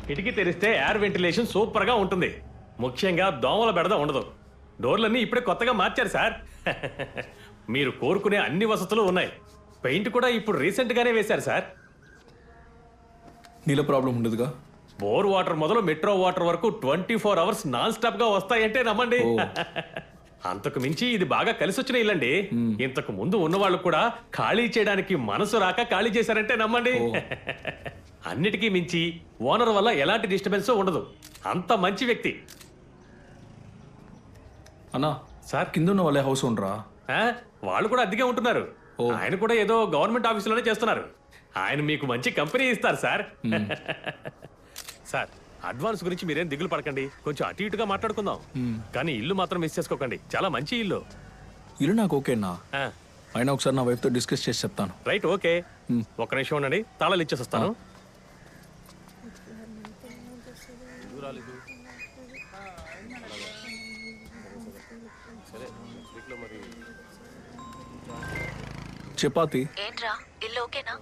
కిటికీ తెరిస్తే air ventilation super గా ఉంటుంది. ముఖ్యంగా దోమల బెడద ఉండదు. డోర్లన్నీ ఇప్పుడే కొత్తగా మార్చారు సార్. మీరు కోరుకునే అన్ని వసతులు ఉన్నాయి. పెయింట్ కూడా ఇప్పుడు రీసెంట్ గానే వేశారు సార్. నీళ్ళ ప్రాబ్లం ఉండదుగా? బోర్ వాటర్ మొదలు మెట్రో వాటర్ వరకు 24 అవర్స్ నాన్ స్టాప్ గా వస్తాయంటే నమ్మండి. అంతకు మించి ఇది బాగా కలిసి వచ్చిన ఇల్లండి. ఇంతకు ముందు ఉన్న వాళ్ళు కూడా ఖాళీ చేయడానికి మనసు రాక ఖాళీ చేశారంటే నమ్మండి. అన్నిటికీ మించి ఓనర్ వల్ల ఎలాంటి డిస్టర్బెన్స్ ఉండదు. అంత మంచి వ్యక్తి. అన్నా సార్ కింద ఉన్న వాళ్ళే హౌస్ ఉండరా? వాళ్ళు కూడా అద్దెగా ఉంటున్నారు. ఆయన కూడా ఏదో గవర్నమెంట్ ఆఫీసులోనే చేస్తున్నారు. ఆయన మీకు మంచి కంపెనీ ఇస్తారు సార్. సార్ అడ్వాన్స్ గురించి మీరేం దిగులు పడకండి. కొంచెం అటు ఇటుగా మాట్లాడుకుందాం. కానీ ఇల్లు మాత్రం మిస్ చేసుకోకండి. చాలా మంచి ఇల్లు. ఇల్లు నాకు ఓకేనా? అయినా ఒకసారి నా వైఫ్తో డిస్కస్ చేసి చెప్తాను. Right, okay. ఒక్క నిమిషం ఉండండి, తాళాలు ఇచ్చేసి వస్తాను. చపాతి. ఏంట్రా ఇల్లు ఓకేనా?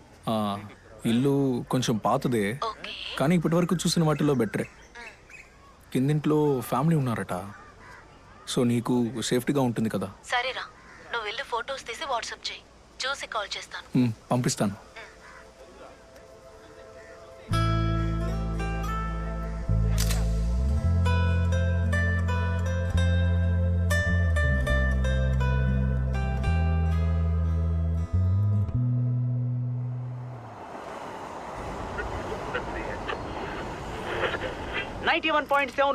ఇల్లు కొంచెం పాతదే, కానీ ఇప్పటి వరకు చూసిన వాటిలో బెటరే. కిందింట్లో ఫ్యామిలీ ఉన్నారట, సో నీకు సేఫ్టీగా ఉంటుంది కదా. సరేరా, నువ్వు వెళ్ళి ఫొటోస్ తీసి వాట్సాప్ చేయి. చూసి కాల్ చేస్తాను. పంపిస్తాను.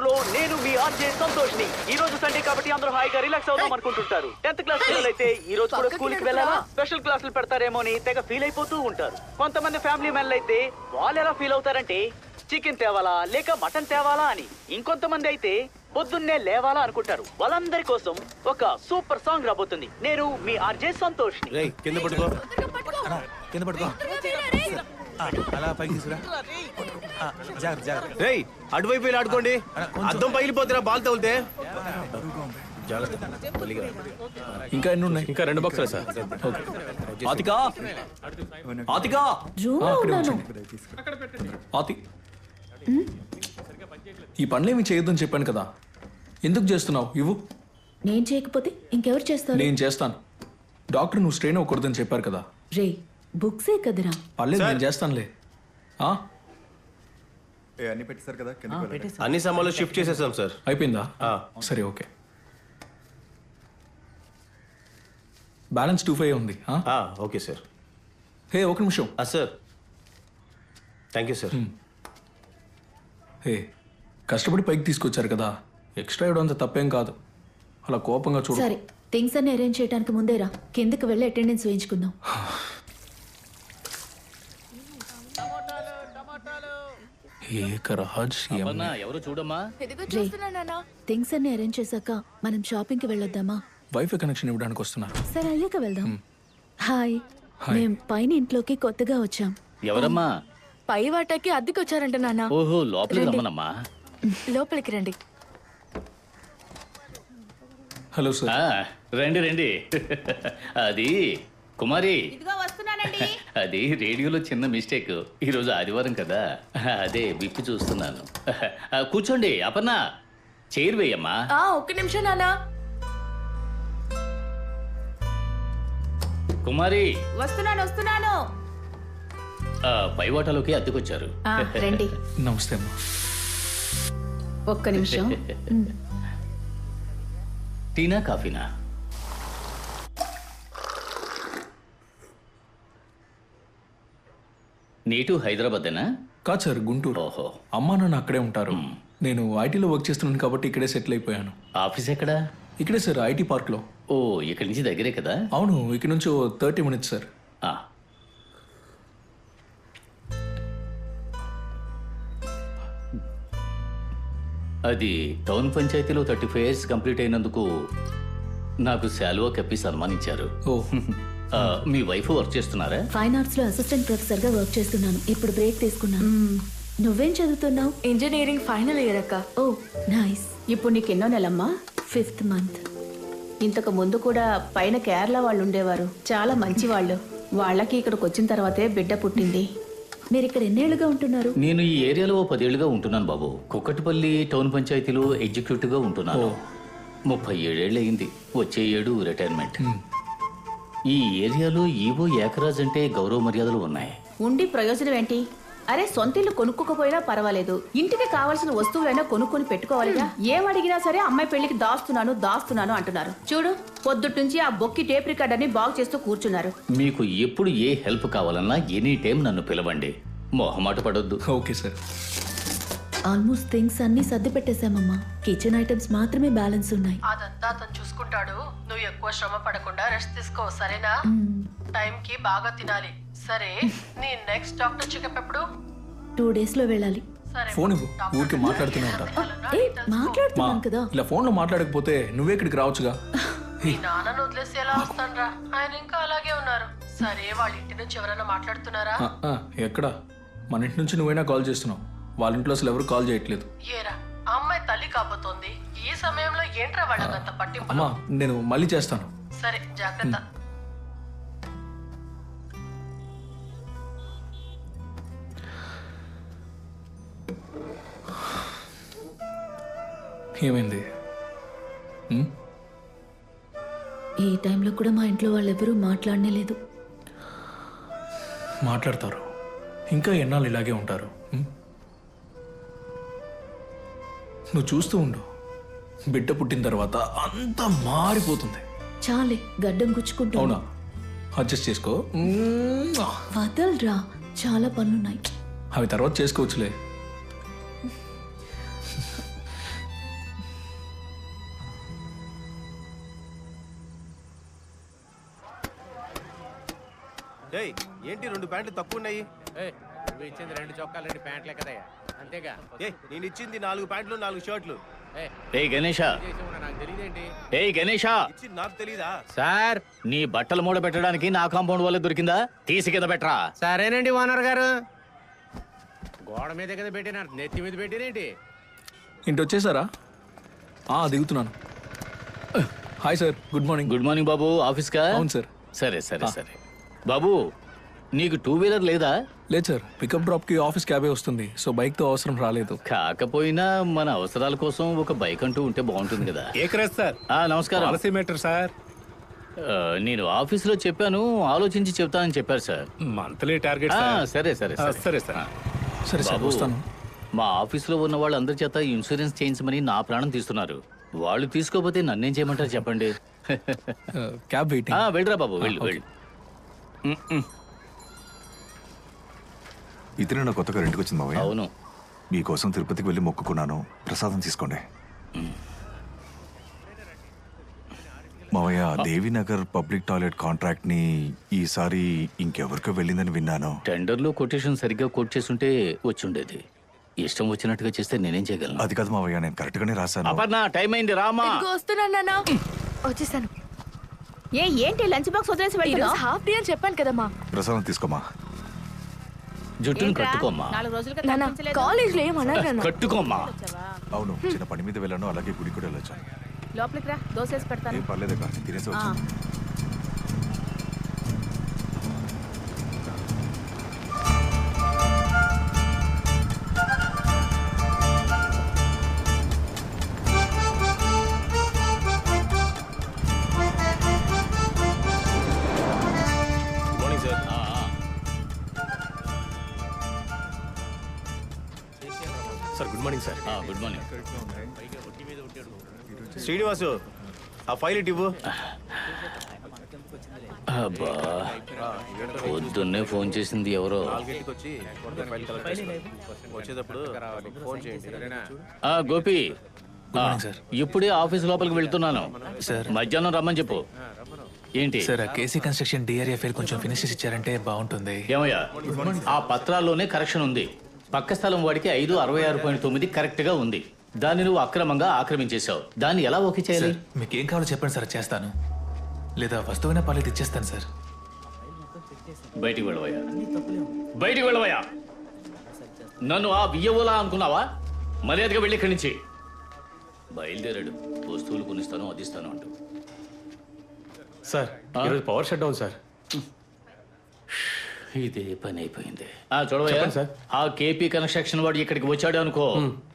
లో నేను మీ ఆర్జే సంతోష్ ని. ఈ రోజు సండే కాబట్టి అందరూ హాయిగా రిలాక్స్ అవుదాం అనుకుంటుంటారు. 10th క్లాస్ పిల్లలైతే ఈ రోజు కూడా స్కూల్ కి వెళ్ళాలా, స్పెషల్ క్లాసులు పెడతారేమో అని తెగ ఫీల్ అయిపోతూ ఉంటారు. కొంతమంది ఫ్యామిలీ మెన్లు అయితే వాళ్ళు ఎలా ఫీల్ అవుతారంటే చికెన్ తేవాలా లేక మటన్ తేవాలా అని. ఇంకొంతమంది అయితే పొద్దున్నే లేవాలా అనుకుంటారు. వాళ్ళందరి కోసం ఒక సూపర్ సాంగ్ రాబోతుంది. నేను మీ ఆర్జే సంతోష్ ని. అటువైపు ఆడుకోండి. అద్దం పగిలిపోతున్నా బాల్ తగిలితే. ఇంకా ఎన్ని ఉన్నాయి? ఇంకా 2 బాక్సులు సార్. ఆతికా, ఆతికా, ఆతి, ఈ పనులేమి చేయొద్దని చెప్పాను కదా, ఎందుకు చేస్తున్నావు? ఇవ్వు. నేను చేయకపోతే ఇంకెవరు చేస్తారు? నేను చేస్తాను. డాక్టర్ నువ్వు స్ట్రెయిన్ అవ్వకూడదని చెప్పారు కదా. రే, బుక్సే కదరా. పర్లేదు, నేను చేస్తానులే. అన్ని పెట్టేశారు కదా, అన్ని సామాన్లు షిఫ్ట్ చేసేసాం సార్. అయిపోయిందా? సరే, ఓకే. బ్యాలెన్స్ 25 ఉంది. Okay sir. హే, ఒక నిమిషం. Sir, thank you sir. Hey, కష్టపడి పైకి తీసుకొచ్చారు కదా, ఎక్స్ట్రా ఇవ్వడం అంత తప్పేం కాదు. అలా కోపంగా చూడు. సరే, థింగ్స్ అన్ని అరేంజ్ చేయడానికి ముందేరా, కిందకి వెళ్ళి అటెండెన్స్ వేయించుకుందాం. ఎవరు చూడమ్మా. థింగ్స్ అన్ని అరేంజ్ చేశాక మనం షాపింగ్ కి వెళ్ళొద్దామా? వైఫై కనెక్షన్ ఇవ్వడానికి వస్తున్నారు. సరే, అయ్యాక వెళ్దాం. హాయ్, మేం పైన ఇంట్లోకి కొత్తగా వచ్చాం. ఎవరమ్మా? పై వాటాకి అద్దెకి వచ్చారంట నాన్న. ఓహో, లోపలికి రమ్మనమ్మా. లోపలికి రండి. Hello sir. రండి రండి. అది కుమారి, అది రేడియోలో చిన్న మిస్టేక్. ఈరోజు ఆదివారం కదా, అదే విప్పి చూస్తున్నాను. కూర్చోండి. అపర్ణ, చైర్ వేయమ్మా. ఒక్క నిమిషం నాన్న. కుమారి, వస్తున్నాను. పై వాటాలోకి అద్దెకొచ్చారు. రండి. నమస్తే అమ్మా. ఒక్క నిమిషం. టీనా, కాఫీనా? నీటు హైదరాబాదేనా? కాదు సార్, గుంటూరు. ఓహో. అమ్మా నాన్న అక్కడే ఉంటారు. నేను ఐటీలో వర్క్ చేస్తున్నాను కాబట్టి ఇక్కడే సెటిల్ అయిపోయాను. ఆఫీస్ ఎక్కడా? ఇక్కడే సార్, ఐటీ పార్క్లో. ఓ, ఇక్కడి నుంచి దగ్గరే కదా? అవును, ఇక్కడ నుంచి 30 minutes సార్. అది టౌన్ పంచాయతీలో 35 years కంప్లీట్ అయినందుకు నాకు శాలువా కప్పి సన్మానించారు. ఓ, మీ వైఫ్ వర్క్ చేస్తున్నారా? ఫైన్ ఆర్ట్స్ లో అసిస్టెంట్ ప్రొఫెసర్ గా వర్క్ చేస్తున్నాను. ఇప్పుడు బ్రేక్ తీసుకున్నాను. నువ్వేం చదువుతున్నావు? ఇంజనీరింగ్ ఫైనల్ ఇయర్ అక్క. ఓ, నైస్. ఇప్పుడు నీకు ఎన్నో నెలమ్మా? 5th month. ఇంతకు ముందు కూడా పైన కేరళ వాళ్ళు ఉండేవారు, చాలా మంచి వాళ్ళు. వాళ్ళకి ఇక్కడికి వచ్చిన తర్వాతే బిడ్డ పుట్టింది. మీరు ఇక్కడ ఎన్నేళ్లుగా ఉంటున్నారు? నేను ఈ ఏరియాలో 10 ఏళ్లుగా ఉంటున్నాను బాబు. కుక్కటిపల్లి టౌన్ పంచాయతీలో ఎగ్జిక్యూటివ్గా ఉంటున్నాను. 37 ఏళ్ళు అయింది. వచ్చే ఏడు రిటైర్మెంట్. ఈ ఏరియాలో ఈవో ఏకరాజ్ అంటే గౌరవ మర్యాదలు ఉన్నాయి. ఉండి ప్రయోజనం ఏంటి? అరే సొంత ఇల్లు కొనుక్కోకపోయినా పర్వాలేదు, ఇంటికి కావాల్సిన వస్తువులైనా కొనుక్కొని పెట్టుకోవాలిగా. ఏం అడిగినా సరే అమ్మాయి పెళ్లికి దాస్తున్నాను అంటున్నారు. చూడు, పొద్దుటి నుంచి ఆ బొక్కి టేప్ రికార్డర్ని బాగు చేస్తూ కూర్చున్నారు. మీకు ఎప్పుడు ఏ హెల్ప్ కావాలన్నా ఎనీ టైం నన్ను పిలవండి. మొహమాట పడొద్దు. Okay sir. ఆల్మోస్ట్ థింగ్స్ అన్ని సర్ది పెట్టేశామమ్మా. కిచెన్ ఐటమ్స్ మాత్రమే బ్యాలెన్స్ ఉన్నాయి. అదంతా అతను చూసుకుంటాడు. నువ్వు ఎక్కువ శ్రమ పడకుండా రెస్ట్ తీసుకో, సరేనా? టైంకి బాగా తినాలి. సరే, నీ నెక్స్ట్ డాక్టర్ చెకప్ ఎప్పుడు? 2 days లో వెళ్ళాలి. ఫోన్ ఇవ్వు, ఊరికి మాట్లాడుతూనే ఉంటా. మాట్లాడుతున్నాను కదా. ఇలా ఫోన్లో మాట్లాడకపోతే నువ్వే ఇక్కడికి రావచ్చుగా. మీ నాన్నను వదిలేసి ఎలా వస్తానరా? ఆయన ఇంకా అలాగే ఉన్నారు. సరే, వాళ్ళ ఇంటి నుంచి ఎవరైనా మాట్లాడుతున్నారా? ఎక్కడ? మన ఇంటి నుంచి నువ్వైనా కాల్ చేస్తున్నావు. వాళ్ళ ఇంట్లో అసలు ఎవరు కాల్ చేయట్లేదు. ఏరా, అమ్మాయి తల్లి కాబోతోంది. ఈ సమయంలో ఏంట్రా వాళ్ళకంత పట్టింపు? అమ్మా, నేను మళ్ళీ చేస్తాను. సరే, జాగ్రత్త. ఏమైంది? ఈ టైంలో కూడా మా ఇంట్లో వాళ్ళెవరూ మాట్లాడనే లేదు. మాట్లాడతారు. ఇంకా ఎన్నాళ్ళు ఇలాగే ఉంటారు? నువ్వు చూస్తూ ఉండు, బిడ్డ పుట్టిన తర్వాత అంతా మారిపోతుంది. చాలే, గడ్డం గుచ్చుకుంటా. అవునా? అడ్జస్ట్ చేసుకో. వదలరా, చాలా పనులున్నాయి. అవి తర్వాత చేసుకోవచ్చులే. ఏంటి 2 ప్యాంట్లు తక్కువ ఉన్నాయి? నువ్వు ఇచ్చింది 2 చొక్కాలు 2 ప్యాంట్లే కదయ్యా, అంతేగా? నేను ఇచ్చింది 4 ప్యాంట్లు 4 షర్ట్లు. ఏ గణేషా, నాకు తెలియదేంటి? ఏ గణేషా, ఇచ్చింది నాకు తెలీదా? సార్, నీ బట్టలు మూడ పెట్టడానికి నా కాంపౌండ్ వల్ల దొరికిందా? తీసి కింద పెట్టరా. సరేనండి ఓనర్ గారు. గోడ మీద కదా పెట్టినారు, నెత్తి మీద పెట్టినేంటి? ఇంటి వచ్చేసారా? దిగుతున్నాను. Hi sir, good morning. Good morning బాబు. ఆఫీస్కా? అవును సార్. సరే సరే సరే. బాబు, నీకు 2 వీలర్ లేదా? లేదు సార్, పికప్ డ్రాప్ కి ఆఫీస్ క్యాబే వస్తుంది. సో బైక్ తో అవసరం రాలేదు. కాకపోయినా మన అవసరాల కోసం ఒక బైక్ అంటూ ఉంటే బాగుంటుంది కదా. ఏకరాజ్ సార్, నమస్కారం. Policy matter sir. నేను ఆఫీసులో చెప్పాను, ఆలోచించి చెప్తానని చెప్పారు సార్. Monthly target. సరే సరే సరే సార్. సరే సార్, బాబు, వస్తాను. మా ఆఫీసులో ఉన్న వాళ్ళందరి చేత ఇన్సూరెన్స్ చేయించమని నా ప్రాణం తీస్తున్నారు. వాళ్ళు తీసుకోకపోతే నన్నేం చేయమంటారు చెప్పండి. Cab waiting. వెళ్ళరా బాబు, వెళ్ళు వెళ్ళు. ఇతనే కొత్తగా రెంట్కి వచ్చింది మావయ్య. అవును. మీకోసం తిరుపతికి వెళ్ళి మొక్కుకున్నాను, ప్రసాదం తీసుకోండి. మావయ్య, దేవీనగర్ పబ్లిక్ టాయిలెట్ కాంట్రాక్ట్ ని ఈసారి ఇంకెవరికో వెళ్ళిందని విన్నాను. టెండర్లో కొటేషన్ సరిగ్గా కోట్ చేసుంటే వచ్చుండేది. ఇష్టం వచ్చినట్టుగా చేస్తే నేనేం చేయగలను? అది కాదు మావయ్య, నేను కరెక్ట్ గానే రాశాను. అపర్ణ, టైం అయింది, రామా. వస్తున్నాను. వచ్చేసాను. ఏంటి లంచ్ బాక్స్ వదిలేసి వెళ్తున్నావు? హాఫ్ డే అని చెప్పాను కదమ్మా. ప్రసాదం తీసుకోమా. జుట్టును కట్టుకోమ్మా. 4 రోజులుగా కాలేజ్ లో కట్టుకోమ్మా. అవును, చిన్న పని మీద వెళ్ళాను, అలాగే గుడి కూడా వెళ్ళొచ్చాను. లోపలికి రా, దోశ వేసి పెడతాను. ఏం పర్లేదు, తినేసి వచ్చాను. Sir good morning sir. Good morning. Srinivasu, ఆ ఫైల్ ఇవ్వు. అబ్బా, పొద్దున్నే ఫోన్ చేసింది ఎవరో. 4 వచ్చి ఫైల్ కలెక్ట్ చేసుకో. వచ్చేటప్పుడు ఫోన్ చేయండి. గోపి, సార్. ఇప్పుడే ఆఫీస్ లోపలికి వెళ్తున్నాను సార్. మధ్యాహ్నం రమ్మని చెప్పు. ఏంటి sir, KC construction DRA file కొంచెం ఫినిష్ చేసి ఇచ్చారంటే బాగుంటుంది. ఏమయ్యా, ఆ పత్రాల్లోనే కరెక్షన్ ఉంది. పక్క స్థలం వాడికి 566.9 కరెక్ట్ గా ఉంది. దాన్ని నువ్వు అక్రమంగా ఆక్రమించేశావు. దాన్ని ఎలా ఓకే చేయాలి? మీకు ఏం కావాలో చెప్పండి సార్, చేస్తాను. లేదా వస్తువైనా పర్లేదు, ఇచ్చేస్తాను సార్. బయటికి వెళ్ళవయ్యా, బయటికి వెళ్ళవయ్యా. నన్ను ఆ బియ్యవోలా అనుకున్నావా? మర్యాదగా వెళ్ళి ఇక్కడి నుంచి. బయలుదేరాడు, వస్తువులు కొనిస్తాను, అదిస్తాను అంటూ. సార్, ఈరోజు పవర్ షట్ డౌన్ సార్. ఇదే పని అయిపోయింది. చూడవయ్యా చెప్పండి సార్. ఆ కేపీ కన్స్ట్రక్షన్ వాడు ఇక్కడికి వచ్చాడు అనుకో,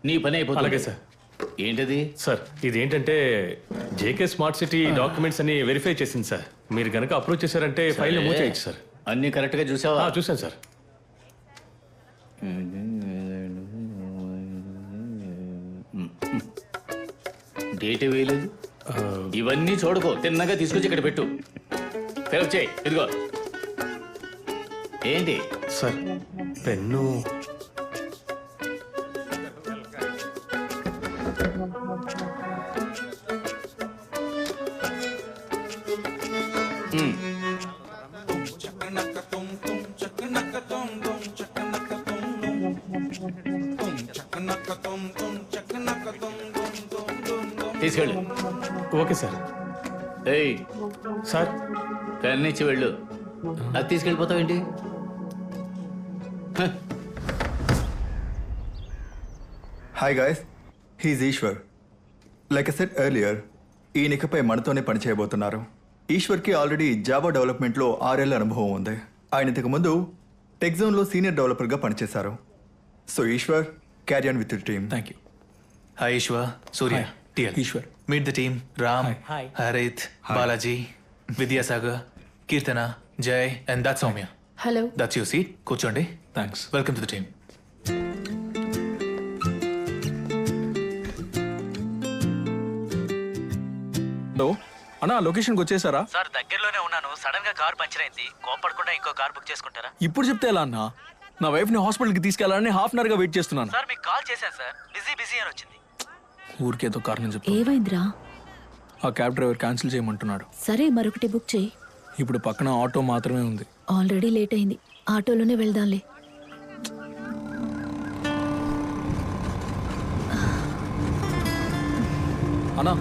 నీ పని అయిపోతుంది. అలాగే సార్. ఏంటది? సార్ ఇదేంటంటే జేకే స్మార్ట్ సిటీ డాక్యుమెంట్స్ అన్ని వెరిఫై చేసింది సార్. మీరు గనక అప్రూవ్ చేశారంటే ఫైల్ మూవ్ చేయొచ్చు సార్. అన్ని కరెక్ట్ గా చూసావా? చూసాను సార్. డేట్ వేయలేదు. ఇవన్నీ చూడకో, తిన్నగా తీసుకొచ్చి ఇక్కడ పెట్టు. ఫిలప్ చేయి. ఇదిగో. ఏంటి సార్ పెన్ను? తీసుకెళ్ళు. Okay sir. ఏయ్ సార్ పెన్ ఇచ్చి వెళ్ళు. అది తీసుకెళ్ళిపోతావేంటి? Hi guys, he's Eshwar. Like I said earlier, ఈయన ఇకపై మనతోనే పనిచేయబోతున్నారు. ఈశ్వర్కి ఆల్రెడీ జావా డెవలప్మెంట్లో 6 ఏళ్ల అనుభవం ఉంది. ఆయన ఇంతకుముందు టెక్జోన్లో సీనియర్ డెవలపర్గా పనిచేశారు. So Eshwar, carry on with your team. Thank you. Hi Ishwa, Surya, TL. Eshwar. Meet the team. Ram, Hi. Harith, Balaji, Vidyasagar, Kirtana, Jay, and that's Soumya. Hello. That's your seat. Kuchonde. Thanks. Welcome to the team. Hello అన్నా, లొకేషన్కి వచ్చేసారా? Sir దగ్గరలోనే ఉన్నాను. Sudden గా car puncture అయింది. కోపడకుండా ఇంకో car book చేసుకుంటారా? ఇప్పుడు చెప్తే ఎలా అన్నా? నా వైఫ్ని హాస్పిటల్కి తీసుకెళ్లాలని హాఫ్ అన్ అవర్గా వెయిట్ చేస్తున్నాను. సార్ మీకు కాల్ చేశాను సార్, బిజీ అని వచ్చింది. ఊరికేదో కారణం చెప్పు. ఏమైందిరా? ఆ క్యాబ్ డ్రైవర్ క్యాన్సిల్ చేయమంటున్నాడు. సరే మరొకటి బుక్ చేయి. ఇప్పుడు పక్కన ఆటో మాత్రమే ఉంది. ఆల్రెడీ లేట్ అయింది. ఆటోలోనే వెళ్దాంలే. అన్నా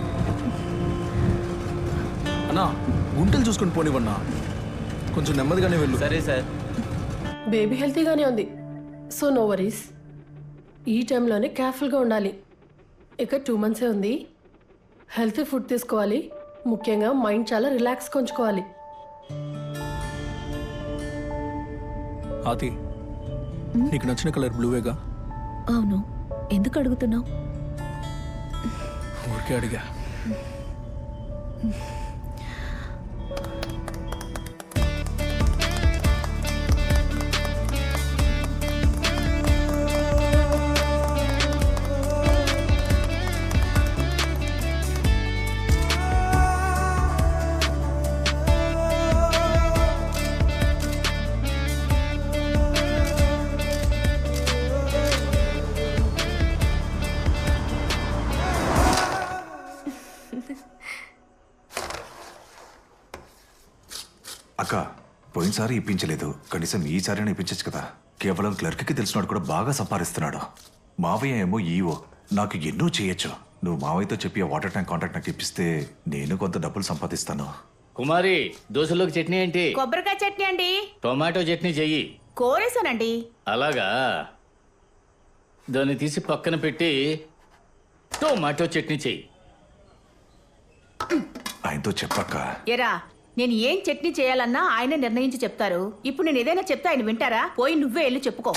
అన్నా, గుంటలు చూసుకొని పోనివన్నా. కొంచెం నెమ్మదిగానే వెళ్ళు. సరే సార్. బేబీ హెల్తీగానే ఉంది, సో నో వరీస్. ఈ టైంలోనే కేర్ఫుల్గా ఉండాలి. ఇక 2 months ఉంది. హెల్తీ ఫుడ్ తీసుకోవాలి. ముఖ్యంగా మైండ్ చాలా రిలాక్స్గా ఉంచుకోవాలి. ఆతి, నీకు నచ్చిన కలర్ బ్లూవేగా? అవును, ఎందుకు అడుగుతున్నావు? ఊరికే అడిగా. అక్క, పోయినసారి ఇప్పించలేదు, కనీసం ఈసారి ఇప్పించచ్చు కదా. కేవలం క్లర్క్కి తెలిసినాడు కూడా బాగా సంపాదిస్తున్నాడు. మావయ్య ఏమో ఈవో, నాకు ఎన్నో చేయొచ్చు. నువ్వు మావయ్యతో చెప్పి ఆ వాటర్ ట్యాంక్ కాంట్రాక్ట్ నాకు ఇప్పిస్తే నేను కొంత డబ్బులు సంపాదిస్తాను. కుమారి, దోశలోకి చట్నీ ఏంటి? కొబ్బరికాయ చట్నీ అండి. టొమాటో చట్నీ చెయ్యి. కోరేసానండి. అలాగా, దాన్ని తీసి పక్కన పెట్టి టొమాటో చట్నీ చెయ్యి. ఆయనతో చెప్పక్క. ఎరా, నేను ఏం చట్నీ చేయాలన్నా ఆయన నిర్ణయించి చెప్తారు. ఇప్పుడు నేను ఏదైనా చెప్తే ఆయన వింటారా? పోయి నువ్వే వెళ్ళి చెప్పుకో.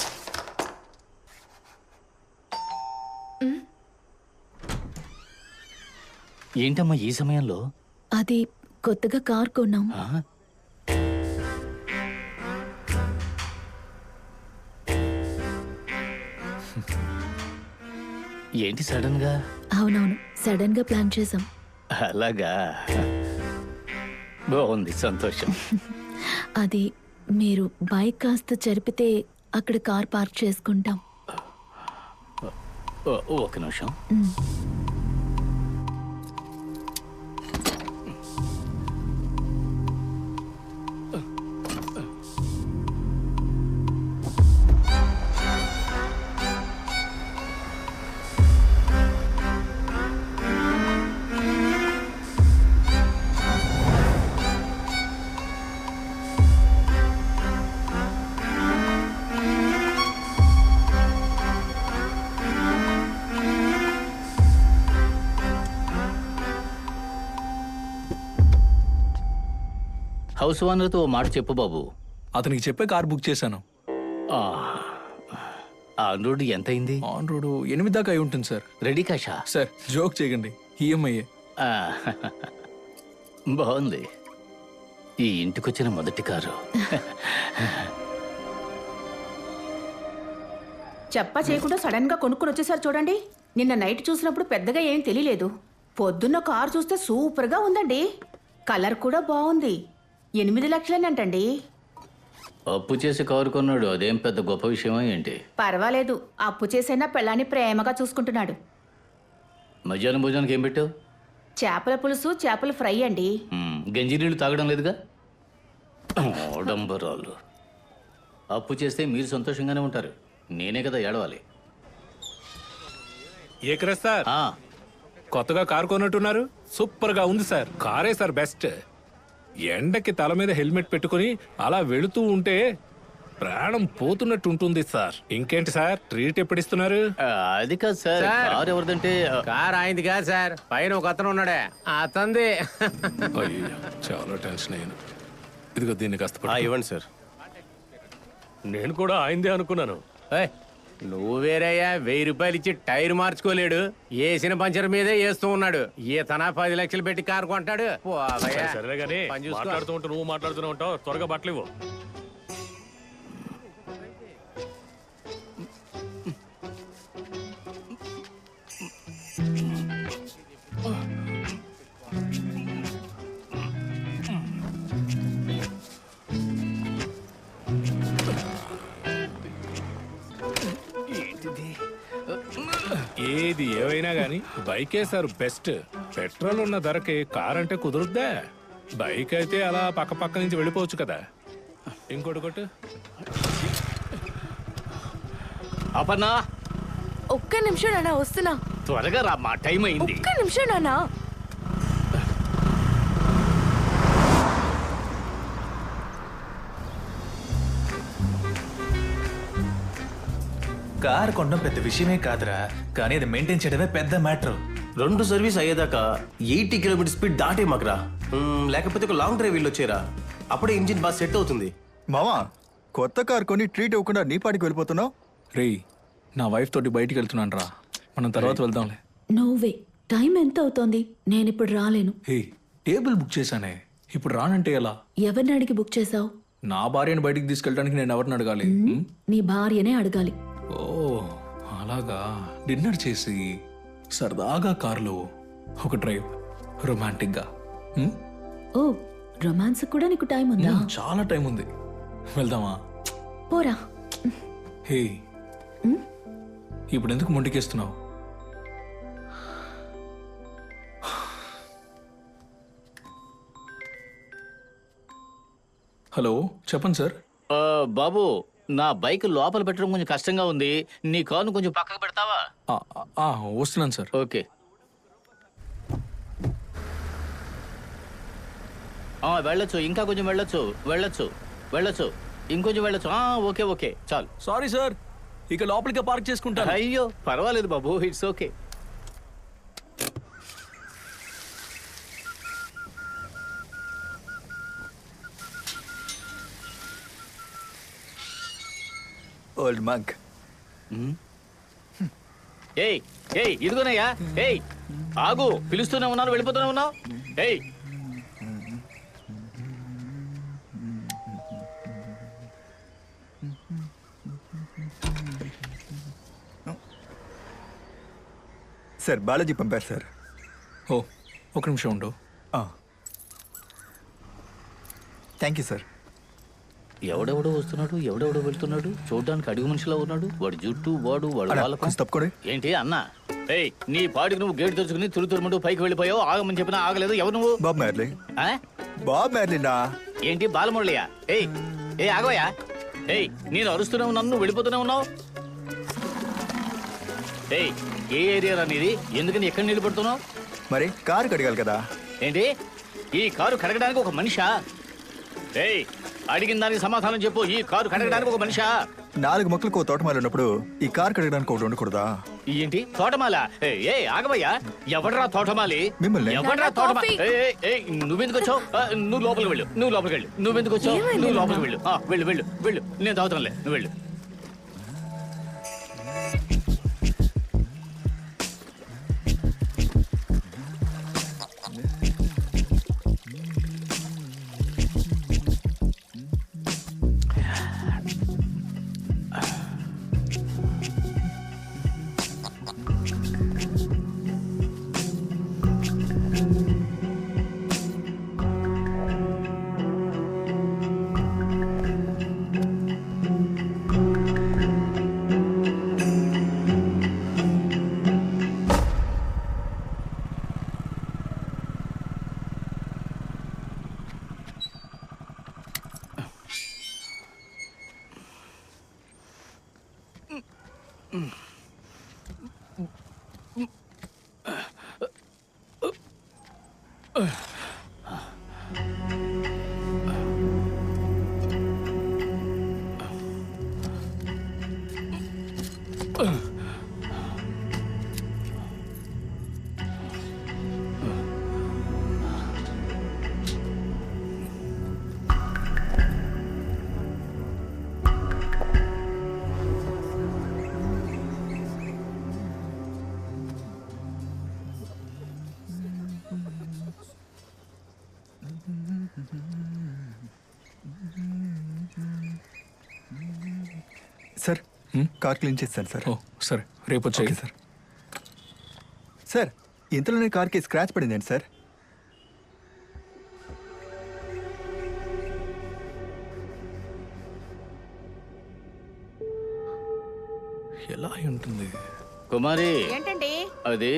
ఏంటమ్మా ఈ సమయంలో? అది కొత్తగా కార్ కొన్నాం. ఏంటి సడన్ గా? అవునవును, సడన్ గా ప్లాన్ చేసాం. అలాగా, బాగుంది, సంతోషం. అది మీరు బైక్ కాస్త జరిపితే అక్కడ కార్ పార్క్ చేసుకుంటాం. ఒక నిమిషం. హౌస్ ఓనర్తో ఓ మాట చెప్పు బాబు. అతనికి చెప్పే కార్ బుక్ చేశాను. ఆన్ రోడ్ ఎంత అయింది? ఆన్ రోడ్ 8 దాకా అయి ఉంటుంది సార్. రెడీ కాషా? సార్ జోక్ చేయకండి, ఈఎంఐ. బాగుంది. ఈ ఇంటికొచ్చిన మొదటి కారు. చెప్పా చేయకుండా సడన్ గా కొనుక్కొని వచ్చేసారు చూడండి. నిన్న నైట్ చూసినప్పుడు పెద్దగా ఏం తెలియలేదు. పొద్దున్న కారు చూస్తే సూపర్ గా ఉందండి. కలర్ కూడా బాగుంది. 8 లక్షలేనంటండి. అప్పు చేసి కారు కొన్నాడు, అదేం పెద్ద గొప్ప విషయమా ఏంటి? పర్వాలేదు, అప్పు చేసైనా పెళ్ళాన్ని ప్రేమగా చూసుకుంటున్నాడు. మధ్యాహ్నం భోజనానికి ఏం పెట్టావు? చేపల పులుసు, చేపల ఫ్రై అండి. గంజి నీళ్ళు తాగడం లేదుగా? ఆడంబరాలు. అప్పు చేస్తే మీరు సంతోషంగానే ఉంటారు, నేనే కదా ఏడవాలి. ఏకరా సార్, కొత్తగా కారు కొన్నట్టున్నారు. సూపర్ గా ఉంది సార్. కారే సార్ బెస్ట్. ఎండకి తల మీద హెల్మెట్ పెట్టుకుని అలా వెళుతూ ఉంటే ప్రాణం పోతున్నట్టు ఉంటుంది సార్. ఇంకేంటి సార్, ట్రీట్ ఎప్పుడు ఇస్తున్నారు? అది కాదు సార్, కారు ఎవరిదంటే. కార్ ఆయనది కాదు సార్, పైన ఒక అతను ఉన్నాడే, అతంది. చాలా టెన్షన్ అయ్యాను. ఇదిగో దీన్ని కాస్త ఇవ్వండి సార్. నేను కూడా ఆయనదే అనుకున్నాను. నువ్వు వేరయ్యా, 1000 రూపాయలు ఇచ్చి టైర్ మార్చుకోలేడు, వేసిన పంచర్ మీదే వేస్తూ ఉన్నాడు. ఈతన 10 లక్షలు పెట్టి కారు కొంటాడు. సరే కానీ మాట్లాడుతూ ఉంటావు, నువ్వు మాట్లాడుతూనే ఉంటావు. త్వరగా బట్టలు ఇవ్వు. ఏది ఏవైనా గానీ బైకే సార్ బెస్ట్. పెట్రోల్ ఉన్న ధరకి కార్ అంటే కుదురుద్దా? బైక్ అయితే అలా పక్క పక్క నుంచి వెళ్ళిపోవచ్చు కదా. ఇంకోటి కొట్టు. అపర్ణా, ఒక్క నిమిషం నాన్న, వస్తున్నా. త్వరగా రా, మా టైం అయింది. ఒక్క నిమిషం నాన్న. కార్ కొనడం పెద్ద విషయమే కాదురా, కానీ అది మెయింటైన్ చేయడమే పెద్ద మ్యాటర్. 2 సర్వీస్ అయ్యేదాకా 80 కిలోమీటర్ స్పీడ్ దాటే మాకురా. లేకపోతే ఒక లాంగ్ డ్రైవ్ వెళ్ళొచ్చేరా, అప్పుడే ఇంజిన్ బాగా సెట్ అవుతుంది. మావా, కొత్త కార్ కొని ట్రీట్ ఇవ్వకుండా నీ పాటికి వెళ్ళిపోతున్నావు. రేయ్, నా వైఫ్ తోటి బయటికి వెళ్తున్నాను రా, మనం తర్వాత వెళ్దాంలే. నోవే, టైం ఎంత అవుతోంది? నేనిప్పుడు రాలేను. హే, టేబుల్ బుక్ చేశానే, ఇప్పుడు రానంటే ఎలా? ఎవరిని అడిగి బుక్ చేసావు? నా భార్యను బయటికి తీసుకెళ్ళడానికి నేను ఎవరిని అడగాలి? నీ భార్యనే అడగాలి. ఓ అలాగా. డిన్నర్ చేసి సరదాగా కారులో ఒక డ్రైవ్, రొమాంటిక్ గా. ఓ, రొమాన్స్ కూడా నీకు టైం ఉందా? చాలా టైం ఉంది, వెళ్దామా? పోరా. హే, ఇప్పుడు ఎందుకు మొండికేస్తున్నావు? హలో, చెప్పండి సార్. బాబు, నా బైక్ లోపల పెట్టడం కొంచెం కష్టంగా ఉంది. నీ కారును కొంచెం పక్కకు పెడతావా? వస్తున్నాను సార్. ఓకే. వెళ్ళొచ్చు, ఇంకా కొంచెం వెళ్ళొచ్చు, వెళ్ళొచ్చు, వెళ్ళొచ్చు, ఇంకొంచెం వెళ్ళొచ్చు. ఓకే ఓకే, చాలు. సారీ సార్, ఇక లోపలికి పార్క్ చేసుకుంటాను. అయ్యో పర్వాలేదు బాబు, ఇట్స్ ఓకే. Old Monk. ఏయ్ ఏయ్, ఇదిగోనయ్యా. ఏయ్ ఆగు, పిలుస్తూనే ఉన్నాను, వెళ్ళిపోతూనే ఉన్నావు. ఏయ్, సార్, బాలాజీ పంపారు సార్. ఓ, ఒక నిమిషం ఉండు. Thank you sir. ఎవడెవడో వస్తున్నాడు, ఎవడెవడో వెళ్తున్నాడు, చూడడానికి అడుగు మనిషిలా ఉన్నాడు. వాడి జుట్టు, వాడు వాళ్ళ ఏంటి అన్న? ఏయ్, నీ పాటికి నువ్వు గేట్ తెరుచుకుని తురుతురుమంటూ పైకి వెళ్ళిపోయావు. ఆగమని చెప్పినా ఆగలేదు. ఎవరు నువ్వు? Bob Marley. బాబ్ మ్యార్లీనా? ఏంటి బాలమురళియా? ఏయ్ ఏ ఆగోయా. ఏయ్, నేను అరుస్తూనే ఉన్నాను, నువ్వు వెళ్ళిపోతూనే ఉన్నావు. ఏయ్, ఏ ఏరియా నీది? ఎందుకని ఎక్కడ నిలబడుతున్నావు? మరి కారు కడగాలి కదా. ఏంటి, ఈ కారు కడగడానికి ఒక మనిషా? ఏయ్, అడిగిన దానికి సమాధానం చెప్పు. ఈ కారు కడగడానికి ఒక మనిషా? 4 మొక్కలకు తోటమాలి ఉన్నప్పుడు ఈ కారు కడగడానికి ఒకటి ఉండకూడదా? ఏంటి తోటమాల? ఏ ఆగవయ్యా, ఎవడరా తోటమాలి? మిమ్మల్ని. ఎవడరా తోటమాలి? నువ్వెందుకు వచ్చావు? నువ్వు లోపలికి వెళ్ళు, నువ్వు లోపలికి వెళ్ళు. నువ్వెందుకు వచ్చావు? నువ్వు లోపలికి వెళ్ళు. వెళ్ళు వెళ్ళు వెళ్ళు, నేను తాగుతానులే, నువ్వు వెళ్ళు. సార్ కార్ క్లీన్ చేస్తాను సార్. ఓ సరే, రేపు వచ్చాయి సార్. సార్ ఇంతలోనే కార్కి స్క్రాచ్ పడిందండి సార్. ఎలా అయి ఉంటుంది? కుమారి, ఏంటండి? అది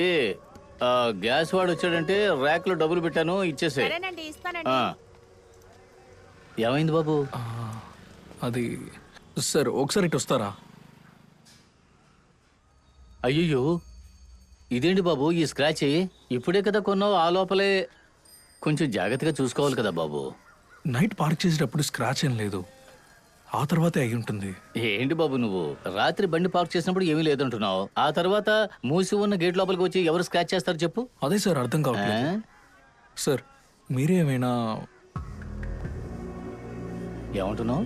గ్యాస్ వాడు వచ్చాడంటే ర్యాక్ లో డబ్బులు పెట్టాను, ఇచ్చేసే. సరేనండి, ఇస్తానండి. ఏమైంది బాబు? అది సార్, ఒకసారి ఇటు వస్తారా? అయ్యో, ఇదేంటి బాబు ఈ స్క్రాచ్? ఇప్పుడే కదా కొన్నావు, ఆ లోపలే కొంచెం జాగ్రత్తగా చూసుకోవాలి కదా బాబు. నైట్ పార్క్ చేసేటప్పుడు స్క్రాచ్ ఏం లేదు, ఆ తర్వాతే అయి ఉంటుంది. ఏంటి బాబు నువ్వు రాత్రి బండి పార్క్ చేసినప్పుడు ఏమీ లేదంటున్నావు, ఆ తర్వాత మూసి ఉన్న గేట్ లోపలికి వచ్చి ఎవరు స్క్రాచ్ చేస్తారు చెప్పు? అదే సార్ అర్థం కావట్లేదు. సార్ మీరే ఏమైనా ఏమంటున్నావు?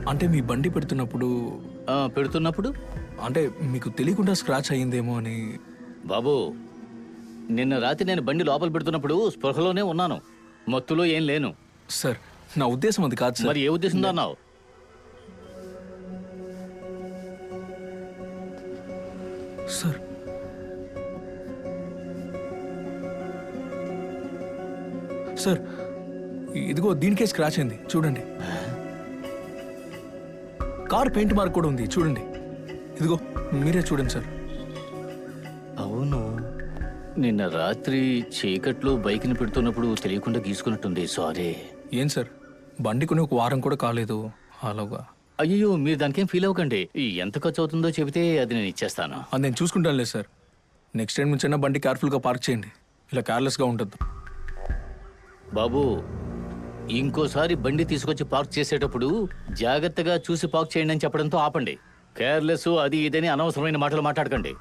అంటే మీ బండి పెడుతున్నప్పుడు అంటే మీకు తెలియకుండా స్క్రాచ్ అయ్యిందేమో అని. బాబు, నిన్న రాత్రి నేను బండి లోపల పెడుతున్నప్పుడు స్పృహలోనే ఉన్నాను, మత్తులో ఏం లేను. సార్ నా ఉద్దేశం అది కాదు సార్. మరి ఏ ఉద్దేశంతో అన్నావు? సార్ సార్ ఇదిగో దీనికే స్క్రాచ్ అయింది చూడండి. కార్ పెయింట్ మార్క్ కూడా ఉంది చూడండి, ఇదిగో మీరే చూడండి సార్. అవును, నిన్న రాత్రి చీకట్లో బైక్ని పెడుతున్నప్పుడు తెలియకుండా గీసుకున్నట్టుంది, సారీ. ఏం సార్, బండి కొని ఒక వారం కూడా కాలేదు అలాగా. అయ్యో, మీరు దానికేం ఫీల్ అవ్వకండి, ఎంత ఖర్చు అవుతుందో చెబితే అది నేను ఇచ్చేస్తాను. అది నేను చూసుకుంటానులే సార్. నెక్స్ట్ టైం నుంచి అయినా బండి కేర్ఫుల్గా పార్క్ చేయండి, ఇలా కేర్లెస్గా ఉంటుంది. బాబు, ఇంకోసారి బండి తీసుకొచ్చి పార్క్ చేసేటప్పుడు జాగ్రత్తగా చూసి పార్క్ చేయండి అని చెప్పడంతో ఆపండి. కేర్లెస్ అది ఇదని అనవసరమైన మాటలు మాట్లాడకండి.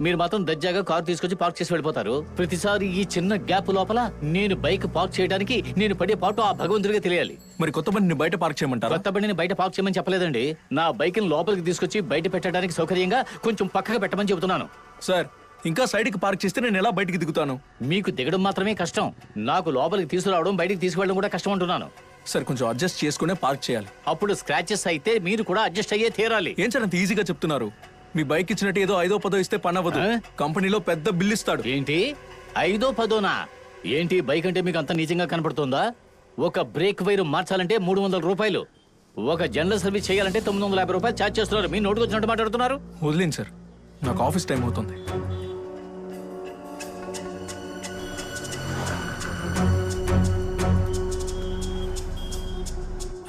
మీరు మాత్రం దర్జాగా కారు తీసుకొచ్చి పార్క్ చేసి వెళ్ళిపోతారు. ప్రతిసారి ఈ చిన్న గ్యాప్ లోపల నేను బైక్ పార్క్ చేయడానికి నేను పడే పాటు ఆ భగవంతుడిగా తెలియాలి. మరి కొత్త బండిని బయట పార్క్ చేయమంటారా? కొత్త బండిని బయట పార్క్ చేయమని చెప్పలేదండి, నా బైక్ని లోపలికి తీసుకొచ్చి బయట పెట్టడానికి సౌకర్యంగా కొంచెం పక్కగా పెట్టమని చెబుతున్నాను. సార్ ఇంకా సైడ్కి పార్క్ చేస్తే నేను ఎలా బయటికి దిగుతాను? మీకు దిగడం మాత్రమే కష్టం, నాకు లోపలికి తీసుకురావడం బయటికి తీసుకువెళ్ళడం కూడా కష్టం అంటున్నాను. సార్ కొంచెం అడ్జస్ట్ చేసుకునే పార్క్ చేయాలి. అప్పుడు స్క్రాచెస్ అయితే మీరు కూడా అడ్జస్ట్ అయ్యే తీరాలి. ఏం సార్ అంత ఈజీగా చెప్తున్నారు? మీ బైక్ ఇచ్చినట్టు ఏదో 5ో 10ో ఇస్తే పని అవ్వదు, కంపెనీలో పెద్ద బిల్ ఇస్తాడు. ఏంటి 5ో 10ఓనా? ఏంటి బైక్ అంటే మీకు అంత నిజంగా కనపడుతుందా? ఒక బ్రేక్ వైర్ మార్చాలంటే 300 రూపాయలు, ఒక జనరల్ సర్వీస్ చేయాలంటే 950 రూపాయలు ఛార్జ్ చేస్తున్నారు. మీ నోటుకు వచ్చినట్టు మాట్లాడుతున్నారు. వదిలేండి సార్, నాకు ఆఫీస్ టైం అవుతుంది.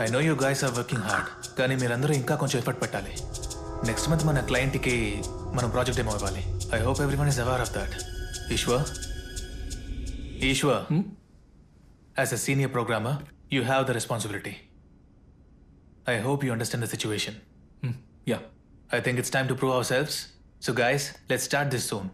I know you guys are working hard, కానీ మీరందరూ ఇంకా కొంచెం ఎఫర్ట్ పెట్టాలి. నెక్స్ట్ మంత్ మన క్లయింట్కి మనం ప్రాజెక్ట్ ఏమో ఇవ్వాలి. I hope everyone is aware of that. Eshwar, as a senior programmer you have the responsibility. I hope you understand the situation. Yeah, I think it's time to prove ourselves So guys, let's start this soon.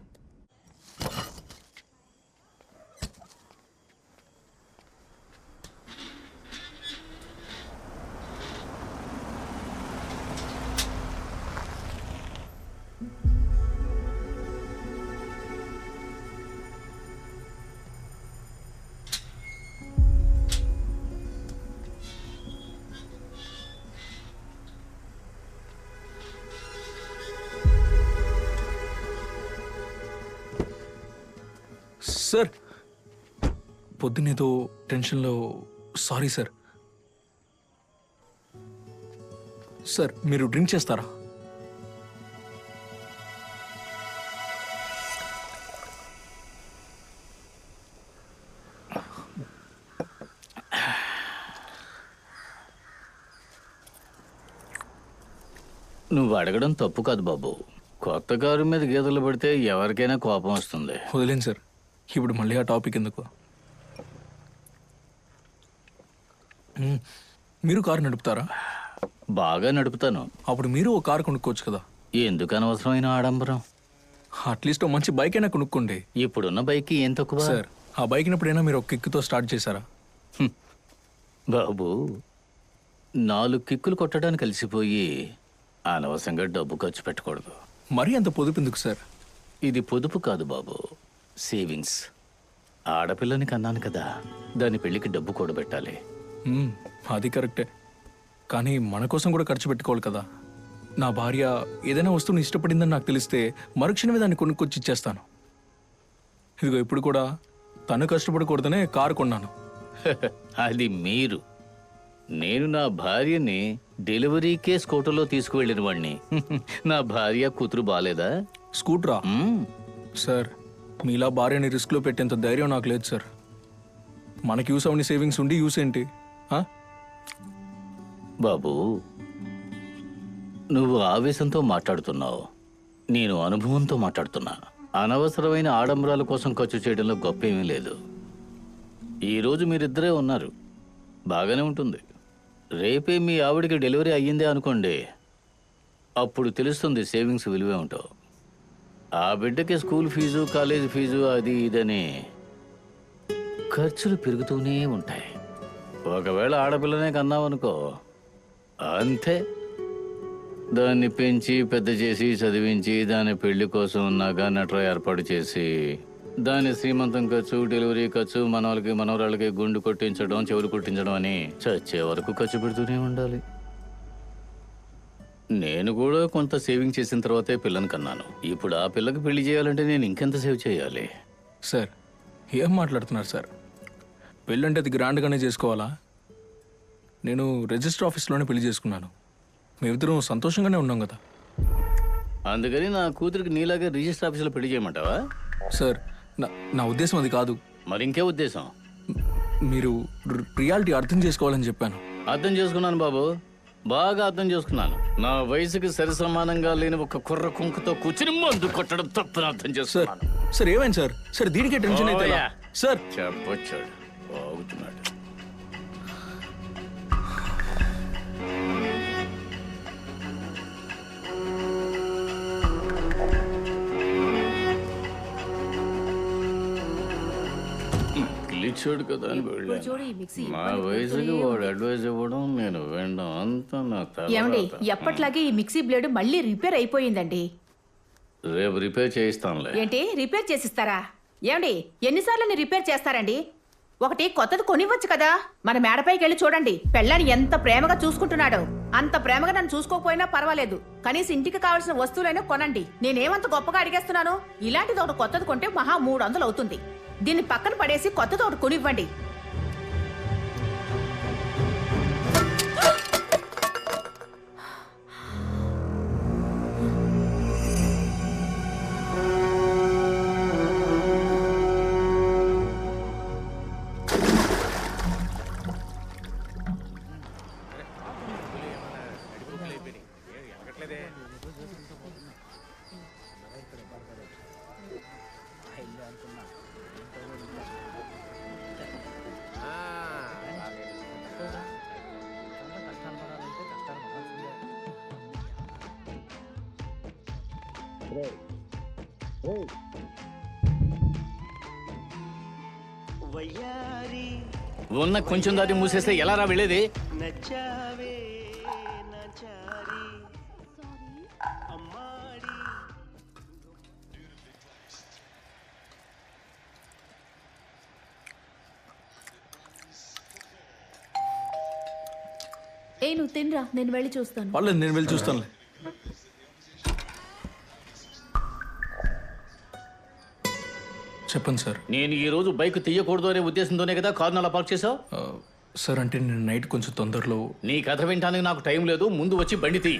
Sir పొద్దునేదో టెన్షన్లో sorry sir. Sir మీరు drink చేస్తారా? నువ్వు అడగడం తప్పు కాదు బాబు. కొత్త car మీద గీతలు పడితే ఎవరికైనా కోపం వస్తుంది. వదిలేండి సార్, ఇప్పుడు మళ్ళీ ఆ టాపిక్ ఎందుకు? మీరు కారు నడుపుతారా? బాగా నడుపుతాను. అప్పుడు మీరు ఓ కారు కొనుక్కోవచ్చు కదా. ఎందుకు అనవసరమైన ఆడంబరం? అట్లీస్ట్ ఓ మంచి బైక్ అయినా కొనుక్కోండి. ఇప్పుడున్న బైక్ ఏం తక్కువ? సార్ ఆ బైక్ని ఎప్పుడైనా మీరు ఒక కిక్తో స్టార్ట్ చేశారా? బాబు 4 కిక్కులు కొట్టడానికి కలిసిపోయి అనవసరంగా డబ్బు ఖర్చు పెట్టకూడదు. మరీ అంత పొదుపు ఎందుకు సార్? ఇది పొదుపు కాదు బాబు, సేవింగ్స్. ఆడపిల్లని కన్నాను కదా, దాని పెళ్లికి డబ్బు కూడబెట్టాలి. అది కరెక్టే, కానీ మన కోసం కూడా ఖర్చు పెట్టుకోవాలి కదా. నా భార్య ఏదైనా వస్తువుని ఇష్టపడిందని నాకు తెలిస్తే మరుక్షణమే దాన్ని కొనుక్కొచ్చి ఇచ్చేస్తాను. ఇదిగో ఇప్పుడు కూడా తను కష్టపడకూడదనే కారు కొన్నాను. అది మీరు. నేను నా భార్యని డెలివరీకే స్కూటర్లో తీసుకువెళ్ళిన వాడిని. నా భార్య కూతురు బాలేదా? స్కూటరా? సార్ మీలా భార్యని రిస్క్లో పెట్టేంత ధైర్యం నాకు లేదు సార్. మనకి యూస్ అవని సేవింగ్స్ ఉండి యూస్ ఏంటి? బాబు నువ్వు ఆవేశంతో మాట్లాడుతున్నావు, నేను అనుభవంతో మాట్లాడుతున్నా. అనవసరమైన ఆడంబరాల కోసం ఖర్చు చేయడంలో గొప్పేమీ లేదు. ఈరోజు మీరిద్దరే ఉన్నారు, బాగానే ఉంటుంది. రేపే మీ ఆవిడికి డెలివరీ అయ్యిందే అనుకోండి, అప్పుడు తెలుస్తుంది సేవింగ్స్ విలువే ఉంటావు. ఆ బిడ్డకి స్కూల్ ఫీజు, కాలేజ్ ఫీజు, అది ఇదని ఖర్చులు పెరుగుతూనే ఉంటాయి. ఒకవేళ ఆడపిల్లనే కన్నావనుకో, అంతే. దాన్ని పెంచి పెద్ద చేసి చదివించి దాని పెళ్లి కోసం నగ నట్ర ఏర్పాటు చేసి దాని శ్రీమంతం ఖర్చు, డెలివరీ ఖర్చు, మనవాళ్ళకి మనవరాళ్ళకి గుండు కొట్టించడం, చెవులు కొట్టించడం అని చచ్చే వరకు ఖర్చు పెడుతూనే ఉండాలి. నేను కూడా కొంత సేవింగ్ చేసిన తర్వాతే పిల్లని కన్నాను. ఇప్పుడు ఆ పిల్లకి పెళ్లి చేయాలంటే నేను ఇంకెంత సేవ్ చేయాలి? సార్ ఏం మాట్లాడుతున్నారు సార్? పెళ్ళంటే అది గ్రాండ్గానే చేసుకోవాలా? నేను రిజిస్టర్ ఆఫీస్లోనే పెళ్లి చేసుకున్నాను. మేమిద్దరం సంతోషంగానే ఉన్నాం కదా. అందుకని నా కూతురికి నీలాగే రిజిస్టర్ ఆఫీసులో పెళ్లి చేయమంటావా? సార్ నా ఉద్దేశం అది కాదు. మరి ఇంకే ఉద్దేశం? మీరు రియాలిటీ అర్థం చేసుకోవాలని చెప్పాను. అర్థం చేసుకున్నాను బాబు, బాగా అర్థం చేసుకున్నాను. నా వయసుకి సరి సమానంగా లేని ఒక కుర్ర కుంకుతో కూర్చుని మందు కొట్టడం తప్పని అర్థం చేసుకున్నాను. సార్ ఏమైంది సార్? సార్ దీనికే టెన్షన్ అయితే ఎలా? సార్ చెప్పొచ్చాడు, బాగుతున్నాడు. ఇచ్చాడు కదా అని వెళ్ళాను. మా వయసుకి వాడు అడ్వైజ్ ఇవ్వడం, నేను వినడం అంతా నా ఏమండి, తర్వాత. ఎప్పట్లాగే ఈ మిక్సీ బ్లేడ్ మళ్ళీ రిపేర్ అయిపోయిందండి. రేపు రిపేర్ చేయిస్తానులే. ఏంటి రిపేర్ చేసిస్తారా? ఏమండి ఎన్నిసార్లు రిపేర్ చేస్తారండి? ఒకటి కొత్తది కొనివ్వచ్చు కదా. మన మేడపైకి వెళ్ళి చూడండి, పెళ్ళాన్ని ఎంత ప్రేమగా చూసుకుంటున్నాడు. అంత ప్రేమగా నన్ను చూసుకోకపోయినా పర్వాలేదు, కనీసం ఇంటికి కావాల్సిన వస్తువులైనా కొనండి. నేనేమంత గొప్పగా అడిగేస్తున్నాను? ఇలాంటిది ఒకటి కొత్తది కొంటే మహా 300 అవుతుంది. దీన్ని పక్కన పడేసి కొత్తది ఒకటి కొనివ్వండి. ఉన్న కొంచెం దాటి మూసేస్తే ఎలా రా వెళ్ళేది? ఏ నువ్వు తినరా, నేను వెళ్ళి చూస్తాను. పర్లేదు, నేను వెళ్ళి చూస్తానులే. చెప్పండి సార్. నేను ఈ రోజు బైక్ తీయకూడదు అనే ఉద్దేశంతోనే కదా కారును అలా పార్క్ చేసావు? సార్ అంటే నేను నైట్ కొంచెం తొందరలో. నీ కథ వినడానికి నాకు టైం లేదు, ముందు వచ్చి బండి తీ.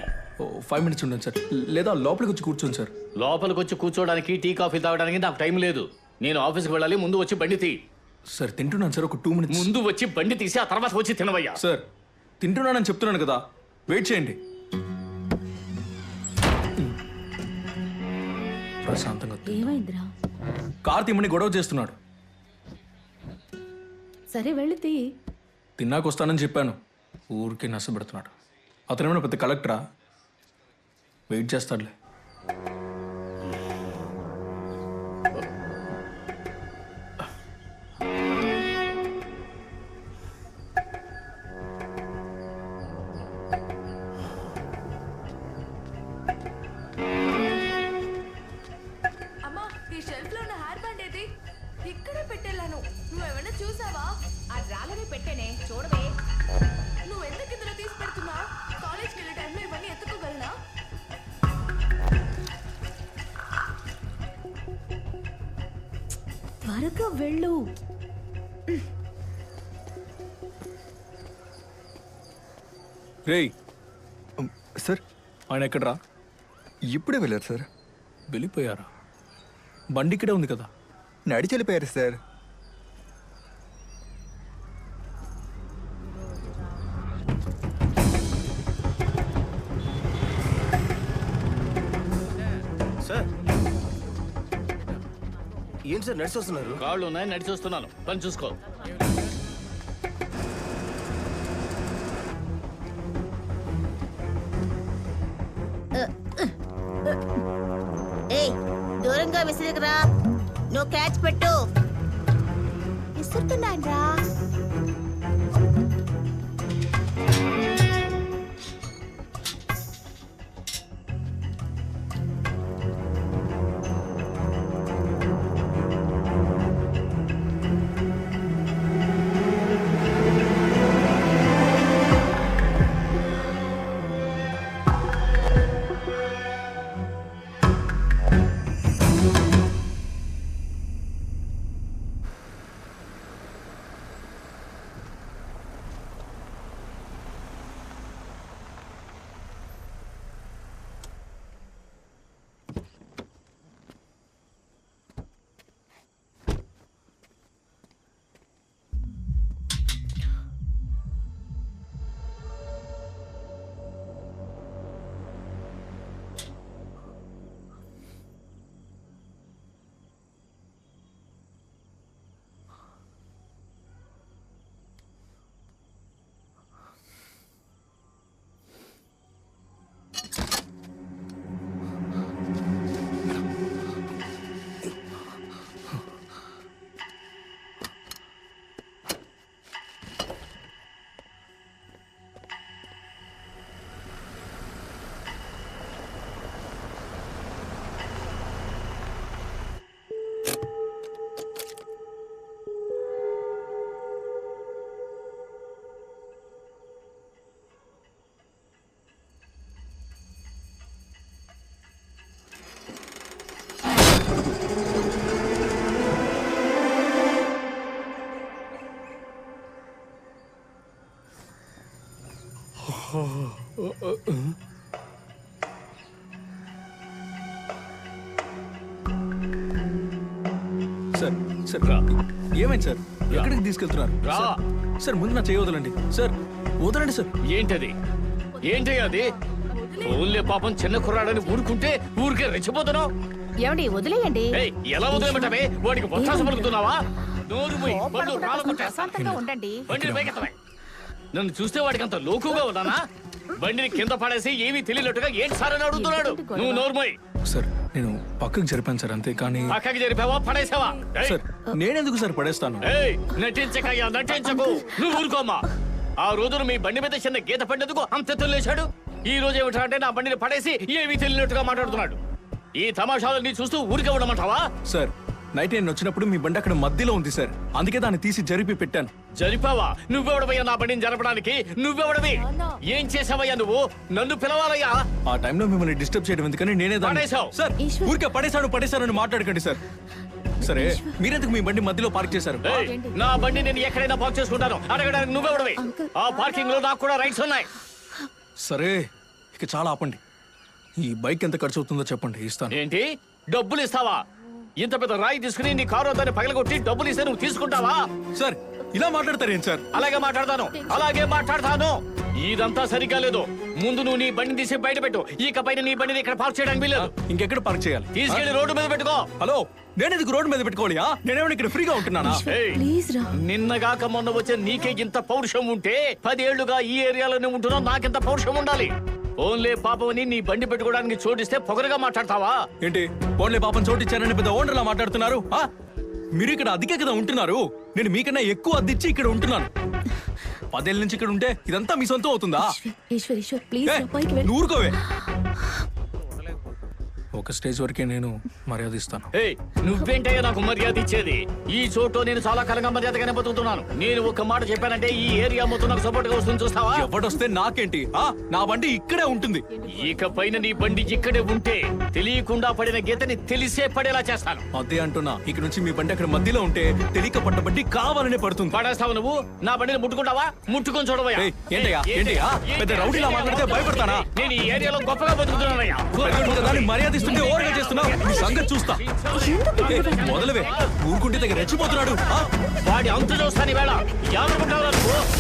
5 minutes ఉండండి సార్, లేదా లోపలికి వచ్చి కూర్చోండి సార్. లోపలికి వచ్చి కూర్చోడానికి, టీ కాఫీ తాగడానికి నాకు టైం లేదు. నేను ఆఫీస్కి వెళ్ళాలి, ముందు వచ్చి బండి తీ. సార్ తింటున్నాను సార్, ఒక 2 minutes. ముందు వచ్చి బండి తీసి ఆ తర్వాత వచ్చి తినవయ్యా. సార్ తింటున్నానని చెప్తున్నాను కదా, వెయిట్ చేయండి. ప్రశాంతంగా ఏమైందిరా? కార్ తిమ్మని గొడవ చేస్తున్నాడు. సరే వెళ్ళి తీ. తిన్నాక వస్తానని చెప్పాను, ఊరికే నష్టపెడుతున్నాడు. అతనేమైనా పెద్ద కలెక్టరా? వెయిట్ చేస్తాడులే. అమ్మా, ఈ షెల్ఫ్ లో ఉన్న హెయిర్ బ్యాండ్ ఏది? ఇక్కడే పెట్టేళ్ళాను. నువ్వేమైనా చూసావా? ఆ డ్రాలనే పెట్టేనే, చూడవే. నువ్వు ఎందుకు ఇందులో తీసి పెడుతున్నావు? కాలేజ్కి వెళ్ళే టైంలో ఇవన్నీ ఎత్తుకోగలనా? త్వరగా వెళ్ళు. రేయ్ సార్, ఆయన ఎక్కడరా? ఇప్పుడే వెళ్ళారు సార్. వెళ్ళిపోయారా? బండి ఇక్కడే ఉంది కదా. నడిచి వెళ్ళిపోయారు సార్. సార్ ఏంటి సార్ నడిచి వస్తున్నారు? కాళ్ళు ఉన్నాయి, నడిచి వస్తున్నాను. పని చూసుకో. ఏయ్, దూరంగా విసిరికరా. నువ్వు క్యాచ్ పెట్టు. విసురుతున్నాను రా. సార్ సార్ ఏమైంది సార్? ఎక్కడికి తీసుకెళ్తున్నారు? సార్ ముందు నా చేయి వదలండి సార్, వదలండి సార్. ఏంటది? ఏంటి అది? ఓన్లే పాపం చిన్న కుర్రాడని ఊరుకుంటే ఊరికే రెచ్చిపోతున్నావు. ఏమండి వదిలేయండి. ఎలా వదిలేమంటావే? వాడికి ఒత్తాస పలుకుతున్నావా? నోరు మూయి, పళ్ళు రాలగొట్టేస్తా. ప్రశాంతంగా ఉండండి. బండిని పైకెత్తవే. నన్ను చూస్తే వాడికి అంత లోకుగా ఉన్నానా? బండిని కింద పడేసి ఏమీ తెలియనట్టుగా ఏంటి సార్ అని అడుగుతున్నాడు. నువ్వు నోరు మూయి. సార్ నేను పక్కకు జరిపాను సార్ అంతే, కానీ పక్కకి జరిపావా పడేసావా? సార్ నేనెందుకు సార్ పడేస్తాను? నటించకయ్యా నటించకు, నువ్వు ఊరుకోమ్మా. ఆ రోజున మీ బండి మీద చిన్న గీత పడినందుకు అంత తొలేశాడు. ఈ రోజు ఏమిటంటే నా బండిని పడేసి ఏమీ తెలియనట్టుగా మాట్లాడుతున్నాడు. ఈ తమాషాలు నీ చూస్తూ ఊరికే ఉండమంటావా? సార్ నైట్ నేను వచ్చినప్పుడు మీ బండి అక్కడ మధ్యలో ఉంది సార్, అందుకే దాన్ని తీసి జరిపి పెట్టాను. జరిపావా? నువ్వెవడవయ్యా నా బండిని జరపడానికి? నువ్వెవడవి? ఏం చేసావయ్యా నువ్వు? నన్ను పిలవాలయ్యా. ఆ టైంలో మిమ్మల్ని డిస్టర్బ్ చేయడం ఎందుకని నేనే పడేశావు. సార్ ఊరికే పడేశాను మాట్లాడకండి సార్. సరే మీరెందుకు మీ బండి మధ్యలో పార్క్ చేశారు? నా బండి నేను ఎక్కడైనా పార్క్ చేసుకుంటాను, అడగడానికి నువ్వెవడవి? ఆ పార్కింగ్ లో నాకు కూడా రైట్స్ ఉన్నాయి. సరే ఇక చాలా ఆపండి. ఈ బైక్ ఎంత ఖర్చు అవుతుందో చెప్పండి, ఇస్తాను. ఏంటి డబ్బులు ఇస్తావా? ఇంత పెద్ద రాయి తీసుకుని నీ కారు దాన్ని పగలగొట్టి డబ్బులు ఇస్తే నువ్వు తీసుకుంటావా? సార్ ఇలా మాట్లాడతారేం సార్? అలాగే మాట్లాడతాను. ఇదంతా సరిగ్గా లేదు. ముందు నువ్వు నీ బండిని తీసి బయట పెట్టు. ఇక పైన నీ బండిని ఇక్కడ పార్క్ చేయడానికి వీల్లేదు. ఇంకెక్కడ పార్క్ చేయాలి? తీసుకెళ్లి రోడ్డు మీద పెట్టుకో. హలో నేను ఎందుకు రోడ్డు మీద పెట్టుకోవాలి? నేనేమైనా ఇక్కడ ఫ్రీగా ఉంటున్నానా? నిన్నగాక మొన్న వచ్చే నీకే ఇంత పౌరుషం ఉంటే 10 ఏళ్లుగా ఈ ఏరియాలోనే ఉంటున్నా నాకింత పౌరుషం ఉండాలి. ఓన్లే పాపని నీ బండి పెట్టుకోవడానికి చోటిస్తే పొగరుగా మాట్లాడతావా? ఏంటి ఓన్లే పాపం చోటిచ్చారని పెద్ద ఓనర్లా మాట్లాడుతున్నారు? మీరు ఇక్కడ అద్దెకే కదా ఉంటున్నారు. నేను మీకన్నా ఎక్కువ అద్దెచ్చి ఇక్కడ ఉంటున్నాను. 10 ఏళ్ళ నుంచి ఇక్కడ ఉంటే ఇదంతా మీ సొంతం అవుతుందా? ఊరుకోవే. ఒక స్టేజ్ వరకే నేను మర్యాద ఇస్తాను. నువ్వేంటయ్యా నాకు మర్యాద ఇచ్చేది? ఈ చోటు నేను చాలా కాలంగా మర్యాదగానే బతుకుతున్నాను. నేను ఒక మాట చెప్పానంటే ఈ ఏరియా మొత్తం నాకు సపోర్ట్ గా వస్తుంది. చూస్తావా? ఎవడొస్తే నాకేంటి? నా బండి ఇక్కడే ఉంటుంది. ఇక పైన నీ బండి ఇక్కడే ఉంటే తెలియకుండా పడిన గీతని తెలిసే పడేలా చేస్తాను. అదే అంటున్నా. ఇక నుంచి మీ బండి అక్కడ మధ్యలో ఉంటే తెలియక పడ్డ బండి కావాలనే పడుతుంది. పడేస్తావు నువ్వు? నా బండిని ముట్టుకుంటావా? ముట్టుకొని చూడవయ్యా. ఏంటయ్యా పెద్ద రౌడీలా మాట్లాడితే భయపడతానా? నేను ఈ ఏరియాలో గొప్పగా బతుకుతున్నానయ్యా. మర్యాద ఇస్తుంటే ఓవర్గా చేస్తున్నావు. నీ సంగతి చూస్తా. మొదలవే ఊరుకుంటే దగ్గర రెచ్చిపోతున్నాడు. వాడి అంతు చూస్తాను వేళ.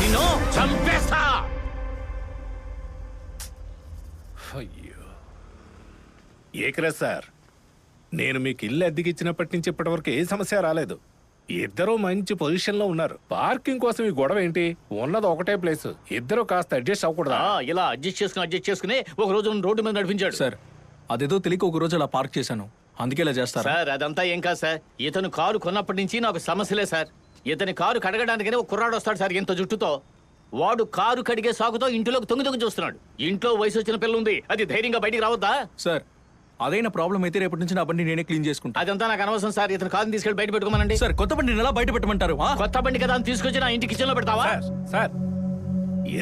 నిన్ను చంపేస్తా. అయ్యో ఏకరా సార్, నేను మీకు ఇల్లు అద్దెకిచ్చినప్పటి నుంచి ఇప్పటివరకు ఏ సమస్య రాలేదు. ఇద్దరు మంచి పొజిషన్ లో ఉన్నారు. పార్కింగ్ కోసం ఈ గొడవ ఏంటి? ఉన్నది ఒకటే ప్లేస్. ఇద్దరు కాస్త అడ్జస్ట్ అవ్వకూడదా? ఇలా అడ్జస్ట్ చేసుకుని ఒక రోజు రోడ్డు మీద నడిపించాడు. సార్ అదేదో తెలియక ఒక రోజు అలా పార్క్ చేశాను, అందుకే ఇలా చేస్తారు. సార్ అదంతా ఏం కాదు సార్. ఇతను కారు కొన్నప్పటి నుంచి నాకు సమస్యలే సార్. ఇతని కారు కడగడానికనే ఒక కుర్రాడు వస్తాడు సార్ ఇంత జుట్టుతో. వాడు కారు కడిగే సాకుతో ఇంటిలోకి తొంగి చూస్తున్నాడు. ఇంట్లో వయసు వచ్చిన పిల్ల ఉంది, అది ధైర్యంగా బయటికి రావద్దా? సార్ అదైనా ప్రాబ్లం అయితే రేపటి నుంచి నా బండి నేనే క్లీన్ చేసుకుంటా. అదంతా నాకు అనవసరం సార్. ఇతను కారుని తీసుకెళ్ళి బయట పెట్టుకోమనండి. సార్ కొత్త బండిని ఎలా బయట పెట్టమంటారు? కొత్త బండి కదా అని తీసుకొచ్చి నా ఇంటి కిచెన్ లో పెడతావా? సార్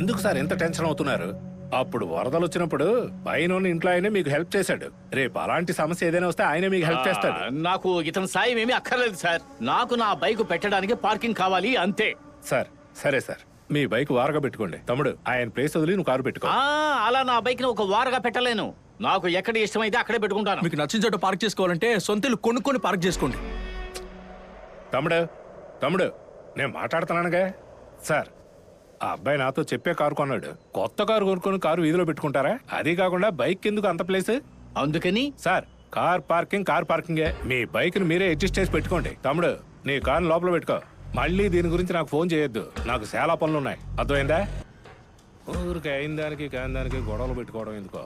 ఎందుకు సార్ ఎంత టెన్షన్ అవుతున్నారు? అప్పుడు వరదలు వచ్చినప్పుడు పైన ఇంట్లో ఆయనే మీకు హెల్ప్ చేశాడు. రేపు అలాంటి సమస్య ఏదైనా వస్తే ఆయనే మీకు హెల్ప్ చేస్తాడు. నాకు ఇతని సాయం ఏమీ అక్కర్లేదు సార్. నాకు నా బైక్ పెట్టడానికి పార్కింగ్ కావాలి అంతే. సార్ సరే సార్, మీ బైక్ వారగా పెట్టుకోండి. తమ్ముడు ఆయన ప్లేస్ వదిలి నువ్వు కారు పెట్టుకో. అలా నా బైక్ ని ఒక వారగా పెట్టలేను. నాకు ఎక్కడ ఇష్టమైతే అక్కడే పెట్టుకుంటాను. మీకు నచ్చిన చోట పార్క్ చేసుకోవాలంటే సొంతలు కొనుక్కొని పార్క్ చేసుకోండి. తమ్ముడు నేను మాట్లాడుతున్నానుగా సార్. ఆ అబ్బాయి నాతో చెప్పే కారు కొన్నాడు. కొత్త కారు కొనుక్కొని కారు వీధిలో పెట్టుకుంటారా? అది కాకుండా బైక్ ఎందుకు అంత ప్లేస్? అందుకని సార్ కార్ పార్కింగే. మీ బైక్ ని మీరే అడ్జస్ట్ చేసి పెట్టుకోండి. తమ్ముడు నీ కారు లోపల పెట్టుకో. మళ్ళీ దీని గురించి నాకు ఫోన్ చేయొద్దు. నాకు చాలా పనులు ఉన్నాయి. అర్థమైందా? ఊరికి అయిన దానికి కాని దానికి గొడవలు పెట్టుకోవడం ఎందుకో.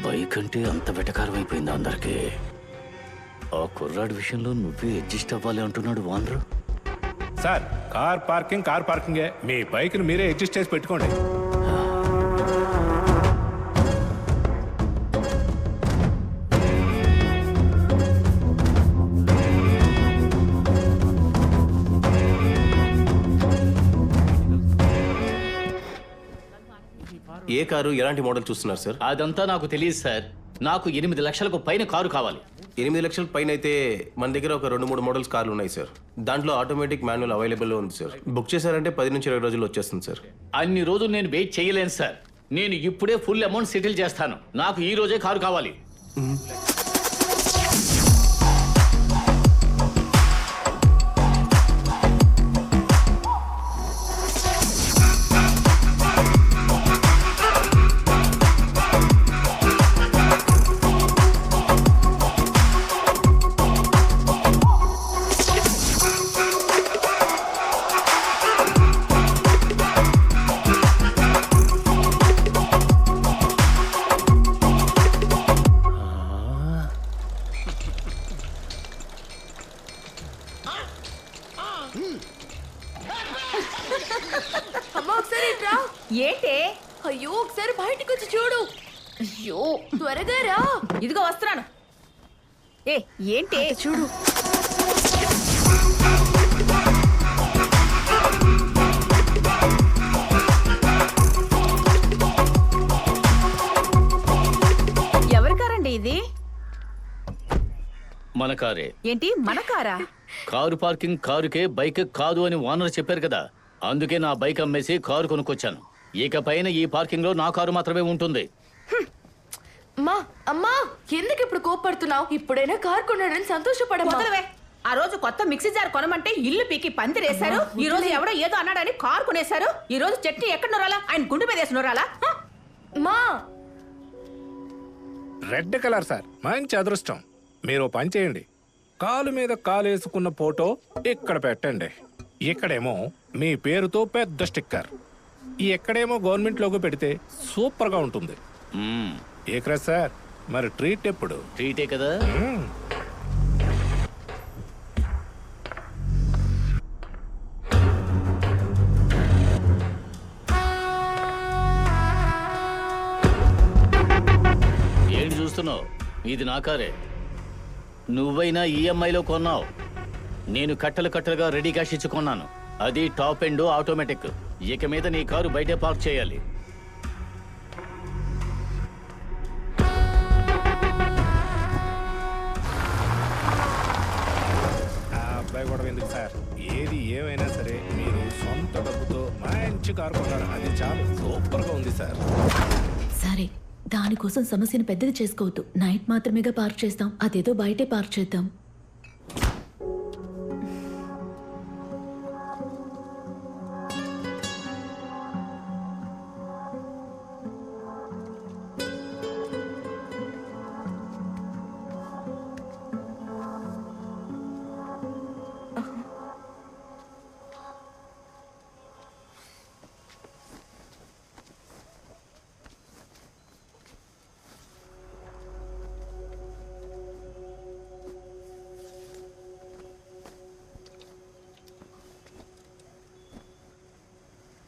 బైక్ అంటే అంత వెటకారం అయిపోయింది అందరికి. ఆ కుర్రాడి విషయంలో నువ్వే అడ్జస్ట్ అవ్వాలి అంటున్నాడు వానరు. సార్ కార్ పార్కింగే. మీ బైక్ ని మీరే అడ్జస్ట్ చేసి పెట్టుకోండి. ఏ కారు ఎలాంటి మోడల్ చూస్తున్నారు సార్? అదంతా నాకు తెలియదు సార్. నాకు 8 లక్షలకు పైన కారు కావాలి. 8 లక్షల పైన అయితే మన దగ్గర ఒక 2-3 మోడల్స్ కార్లు ఉన్నాయి సార్. దాంట్లో ఆటోమేటిక్ మాన్యువల్ అవైలబుల్ ఉంది సార్. బుక్ చేశారంటే 10 నుంచి 20 రోజుల్లో వచ్చేస్తుంది సార్. అన్ని రోజులు నేను వెయిట్ చేయలేను సార్. నేను ఇప్పుడే ఫుల్ అమౌంట్ సెటిల్ చేస్తాను. నాకు ఈ రోజే కారు కావాలి. ఏంటే? అయ్యో ఒకసారి బయటికి వచ్చి చూడు. అయ్యో త్వరగా రా. ఇదిగో వస్తున్నాను. ఏ ఏంటి చూడు. ఎవరి కారండి ఇది? మన కారే. ఏంటి మన కారా? కారు పార్కింగ్ కారుకే, బైక్ కాదు అని ఓనర్ చెప్పారు కదా, అందుకే నా బైక్ అమ్మేసి కారు కొనుక్కొచ్చాను. ఇక పైన ఈ పార్కింగ్ లో నా కారు మాత్రమే ఉంటుంది. అమ్మా ఎందుకు ఇప్పుడు కోపడుతున్నావు? ఇప్పుడైనా కారు కొన్నాడని సంతోషపడమ్మా. వదలవే. ఆ రోజు కొత్త మిక్సీ జార్ కొనమంటే ఇల్లు పీకి పందిరేశారు. ఈ రోజు ఎవడో ఏదో అన్నాడని కారు కొనేశారు. ఈ రోజు చట్నీ ఎక్కడ నొరాలా? ఆయన గుండె మీద వేసి నొరాలా? మా రెడ్ కలర్ సార్, మంచి అదృష్టం. మీరు ఓ పని చేయండి, కాలు మీద కాలు వేసుకున్న ఫోటో ఇక్కడ పెట్టండి. ఇక్కడేమో మీ పేరుతో పెద్ద స్టిక్కర్, ఎక్కడేమో గవర్నమెంట్ లోగో పెడితే సూపర్ గా ఉంటుంది. ఏకరా సార్, మరి ట్రీట్ ఎప్పుడు? ట్రీటే కదా. ఏంటి చూస్తున్నావు? ఇది నా కారే. నువ్వైనా ఈఎంఐలో కొన్నావు, నేను కట్టలు కట్టలుగా రెడీ క్యాష్ ఇచ్చి కొన్నాను. అది టాప్ ఎండ్ ఆటోమేటిక్. ఇక మీద నీ కారు బయటే పార్క్ చేయాలి. అబ్బాయి కూడా ఎందుకు సార్, ఏది ఏమైనా సరే మీరు సొంత డబ్బుతో మంచి కారు కొన్నారు, అది చాలా సూపర్ గా ఉంది సార్. సరే, దానికోసం సమస్యను పెద్దది చేసుకోవద్దు. నైట్ మాత్రమేగా పార్క్ చేస్తాం, అదేదో బయటే పార్క్ చేద్దాం.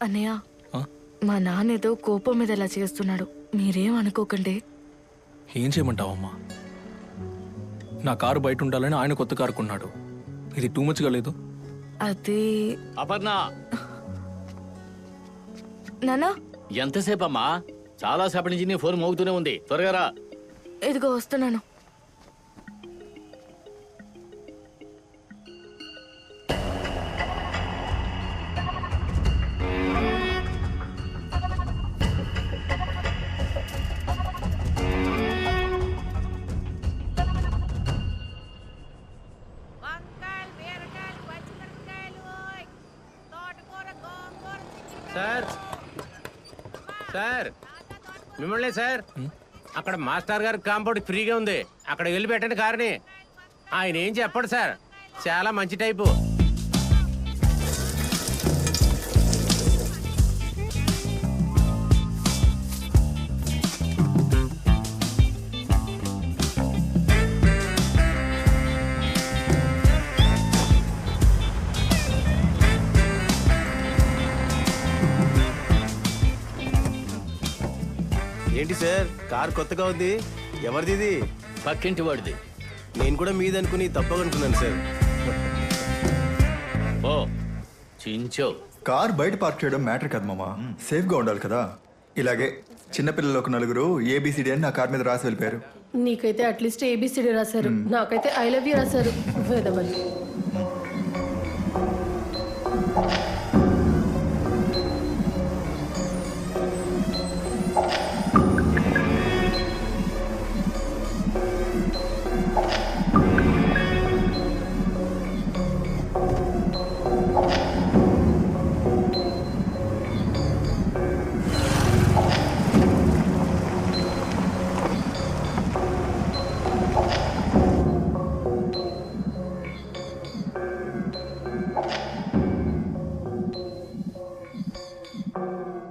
అన్నయ్య, మా నాన్న ఏదో కోపం మీద ఇలా చేస్తున్నాడు, మీరేం అనుకోకండి. ఏం చేయమంటావమ్మా? నా కారు బయట ఉండాలని ఆయన కొత్త కారు కొన్నాడు. ఇది టూ మచ్గా లేదు? అది అపర్ణ, నానా ఎంతసేపు అమ్మా? చాలా సేపటి నుంచి నీ ఫోన్ మోగుతూనే ఉంది. త్వరగా రా. ఇదిగో వస్తున్నాను. సార్ సార్, మిమ్మల్ని సార్, అక్కడ మాస్టర్ గారి కాంపౌండ్ ఫ్రీగా ఉంది, అక్కడ వెళ్ళి పెట్టండి కారుని. ఆయన ఏం చెప్పడు సార్, చాలా మంచి టైపు. ఏంటి సార్, కార్ కొత్తగా ఉంది, ఎవరిది ఇది? పక్కింటి వాడిది. నేను కూడా మీదనుకుని తప్పనుకున్నాను సార్. ఓ చించో. కార్ బయట పార్క్ చేయడం మ్యాటర్ కదా మామ, సేఫ్ గా ఉండాలి కదా. ఇలాగే చిన్నపిల్లలు ఒక నలుగురు ఏబిసిడి అని నా కార్ మీద రాసి వెళ్ళిపోయారు. నీకైతే అట్లీస్ట్ ఏబిసిడి రాశారు, నాకైతే ఐ లవ్ యూ రాశారు. వేదవల్లి.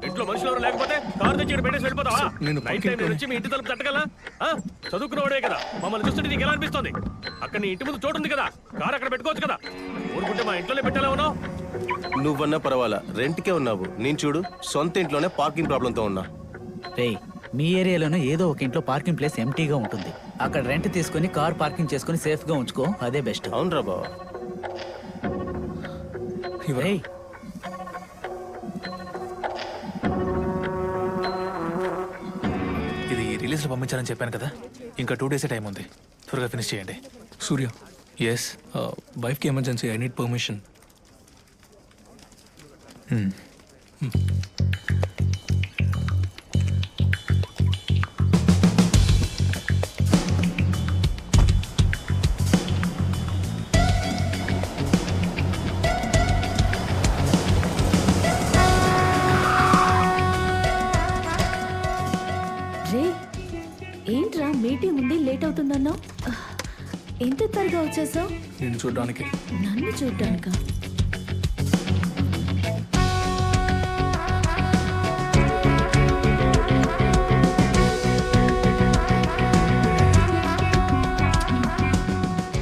ఇంట్లో మనుషులు ఎవరు లేకపోతే కారు తెచ్చి ఇక్కడ పెట్టేసి వెళ్ళిపోతావా? నేను నైట్ టైం వచ్చి మీ ఇంటి తలుపు తట్టగలనా? చదువుకున్నవాడే కదా, మమ్మల్ని చూస్తుంటే నీకు ఎలా అనిపిస్తుంది? అక్కడ నీ ఇంటి ముందు చోటు ఉంది కదా, కారు అక్కడ పెట్టుకోవచ్చు కదా. ఊరుకుంటే మా ఇంట్లోనే పెట్టాలా ఉన్నావు? నువ్వన్నా పర్వాలా రెంట్కే ఉన్నావు. నేను చూడు సొంత ఇంట్లోనే పార్కింగ్ ప్రాబ్లంతో ఉన్నా. రేయ్, మీ ఏరియాలోనే ఏదో ఒక ఇంట్లో పార్కింగ్ ప్లేస్ ఎంటీగా ఉంటుంది. అక్కడ రెంట్ తీసుకొని కార్ పార్కింగ్ చేసుకొని సేఫ్ గా ఉంచుకో, అదే బెస్ట్. అవునరా బావ. రేయ్, ఇది రిలీజ్ లో పంపించాలని చెప్పాను కదా, ఇంకా 2 days టైం ఉంది. త్వరగా ఫినిష్ చేయండి. సూర్య, ఎస్, వైఫ్కి ఎమర్జెన్సీ, ఐ నీడ్ పర్మిషన్. రే, ఏంట్రా మీటింగ్ ఉంది, లేట్ అవుతుందన్నావు? ఎంత త్వరగా వచ్చేసావు? నేను చూడడానికి. నన్ను చూడ్డానికా?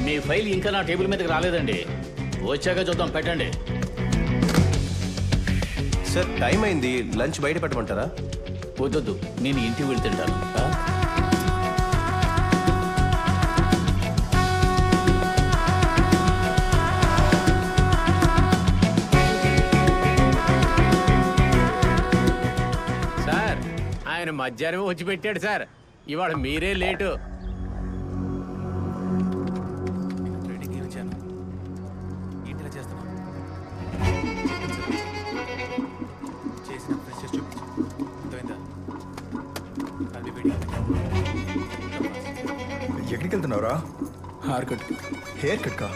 మీ ఫైల్ ఇంకా నా టేబుల్ మీదకి రాలేదండి. వచ్చాక చూద్దాం, పెట్టండి. సార్ టైం అయింది, లంచ్ బయట పెట్టమంటారా? వద్దొద్దు, నేను ఇంటికి వెళ్ళి తింటాను. సార్ ఆయన మధ్యాహ్నం వచ్చి పెట్టాడు సార్, ఇవాళ మీరే లేటు. ఎక్కడికి వెళ్తున్నావురా? Hair cut. హెయిర్ కట్ కా?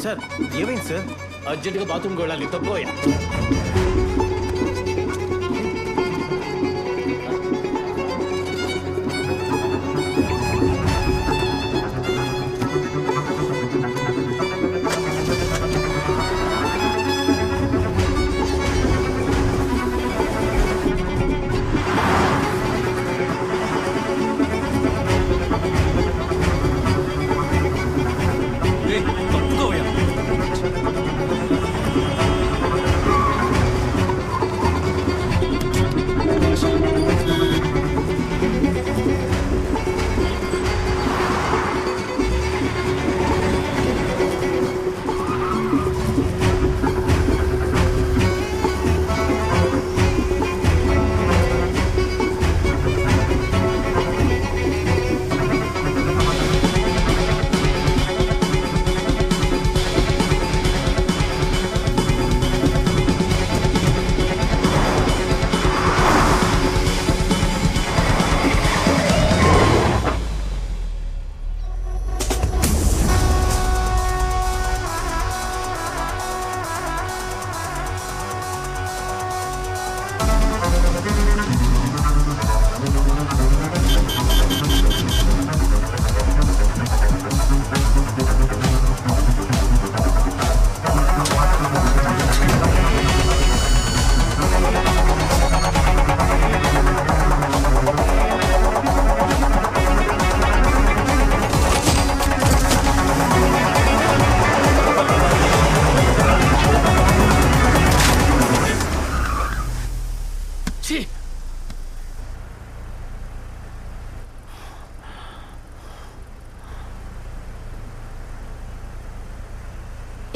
సార్ ఏమైంది సార్? అర్జెంటుగా బాత్రూమ్కి వెళ్ళాలి, తక్కువయా.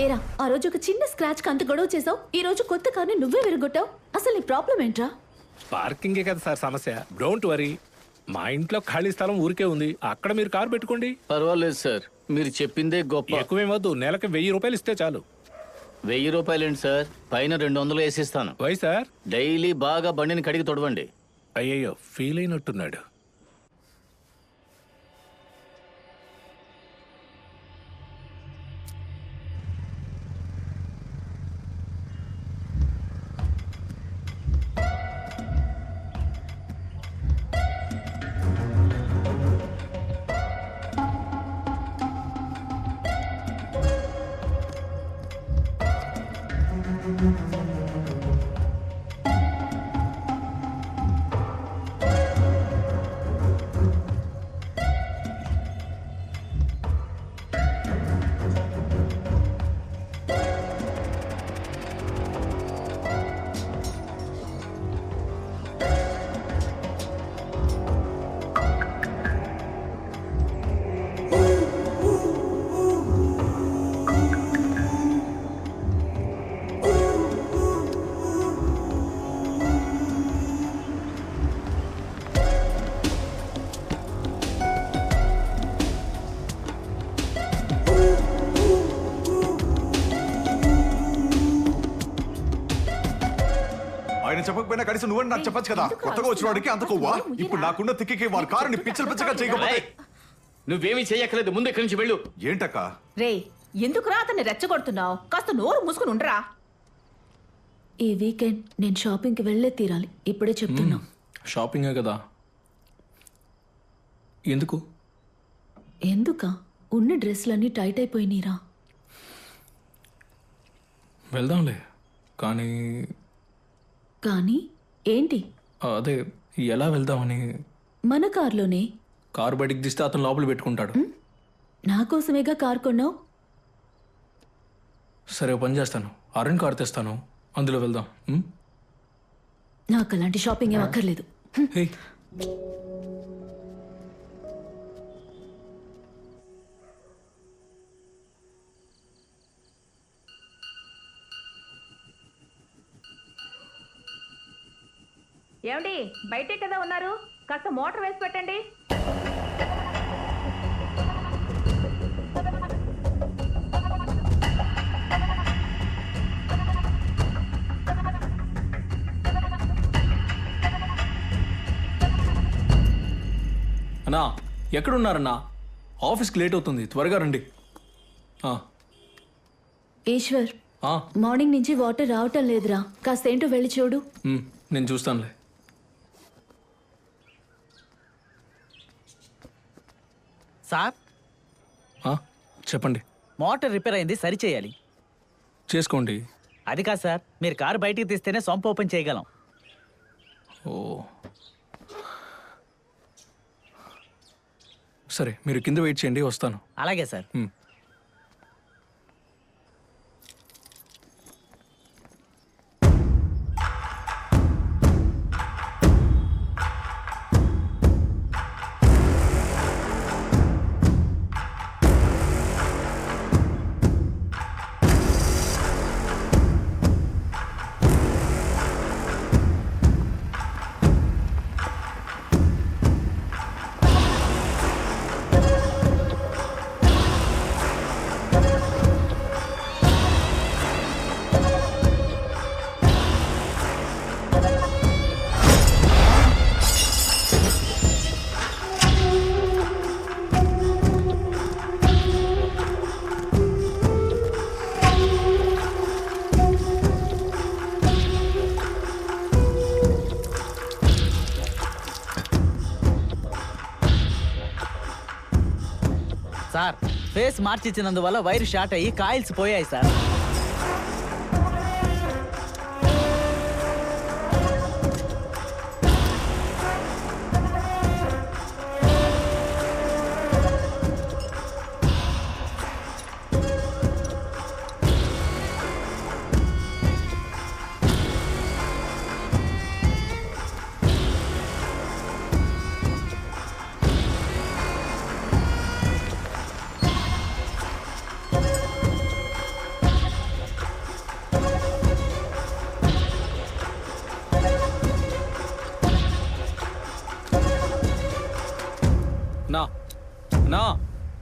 ఏరా, ఆ రోజు ఒక చిన్న స్క్రాచ్ కి అంత గొడవ చేసావు, ఈ రోజు కొత్త కార్ని నువ్వే విరగొట్టావు. అసలు నీ ప్రాబ్లం ఏంట్రా? పార్కింగే కదా సార్ సమస్య. డోంట్ వరీ, మా ఇంట్లో ఖాళీ స్థలం ఊరికే ఉంది, అక్కడ మీరు కారు పెట్టుకోండి. పర్వాలేదు సార్, మీరు చెప్పిందే గొప్ప. ఎక్కువేమొద్దు, నెలకి 1000 రూపాయలు ఇస్తే చాలు. 1000 రూపాయలేండి సార్, పైన 200 వేసిస్తాను. Why sir? డైలీ బాగా బండిని కడిగి తొడవండి. అయ్యయ్యో, ఫీల్ అయినట్టున్నాడు. ఆయన చెప్పకపోయినా కనీసం నువ్వని నాకు చెప్పొచ్చు కదా. కొత్తగా వచ్చిన వాడికి అంత కొవ్వా? ఇప్పుడు నాకున్న తిక్కికి వారి కారుని పిచ్చలు పిచ్చగా చేయకపోతే నువ్వేమీ చెయ్యక్కలేదు, ముందు ఇక్కడి నుంచి వెళ్ళు. ఏంటక్క? రే ఎందుకురా అతన్ని రెచ్చగొడుతున్నావు? కాస్త నోరు మూసుకుని ఉండరా. ఈ వీకెండ్ నేను షాపింగ్కి వెళ్ళే తీరాలి, ఇప్పుడే చెప్తున్నా. షాపింగే కదా, ఎందుకు? ఎందుకా? ఉన్న డ్రెస్లన్నీ టైట్ అయిపోయినీరా. వెళ్దాంలే, కానీ కానీ ఏంటి? అదే ఎలా వెళ్దామని. మన కార్లోనే. కారు బయటికి తీస్తే అతను లోపల పెట్టుకుంటాడు. నా కోసమేగా కార్ కొన్నావు. సరే, ఓ పని చేస్తాను, అరుణ్ కారు తెస్తాను, అందులో వెళ్దాం. నాకు అలాంటి షాపింగ్ ఏం అక్కర్లేదు. హే, ఏమండి బయటే కదా ఉన్నారు, కాస్త మోటార్ వేసి పెట్టండి. అన్నా ఎక్కడున్నారన్నా? ఆఫీస్కి లేట్ అవుతుంది, త్వరగా రండి. ఈశ్వర్, మార్నింగ్ నుంచి వాటర్ రావటం లేదురా, కాస్త ఏంటో వెళ్ళి చూడు. నేను చూస్తానులే. సార్ చెప్పండి. మోటార్ రిపేర్ అయింది, సరి చేయాలి. చేసుకోండి. అది కాదు సార్, మీరు కారు బయటికి తీస్తేనే సంప్ ఓపెన్ చేయగలం. ఓ సరే, మీరు కింద వెయిట్ చేయండి, వస్తాను. అలాగే సార్. సార్, ఫేస్ మార్చిచ్చినందువల్ల వైర్ షార్ట్ అయ్యి కాయిల్స్ పోయాయి సార్.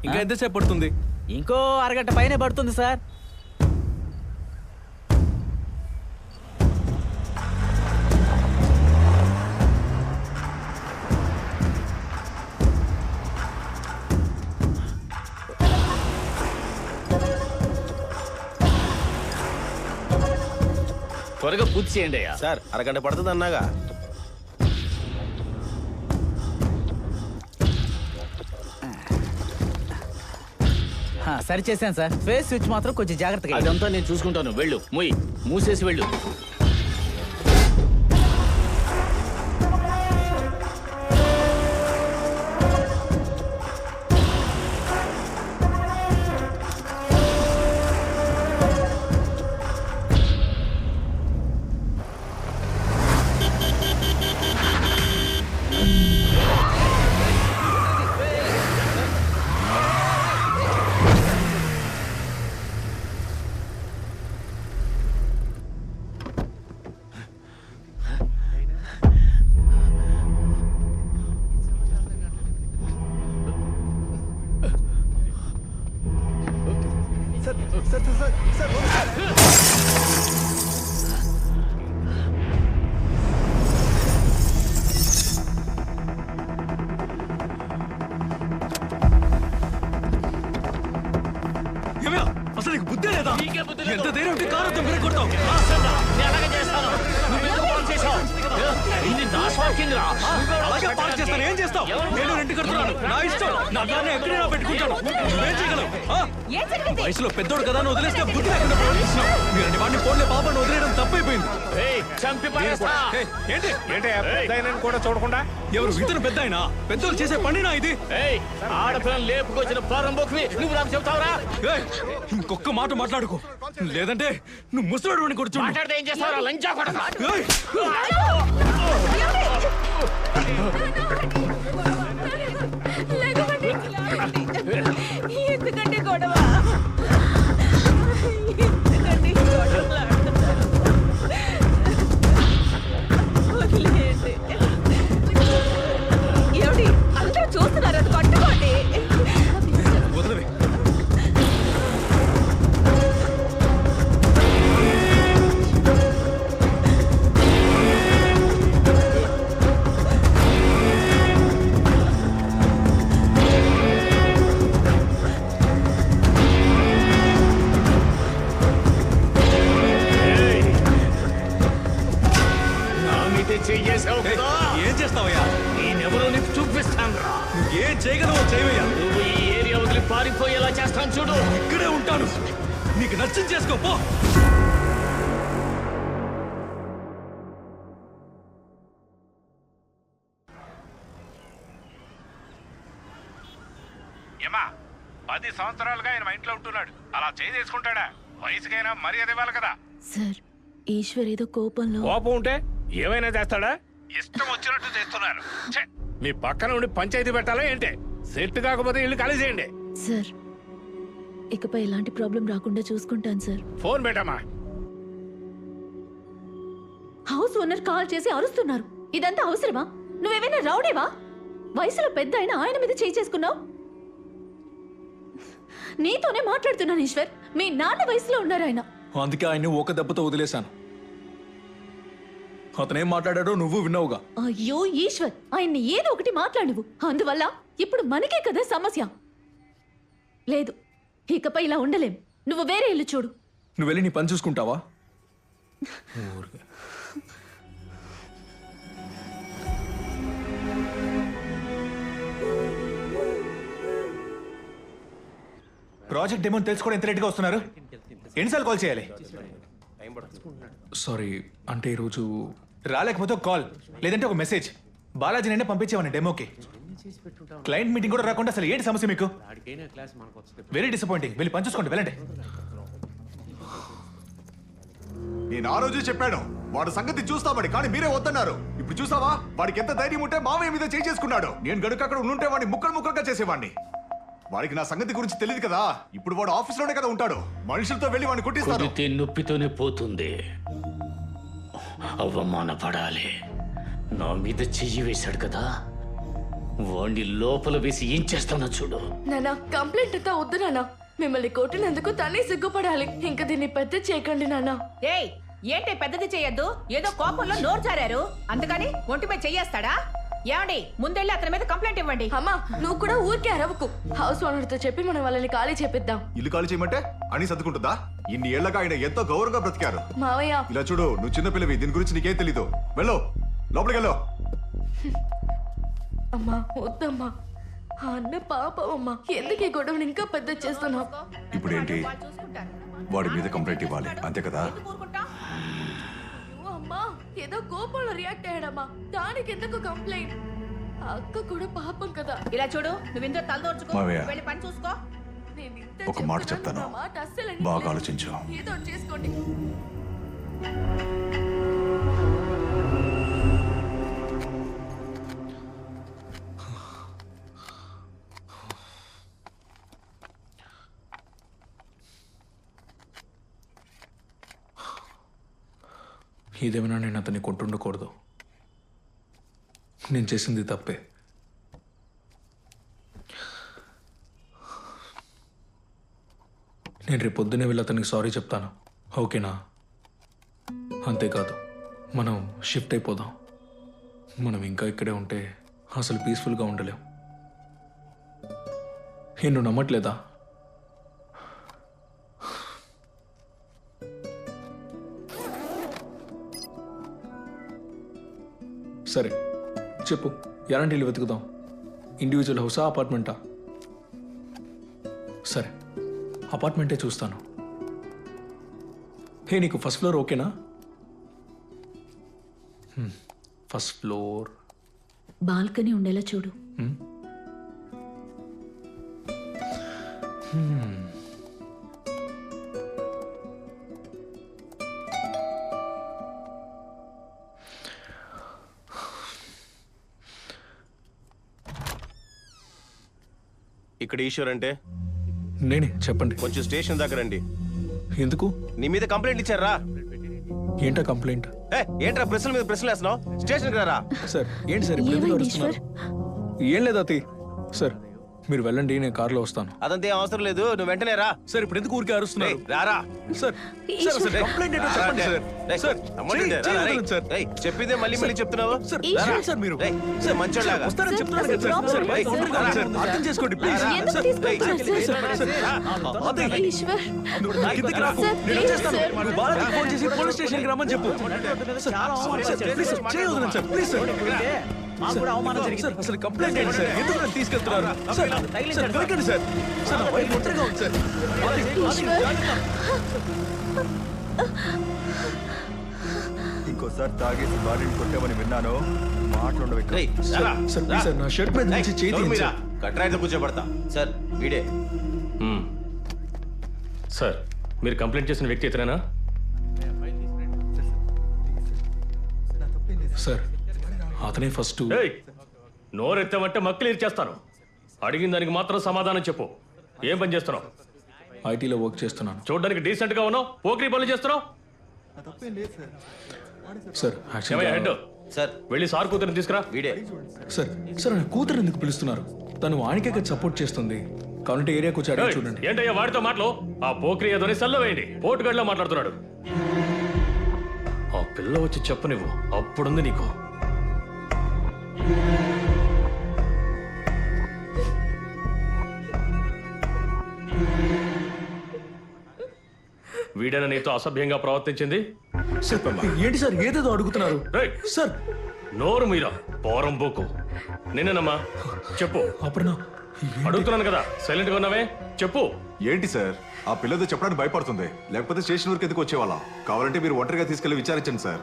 ఇంకా ఎంతసేపు పడుతుంది? ఇంకో అరగంట పైనే పడుతుంది సార్. త్వరగా పూర్తి చేయండి అయ్యా. సార్, అరగంట పడుతుంది అన్నాగా. సరి చేశాను సార్. ఫేస్ స్విచ్ మాత్రం కొంచెం జాగ్రత్తగా. అదంతా నేను చూసుకుంటాను, వెళ్ళు. మూసేసి వెళ్ళు. బుద్ధి లేదా నీకే బుద్ధి లేదు. ఎంత ధైర్యం ఉంటే కారు అద్దం విరగొడతావు నేను అలాగే చేస్తాను. నువ్వెందుకు పాలు చేశావు? ఇది నా స్వార్థం రా. అలాగే పార్క్ చేస్తాను. ఏం చేస్తావు? నేను రెంట్ కడుతున్నాను. నా ఇష్టం. నా దాన్ని ఎక్కడైనా పెట్టుకుంటాను. నువ్వేం చేయగలవు? వయసులో పెద్దోడు కదా అని వదిలేస్తే బుద్ధి లేకుండా ప్రవర్తిస్తున్నావు. మీరంటే వాడిని ఫోన్లే పాపని వదిలేయడం తప్పైపోయింది. చంపి పడేస్తా. ఏంటి ఏంటి కూడా చూడకుండా ఎవరు ఇతను పెద్ద అయినా పెద్దోళ్ళు చేసే పనినా ఇది? ఆడపిల్లని లేపుకొచ్చిన ప్రారంభోకి నువ్వు నాకు చెప్తావురా? ఇంకొక మాట మాట్లాడుకో, లేదంటే నువ్వు ముసలాడు కూడా చూడు. మాట్లాడితే ఏం చేస్తావురా? లంచా కొడతా. ఎందుకంటే గొడవ ఎందుకంటే వదిలేయండి. ఏమిటి అందరూ చూస్తున్నారు, అది పట్టుకోండి. వదలవే. ఏం చేస్తావయ్యా? నేనెవరో నీకు చూపిస్తాను రా. ఏం చేయగలవో చేయవయ్యా. నువ్వు ఈ ఏరియా వదిలి పారిపోయేలా చేస్తాను చూడు. ఇక్కడే ఉంటాను, నీకు నచ్చింది చేసుకో పో. ఏమా 10 సంవత్సరాలుగా ఆయన మా ఇంట్లో ఉంటున్నాడు. అలా చేసుకుంటాడా? వయసుకైనా మర్యాద ఇవ్వాలి కదా. సార్, ఈశ్వర్ ఏదో కోపంలో. కోపం ఉంటే ఏమైనా చేస్తాడా? ఇష్టం వచ్చినట్టు చేస్తున్నారు. ఛే! మీ పక్కన ఉండి పంచాయతీ పెట్టాలా ఏంటి? సెట్ కాకపోతే ఇల్లు ఖాళీ చేయండి. సార్, ఇకపై ఎలాంటి ప్రాబ్లం రాకుండా చూసుకుంటాను సార్. ఫోన్ పెట్టమ్మా. హౌస్ ఓనర్ కాల్ చేసి అరుస్తున్నారు. ఇదంతా అవసరమా? నువ్వేమైనా రౌడేవా? వయసులో పెద్ద అయినా ఆయన మీద చేయి చేసుకున్నావు. నీతోనే మాట్లాడుతున్నాను ఈశ్వర్. మీ నాన్న వయసులో ఉన్నారు ఆయన. అందుకే ఆయన్ని ఒక దెబ్బతో వదిలేశాను. అతనేం మాట్లాడాడో నువ్వు విన్నావుగా. అయ్యో ఈశ్వర్, ఆయన్ని ఏదో ఒకటి మాట్లాడువు. అందువల్ల ఇప్పుడు మనకే కదా సమస్య. లేదు, ఇకపై ఇలా ఉండలేం. నువ్వు వేరే ఇల్లు చూడు. నువ్వు వెళ్ళి నీ పని చూసుకుంటావా? ప్రాజెక్ట్ డెమో తెలుసుకోవడం ఎంత లేట్గా వస్తున్నారు? ఎన్నిసార్లు కాల్ చేయాలి? సారీ, అంటే ఈరోజు రాలేకపోతే ఒక కాల్, లేదంటే ఒక మెసేజ్. బాలాజీ నన్నే పంపించేవాడిని డెమోకి. క్లయింట్ మీటింగ్ కూడా రాకుండా అసలు ఏంటి సమస్య మీకు? Very disappointing. వెళ్ళి పని చూసుకోండి, వెళ్ళండి. నేను ఆ రోజు చెప్పాను వాడు సంగతి చూస్తామని, కానీ మీరే వద్దన్నారు. ఇప్పుడు చూసావా వాడికి ఎంత ధైర్యం ఉంటే మావయ్య మీద చేయి చేసుకున్నాడు. నేను గనుక అక్కడ ఉంటే వాడిని ముక్కలు ముక్కలుగా చేసేవాడిని. వాడికి నా సంగతి గురించి తెలియదు కదా. ఇప్పుడు వాడు ఆఫీస్ లోనే కదా ఉంటాడు. మనుషులతో వెళ్ళి వాడిని కొట్టిస్తాను. కొడితే నొప్పితోనే పోతుంది. అవమానపడాలి. నా మీద చెయ్యి వేశాడు కదా, వాడిని లోపల వేసి ఏం చేస్తానో చూడు. నానా, కంప్లైంట్ అంతా వద్దు నానా. మిమ్మల్ని కొట్టినందుకు తనే సిగ్గుపడాలి. ఇంకా దీన్ని పెద్ద చేయకండి నానా. ఏయ్, ఏంటి పెద్దది చెయ్యొద్దు? ఏదో కోపంలో నోరు జారారు, అందుకని ఒంటిపై చెయ్యేస్తాడా? ఏమండి, ముందెళ్ళి అతని మీద కంప్లైంట్ ఇవ్వండి. అమ్మా, నువ్వు కూడా ఊరికే అరవకు. హౌస్ ఓనర్ తో చెప్పి మనం వాళ్ళని ఖాళీ చేపిద్దాం. ఇల్లు ఖాళీ చేయమంటే అని సర్దుకుంటుందా? ఇన్ని ఏళ్లగా ఆయన ఎంతో గౌరవంగా బ్రతికారు. మావయ్య, ఇలా చూడు, నువ్వు చిన్నపిల్లవి, దీని గురించి నీకేం తెలీదు. వెళ్ళు, లోపలికి వెళ్ళు. అమ్మా వద్దమ్మా, ఆ అన్న పాపం అమ్మా. ఎందుకు ఈ గొడవని ఇంకా పెద్ద చేస్తున్నావు? ఇప్పుడు ఏంటి? వాడి మీద కంప్లైంట్ ఇవ్వాలి, అంతే కదా? అమ్మా, ఏదో కోపంలో రియాక్ట్ అయ్యాడమ్మా. దానికి ఎందుకు కంప్లైంట్? అక్క కూడా పాపం కదా. ఇలా చూడు, నువ్వు ఇందులో తలదోర్చుకో, మావయ్య, వెళ్ళి పని చూసుకో. ఒక మాట చెప్తాను, బాగా ఆలోచించు. ఏదో చేసుకోండి. ఇదేమైనా నేను అతన్ని కొట్టుండకూడదు. నేను చేసింది తప్పే. నేను రేపు పొద్దునే వెళ్ళి అతనికి సారీ చెప్తాను, ఓకేనా? అంతేకాదు, మనం షిఫ్ట్ అయిపోదాం. మనం ఇంకా ఇక్కడే ఉంటే అసలు పీస్ఫుల్గా ఉండలేం. నువ్వు నమ్మట్లేదా? సరే చెప్పు, ఎలాంటి ఇల్లు వెతుకుదాం? ఇండివిజువల్ హౌసా, అపార్ట్మెంటా? సరే, అపార్ట్మెంటే చూస్తాను. హే, నీకు ఫస్ట్ ఫ్లోర్ ఓకేనా? ఫస్ట్ ఫ్లోర్ బాల్కనీ ఉండేలా చూడు. ఇక్కడ ఈశ్వర్ అంటే నేనే, చెప్పండి. కొంచెం స్టేషన్ దగ్గర రండి. ఎందుకు? నీ మీద కంప్లైంట్ ఇచ్చారా? ఏంటా కంప్లైంట్? ఏంట్రా ప్రశ్నల మీద ప్రశ్నలు వేస్తున్నావు? స్టేషన్కి రారా. సార్ ఏంటి సార్ ఇప్పుడు ఎందుకు అరుస్తున్నారు? ఏం లేదు అతి. సార్ మీరు వెళ్ళండి, నేను కార్లో వస్తాను. అదంతా ఏం అవసరం లేదు, నువ్వు వెంటనే రా. సార్ ఇప్పుడు ఎందుకు ఊరికే అరుస్తున్నారు? రారా. సార్ సార్ కంప్లైంట్ ఏంటో చెప్పండి సార్. సార్ చెప్పిందే మళ్ళీ మళ్ళీ చెప్తున్నావు. సార్ మీరు సార్ మంచోళ్ళగా వస్తారని చెప్తున్నాను కదా సార్. సార్ అర్థం చేసుకోండి ప్లీజ్. ఈశ్వర్, కిందకి రాకు, నేను వచ్చేస్తాను. నువ్వు బాలాజీకి ఫోన్ చేసి పోలీస్ స్టేషన్కి రమ్మని చెప్పు. ప్లీజ్ చేయొద్దు సార్, ప్లీజ్ సార్. అసలు కంప్లైంట్ ఏంటి సార్? ఎందుకు నన్ను తీసుకెళ్తున్నారు? సార్ దొరకండి సార్. సార్ నా వైఫ్ ఒంటరిగా ఉంది సార్. ఇంకోసారి తాగేసి బాడీని కొట్టామని విన్నాను. మాట్లాడవచ్చు. సార్ నా షర్ట్ మీద నుంచి చేతి కట్రాయితో కూర్చోబడతా. సార్ వీడే. సార్ మీరు కంప్లైంట్ చేసిన వ్యక్తి ఇతనేనా? సార్ అతనే ఫస్ట్. నోరెత్తామంటే మక్కలు ఇచ్చేస్తాను. అడిగిన దానికి మాత్రం సమాధానం చెప్పు. ఏం పని చేస్తున్నావు? ఐటీలో వర్క్ చేస్తున్నాను. చూడడానికి డీసెంట్ గా ఉన్నావు, పోకిరీ పనులు చేస్తున్నావు. సార్ హెడ్ సార్ వెళ్ళి సార్ కూతురిని తీసుకురా. వీడే. సార్ సార్ నా కూతురు ఎందుకు పిలుస్తున్నారు? తను వానికే సపోర్ట్ చేస్తుంది. కావాలంటే ఏరియాకి వచ్చి అడిగి చూడండి. ఏంటయ్యా వాడితో మాటలు? ఆ పోకిరీ ఏదోని సెల్లో వేయండి. పోటుగడ్లో మాట్లాడుతున్నాడు. ఆ పిల్ల వచ్చి చెప్పనివ్వు, అప్పుడుంది నీకు. వీడైనా నీతో అసభ్యంగా ప్రవర్తించింది? ఏంటి సార్ ఏదేదో అడుగుతున్నారు? సార్ నోరు మీరా పోరం పోకు. నేనేనమ్మా, చెప్పు. అప్పుడు అడుగుతున్నాను కదా, సైలెంట్ గా ఉన్నావే, చెప్పు. ఏంటి సార్ ఆ పిల్లతో చెప్పడానికి భయపడుతుంది? లేకపోతే స్టేషన్ వరకు ఎందుకు వచ్చేవాళ్ళం? కావాలంటే మీరు ఒంటరిగా తీసుకెళ్లి విచారించండి సార్.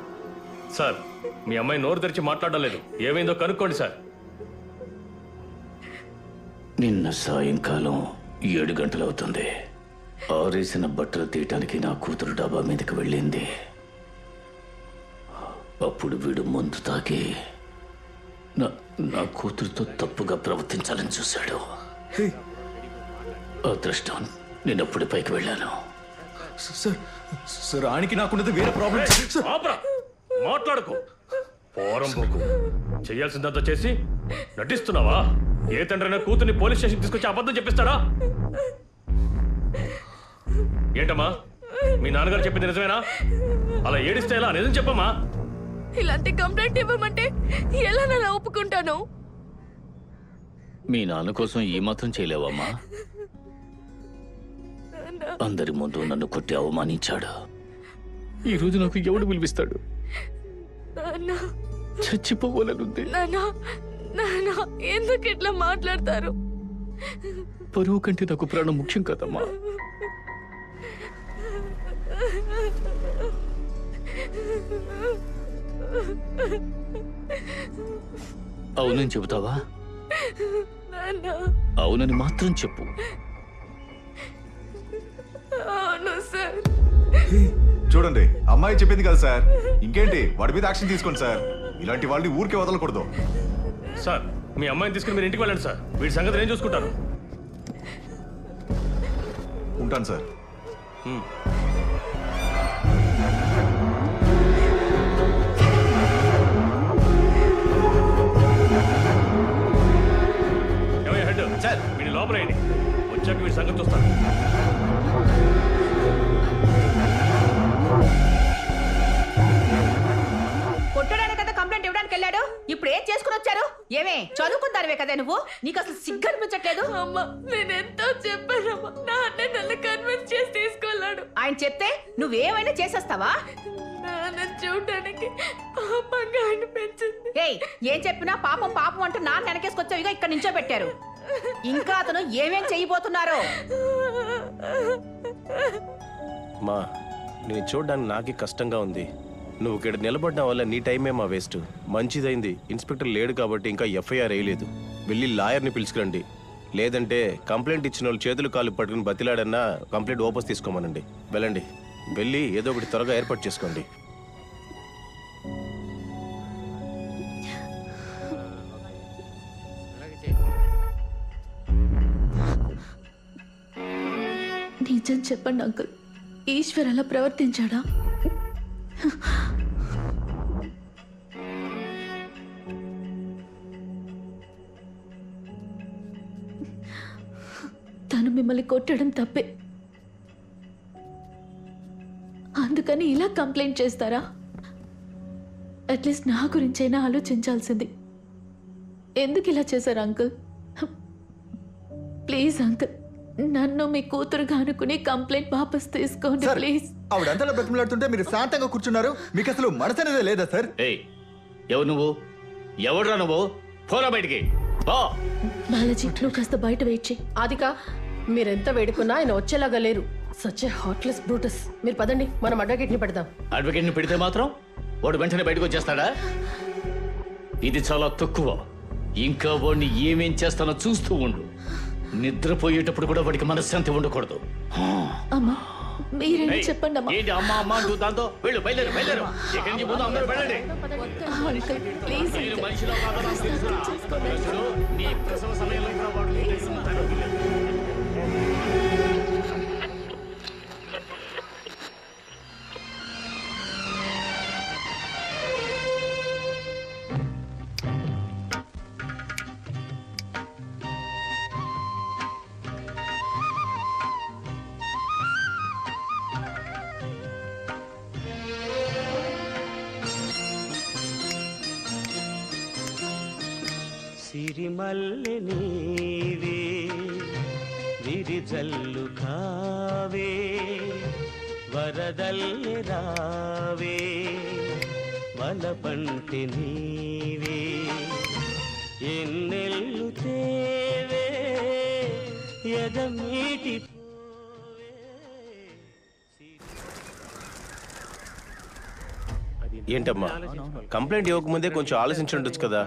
సార్ మీ అమ్మాయి నోరు తెరిచి మాట్లాడడం లేదు. ఏమైందో కనుక్కోండి సార్. నిన్న సాయంకాలం 7 గంటలవుతుంది. ఆరేసిన బట్టలు తీయటానికి నా కూతురు డాబా మీదకి వెళ్ళింది. అప్పుడు వీడు ముందు తాకి నా కూతురుతో తప్పుగా ప్రవర్తించాలని చూశాడు. అదృష్టం నేనప్పుడు పైకి వెళ్ళాను. సార్ సార్ ఆయనకి నాకున్నది వేరే ప్రాబ్లం. మాట్లాడుకో, పోరం పోకు. చెయ్యాల్సిందంతా చేసి నటిస్తున్నావా? ఏ తండ్రైనా కూతుర్ని పోలీస్ స్టేషన్ తీసుకొచ్చి అబద్ధం చెప్పిస్తాడా? ఏంటమ్మా మీ నాన్నగారు చెప్పింది నిజమేనా? అలా ఏడిస్తే ఎలా? నిజం చెప్పమ్మా. ఇలాంటి కంప్లైంట్ ఇవ్వమంటే ఎలా నేను ఒప్పుకుంటాను? మీ నాన్న కోసం ఈ మాత్రం చేయలేవమ్మా? అందరి ముందు నన్ను కొట్టి అవమానించాడు. ఈ రోజు నాకు ఎవడు పిలిపిస్తాడు? చచ్చిపోవాలనుంది. ఎందుకు ఇట్లా మాట్లాడతారు? పరువు కంటే నాకు ప్రాణం ముఖ్యం కదమ్మా. అవునని చెబుతావా? అవునని మాత్రం చెప్పు. అవును సార్. చూడండి అమ్మాయి చెప్పింది కదా సార్, ఇంకేంటి వాడి మీద యాక్షన్ తీసుకోండి సార్. ఇలాంటి వాళ్ళని ఊరికే వదలకూడదు. సార్ మీ అమ్మాయిని తీసుకుని మీరు ఇంటికి వెళ్ళండి సార్. వీడి సంగతి నేను చూసుకుంటాను. ఉంటాను సార్. హెడ్ సార్ వీడి లోపలేయండి. వచ్చాక వీడి సంగతి చూస్తాను. కొట్టడానికి కదా కంప్లైంట్ ఇవ్వడానికి వెళ్ళాడు. ఇప్పుడు ఏం చేసుకుని వచ్చారు? ఏమే చదువుకుంటారువే కదా నువ్వు? నీకు అసలు సిగ్గు అనిపించట్లేదు? అమ్మా నేను ఎంతో చెప్పానమ్మా. నా అన్నయ్య నన్ను కన్విన్స్ చేసి తీసుకెళ్ళాడు. ఆయన చెప్తే నువ్వేమైనా చేసేస్తావా? నాన్న చూడడానికి తల్లికి పాపంగా అనిపించింది. ఏయ్ ఏం చెప్పినా పాపం పాపం అంటూ నాన్న వెనకేసుకొచ్చావు, ఇక ఇక్కడ నుంచో పెట్టారు. ఇంకా అతను ఏమేం చేయబోతున్నారో. మా నేను చూడడానికి నాకే కష్టంగా ఉంది. నువ్వు ఇక్కడ నిలబడడం వల్ల నీ టైమే మా వేస్ట్. మంచిదైంది ఇన్స్పెక్టర్ లేడు కాబట్టి ఇంకా ఎఫ్ఐఆర్ వేయలేదు. వెళ్ళి లాయర్ని పిలుచుకురండి. లేదంటే కంప్లైంట్ ఇచ్చిన వాళ్ళు చేతులు కాళ్ళు పట్టుకుని బతిలాడన్నా కంప్లైంట్ వాపస్ తీసుకోమనండి. వెళ్ళండి, వెళ్ళి ఏదో ఒకటి త్వరగా ఏర్పాటు చేసుకోండి. నిజం చెప్పండి అంకుల్, ఈశ్వర్ అలా ప్రవర్తించాడా? తను మిమ్మల్ని కొట్టడం తప్పే, అందుకని ఇలా కంప్లైంట్ చేస్తారా? అట్లీస్ట్ నా గురించైనా ఆలోచించాల్సింది. ఎందుకు ఇలా చేశారు అంకుల్? ప్లీజ్ అంకుల్, నన్ను మీ కూతురుగా అనుకుని కంప్లైంట్ వాపస్ తీసుకోండి ప్లీజ్. ఆవిడ అంతలో బ్రతిమలాడుతుంటే మీరు శాంతంగా కూర్చున్నారు. మీకు అసలు మనసు అనేదే లేదా సార్? ఎవరు నువ్వు? ఎవడురా నువ్వు? పోరా బయటికి. బాలాజీ, నువ్వు కాస్త బయట వెయిట్ చేయి. ఆదిక, మీరెంత వేడుకున్నా ఆయన వచ్చేలాగా లేరు. Such a heartless Brutus. మీరు పదండి, మనం అడ్వకేట్ ని పెడదాం. అడ్వకేట్ ని పెడితే మాత్రం వాడు వెంటనే బయటకు వచ్చేస్తాడా? ఇది చాలా తక్కువ. ఇంకా వాడిని ఏమేం చేస్తానో చూస్తూ ఉండు. నిద్రపోయేటప్పుడు కూడా వాడికి మనశ్శాంతి ఉండకూడదు. అమ్మా మీరేనా చెప్పండి అమ్మా. ఏంటి అమ్మా అమ్మా అంటూ దాంతో వెళ్ళు, బయలుదేరు బయలుదేరు. ఇక్కడి నుంచి ముందు అందరూ వెళ్ళండి. ప్లీజ్ మనిషిలో కాదు తెలుసురా. తెలుసుడు, నీ ప్రసవ సమయంలో కూడా వాడు తెలుసుకుంటాడు. సిరిమల్లె నీవే విరిజల్లు కావే వరదల్లె రావే వలపంటి నీవే ఎన్నెల్లు తేవే ఎదమీటి ఏంటమ్మా కంప్లైంట్ ఇవ్వకముందే కొంచెం ఆలోచించి ఉండొచ్చు కదా.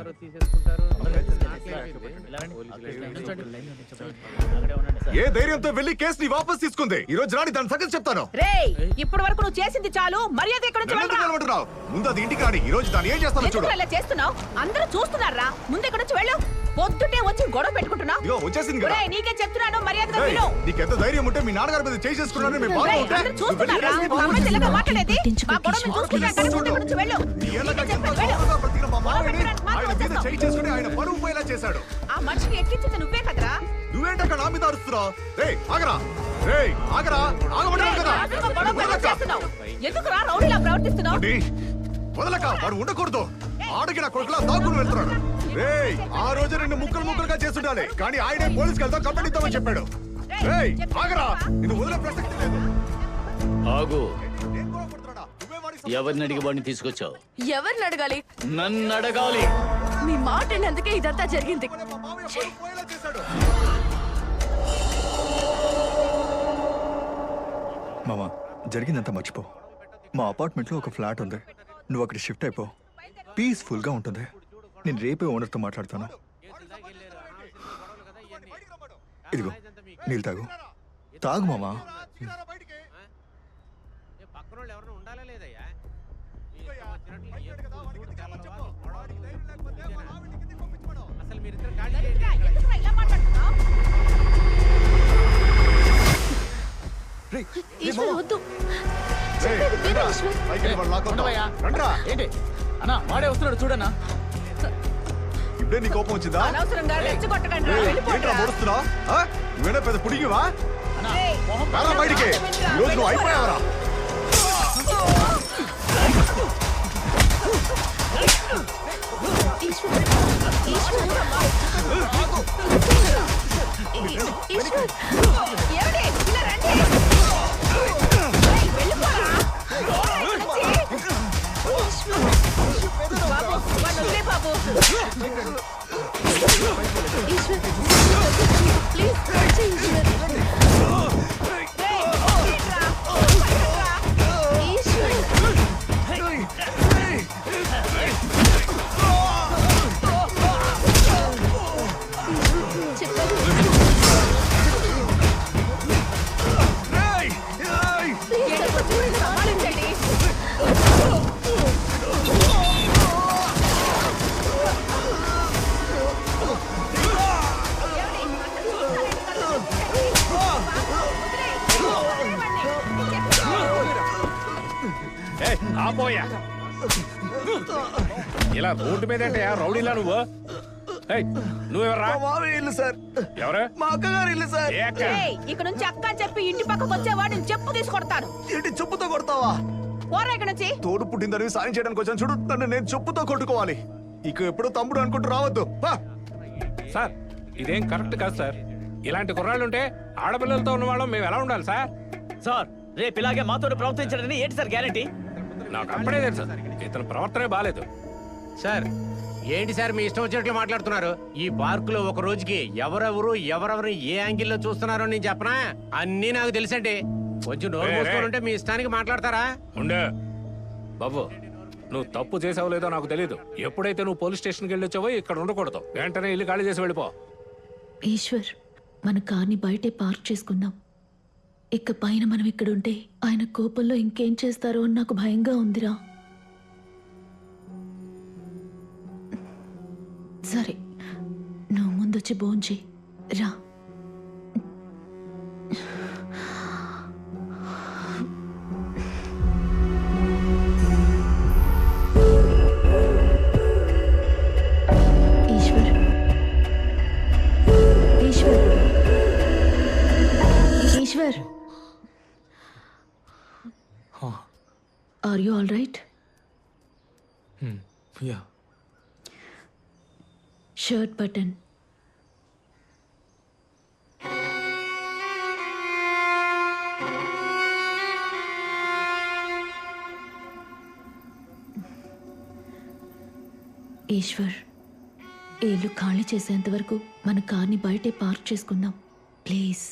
ఏ ధైర్యంతో వెళ్ళి కేసుని వాపస్ తీసుకుంది? ఈ రోజు రాని దాని సంగతి చెప్తాను. రేయ్, ఇప్పటి వరకు నువ్వు చేసింది చాలు. మర్యాద ఇక్కడ నుంచి వెళ్ళరా. ముందు అది ఇంటికి రాని. ఈ రోజు దాన్ని ఏం చేస్తాను చూడు. ఇలా చేస్తున్నావు, అందరూ చూస్తున్నారా? ముందు ఇక్కడ నుంచి వెళ్ళు. పొద్దుటే వచ్చి గొడవ పెట్టుకుంటున్నావు. ఇదిగో వచ్చేసింది కదా. నీకే చెప్తున్నాను, మర్యాదగా ఏయ్, వెళ్ళు. నీకెంత ధైర్యం ఉంటే మీ నాన్నగారి మీద చేసేసుకున్నాను. మీ బాబు ఉంటే అందరూ చూస్తున్నారా? మా అమ్మాయి తెల్లగా మాట్లాడేది. మా గొడవ మేము చూసుకుంటాం కదా. ముందు ఇక్కడ నుంచి వెళ్ళు. ఆయన మీద చేయి చేసుకుని ఆయన పరువు పోయేలా చేశాడు. ఆ మనిషిని ఎక్కించింది నువ్వే కదరా. నువ్వేంటక్క నా మీద అరుస్తున్నావు? రేయ్ ఆగరా, రేయ్ ఆగరా, ఆగమంటావు కదా. ఎందుకురా రౌడీలా ప్రవర్తిస్తున్నావు? వదలక, వాడు ఉండకూడదు. ఆడకి నా కొడుకులా దాక్కుని వెళ్తున్నాడు. రేయ్, ఆ రోజు రెండు ముక్కలు ముక్కలుగా చేస్తుండాలి, కానీ ఆయనే పోలీసుకి వెళ్తాం కంప్లైంట్ ఇద్దామని చెప్పాడు. రేయ్ ఆగరా, నిన్ను వదిలే ప్రసక్తి లేదు. ఆగు. ఎవరిని అడిగి వాడిని తీసుకొచ్చావు? ఎవరిని అడగాలి? నన్ను అడగాలి. మీ మాట విన్నందుకే ఇదంతా జరిగింది. మామ, జరిగిందంతా మర్చిపో. మా అపార్ట్మెంట్లో ఒక ఫ్లాట్ ఉంది. నువ్వు అక్కడ షిఫ్ట్ అయిపో. పీస్ఫుల్గా ఉంటుంది. నేను రేపే ఓనర్తో మాట్లాడతాను. ఇదిగో నీళ్ళు తాగు. తాగు మామా. ఈశ్వర్ వద్దు. ఏంటి అన్నా, వాడే వస్తున్నాడు చూడన్నా. ఇప్పుడే నీ కోపం వచ్చిందా? అనవసరంగా రెచ్చగొట్టకండి. ఏంట్రా మొరుస్తున్నావు? నువ్వేనా పెద్ద పుడిగివా? రారా బయటికి. ఈ రోజు నువ్వు అయిపోయావరా? ఏయ్, ఆపోయా ఇలా రోడ్డు మీద అంటే రౌడీలా నువ్వు ఏయ్, నువ్వెవర్రా? ఇల్లు సార్. ఎవరు? మా అక్కగారి ఇల్లు సార్. ఏ అక్క? ఇక్కడ నుంచి అక్క అని చెప్పి ఇంటి పక్కకు వచ్చేవాడు చెప్పు తీసుకొడతాను. ఏంటి చెప్పుతో కొడతావా? పోరా ఇక్కడ నుంచి. తోడు పుట్టిందని సాయం చేయడానికి వచ్చాను చూడు, నన్ను నేను చెప్పుతో కొట్టుకోవాలి. ఇక ఎప్పుడు తమ్ముడు అనుకుంటూ రావద్దు. సార్ ఇదేం కరెక్ట్ కాదు సార్. ఇలాంటి కుర్రాళ్ళుంటే ఆడపిల్లలతో ఉన్నవాళ్ళం మేము ఎలా ఉండాలి సార్? సార్ రేపు ఇలాగే మాతో ప్రవర్తించడని ఏంటి సార్ గ్యారంటీ? నాకు అప్పుడే తెలుసు ఇతని ప్రవర్తనే బాలేదు. సార్ ఏంటి సార్ మీ ఇష్టం వచ్చినట్లు మాట్లాడుతున్నారు? ఈ పార్క్ లో ఒక రోజుకి ఎవరెవరు ఏ యాంగిల్లో చూస్తున్నారో నేను చెప్పనా? అన్నీ నాకు తెలుసండి. కొంచెం నోరు మూసుకొని ఉంటే మీ ఇష్టానికి మాట్లాడతారా? ఉండే బాబు, నువ్వు తప్పు చేసావో లేదో నాకు తెలీదు. ఎప్పుడైతే నువ్వు పోలీస్ స్టేషన్కి వెళ్ళొచ్చావో ఇక్కడ ఉండకూడదు. వెంటనే ఇల్లు ఖాళీ చేసి వెళ్ళిపో. ఈశ్వర్, మన కార్ని బయటే పార్క్ చేసుకుందాం. ఇక పైన మనం ఇక్కడుంటే ఆయన కోపంలో ఇంకేం చేస్తారో అని నాకు భయంగా ఉందిరా. సరే, నువ్వు ముందొచ్చి భోంచే రా. Eshwar, Eshwar, Eshwar, are you all right? Yeah. Shirt button. Eshwar, ఈ ఇల్లు ఖాళీ చేసేంత వరకు మన కార్ని బయటే పార్క్ చేసుకుందాం ప్లీజ్.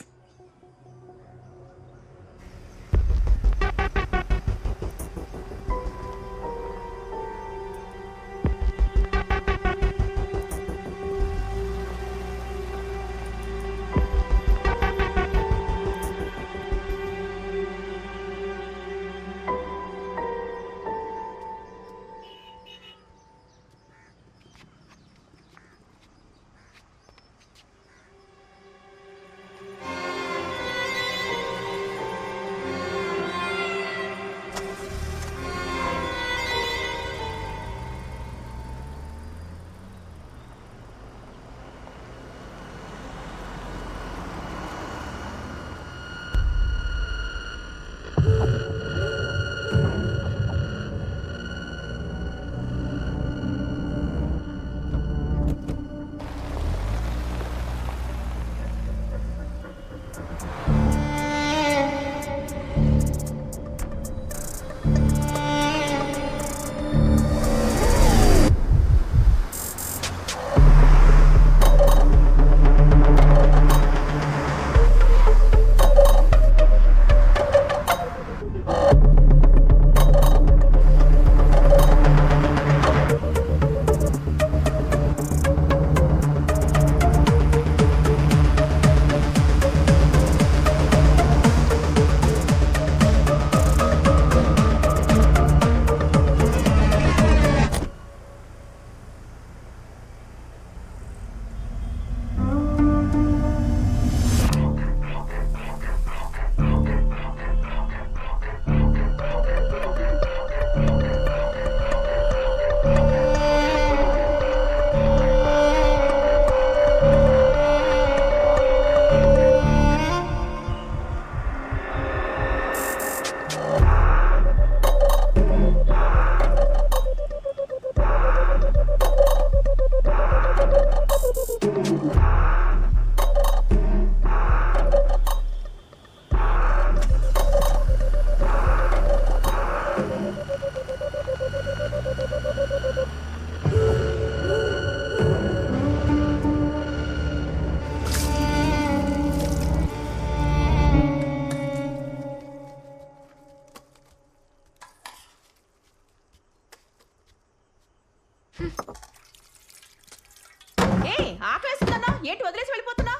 ఆకలిస్తుందన్నా ఏంటి వదిలేసి వెళ్ళిపోతున్నా?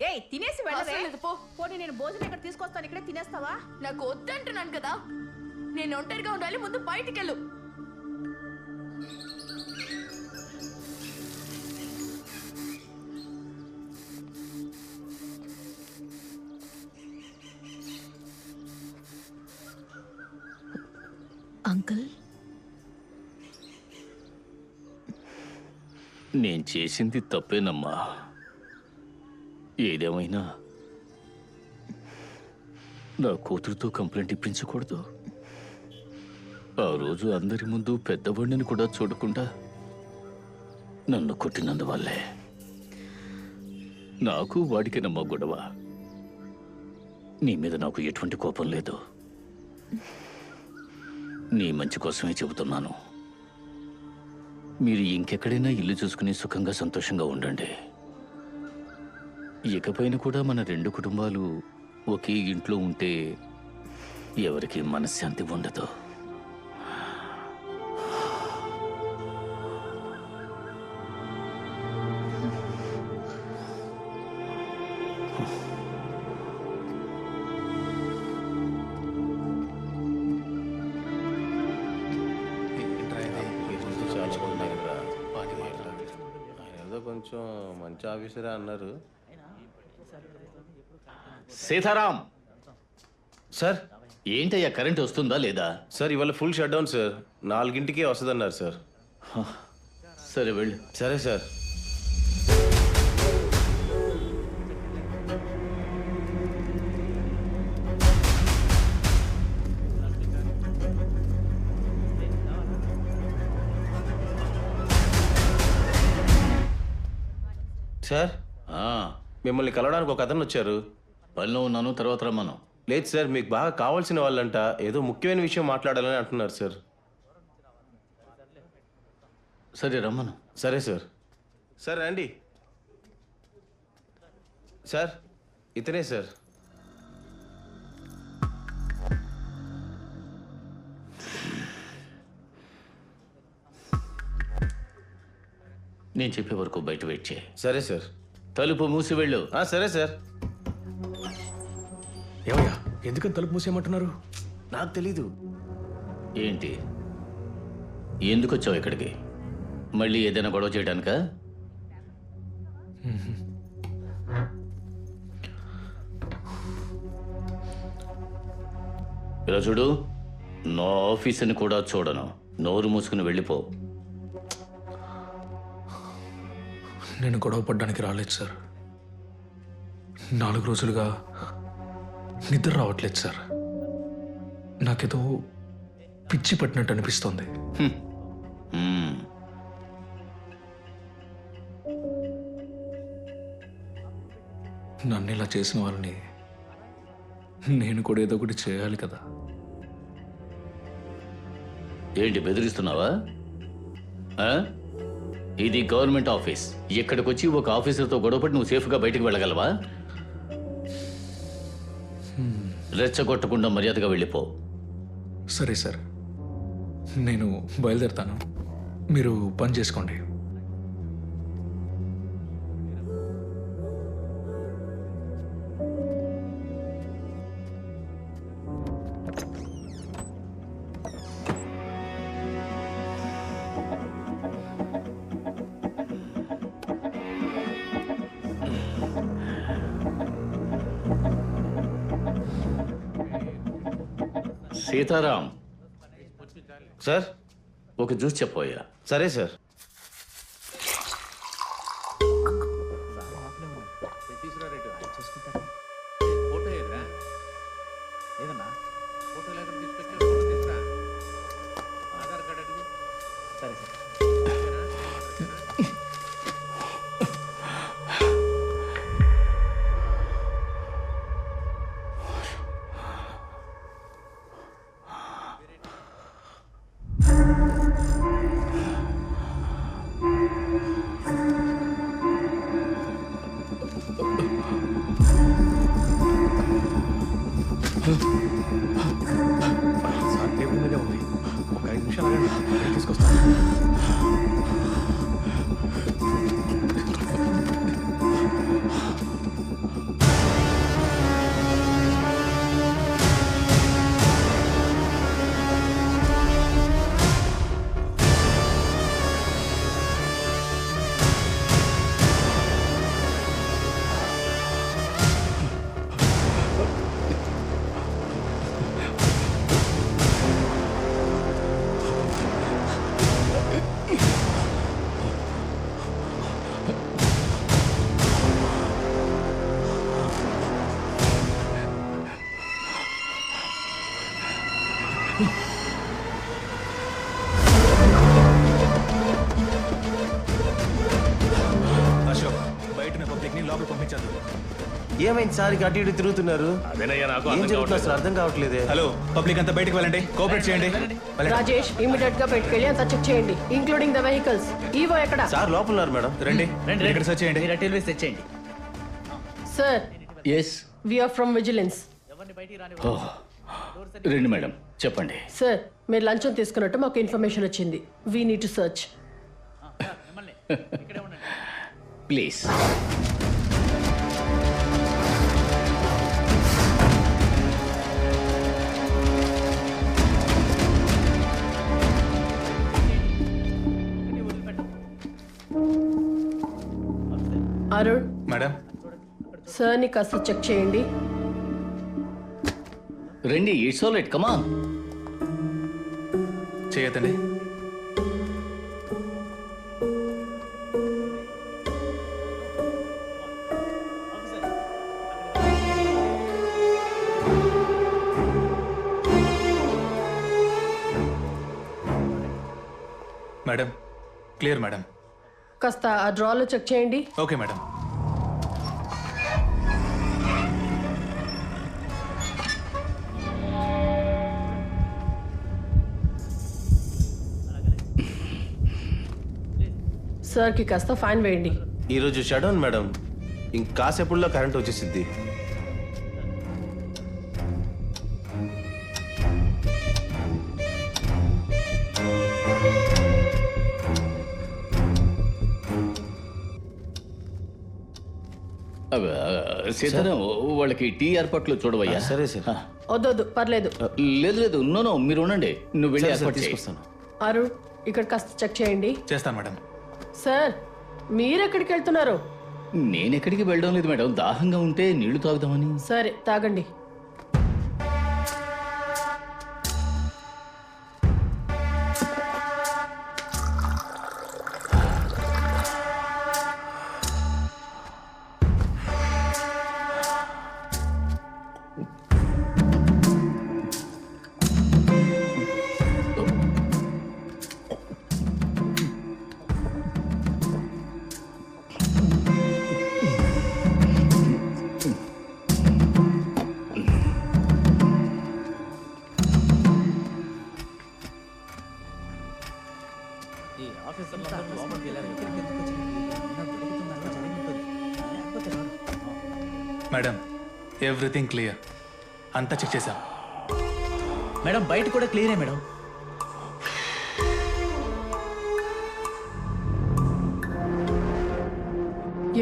ఏయ్ తినేసి వెళ్ళవే. పోనీ నేను భోజనం ఇక్కడ తీసుకొస్తాను, ఇక్కడే తినేస్తావా? నాకు వద్దంటున్నాను కదా. నేను ఒంటరిగా ఉండాలి, ముందు బయటికెళ్ళు. అంకుల్, నేను చేసింది తప్పేనమ్మా. ఏదేమైనా నా కూతురుతో కంప్లైంట్ ఇప్పించకూడదు. ఆ రోజు అందరి ముందు పెద్దవాడిని కూడా చూడకుండా నన్ను కొట్టినందువల్లే. నాకు వాడికేనమ్మా గొడవ. నీ మీద నాకు ఎటువంటి కోపం లేదు. నీ మంచి కోసమే చెబుతున్నాను. మీరు ఇంకెక్కడైనా ఇల్లు చూసుకుని సుఖంగా సంతోషంగా ఉండండి. ఇకపైన కూడా మన 2 కుటుంబాలు ఒకే ఇంట్లో ఉంటే ఎవరికి మనశ్శాంతి ఉండదు. ఏదో కొంచెం మంచి ఆఫీసరే అన్నారు. సీతారాం సార్, ఏంటయ్యా కరెంట్ వస్తుందా లేదా? సార్ ఇవాళ ఫుల్ షట్ డౌన్ సార్. 4ంటికే వస్తుందన్నారు సార్. సరే వెళ్ళు. సరే సార్. సార్, మిమ్మల్ని కలవడానికి ఒక అతను వచ్చారు. పనిలో ఉన్నాను, తర్వాత రమ్మను. లేదు సార్, మీకు బాగా కావాల్సిన వాళ్ళంట. ఏదో ముఖ్యమైన విషయం మాట్లాడాలని అంటున్నారు సార్. సరే రమ్మను. సరే సార్. సార్ రండి. సార్ ఇతనే సార్. నేను చెప్పే వరకు బయట వెయిట్ చేయి. సరే సార్. తలుపు మూసి వెళ్ళు. సరే సార్. ఏమయ్యా, ఎందుకని తలుపు మూసేయమంటున్నారు? నాకు తెలీదు. ఏంటి, ఎందుకు వచ్చావు ఇక్కడికి? మళ్ళీ ఏదైనా గొడవ చేయడానికా? ఇలా చూడు, నా ఆఫీసుని కూడా చూడను. నోరు మూసుకుని వెళ్ళిపో. నేను గొడవ పడ్డానికి రాలేదు సార్. 4 రోజులుగా నిద్ర రావట్లేదు సార్. నాకేదో పిచ్చి పట్టినట్టు అనిపిస్తోంది. నన్ను ఇలా చేసిన వాళ్ళని నేను కూడా ఏదో ఒకటి చేయాలి కదా. ఏంటి బెదిరిస్తున్నావా? ఇది గవర్నమెంట్ ఆఫీస్. ఇక్కడికి వచ్చి ఒక ఆఫీసర్తో గొడవపడి నువ్వు సేఫ్గా బయటకు వెళ్ళగలవా? రెచ్చగొట్టకుండా మర్యాదగా వెళ్ళిపో. సరే సార్, నేను బయలుదేరుతాను. మీరు పని చేసుకోండి. సీతారాం సార్, ఒక జ్యూస్ చెప్పోయా. సరే సార్. అశోక్ బయట పబ్లిక్ ని లోపల పంపించాను. ఏమైంది సార్ ఇక అటు ఇటు తిరుగుతున్నారు? అదేనయ్యా నాకు ఏం అర్థం జరుగుతుందో కావట్లేదు. అసలు అర్థం కావట్లేదే. హలో పబ్లిక్ అంతా బయటకు వెళ్ళండి, కోఆపరేట్ చేయండి. వెళ్ళండి. రాజేష్ ఇమీడియట్ గా పెట్టుకెళ్ళి అంతా చెక్ చేయండి, ఇంక్లూడింగ్ ద వెహికల్స్. ఈవో ఎక్కడ? సార్ లోపల ఉన్నారు మేడం. రండి ఇక్కడ సెర్చ్ చేయండి. డీటెయిల్స్ సెట్ చేయండి. Sir S V R from vigilance. రండి మేడం, చెప్పండి. సార్ మీరు లంచం తీసుకున్నట్టు మాకు ఇన్ఫర్మేషన్ వచ్చింది. We need to search. Please. Arun madam sir ని కాస్త చెక్ చేయండి. రండి, ఇట్స్ ఆల్ రైట్, కమాన్. చేయొద్దండి. Madam clear madam. కాస్త ఆ డ్రాలో చెక్ చేయండి. Okay madam. సార్ కి కాస్త ఫైన్ వేయండి. ఈరోజు షడౌన్ మేడం, ఇంకాసేపుల్లో కరెంట్ వచ్చేసిద్ది. సీతారాం, వాళ్ళకి టీ ఏర్పాట్లు చూడవయ్యా. సరే సార్. వద్దొద్దు పర్లేదు. లేదు లేదు, నో మీరు ఉండండి, నువ్వు వెళ్ళి ఏర్పాటు చేయి. తీసుకొస్తాను. అరుణ్ ఇక్కడ కాస్త చెక్ చేయండి. చేస్తాను మేడం. సార్ మీరెక్కడికి వెళ్తున్నారు? నేనెక్కడికి వెళ్ళడం లేదు మేడం, దాహంగా ఉంటే నీళ్లు తాగుదామని. సరే తాగండి. మేడం ఎవ్రీథింగ్ క్లియర్, అంతా చెక్ చేశాం. మేడం బయట కూడా క్లియరే మేడం.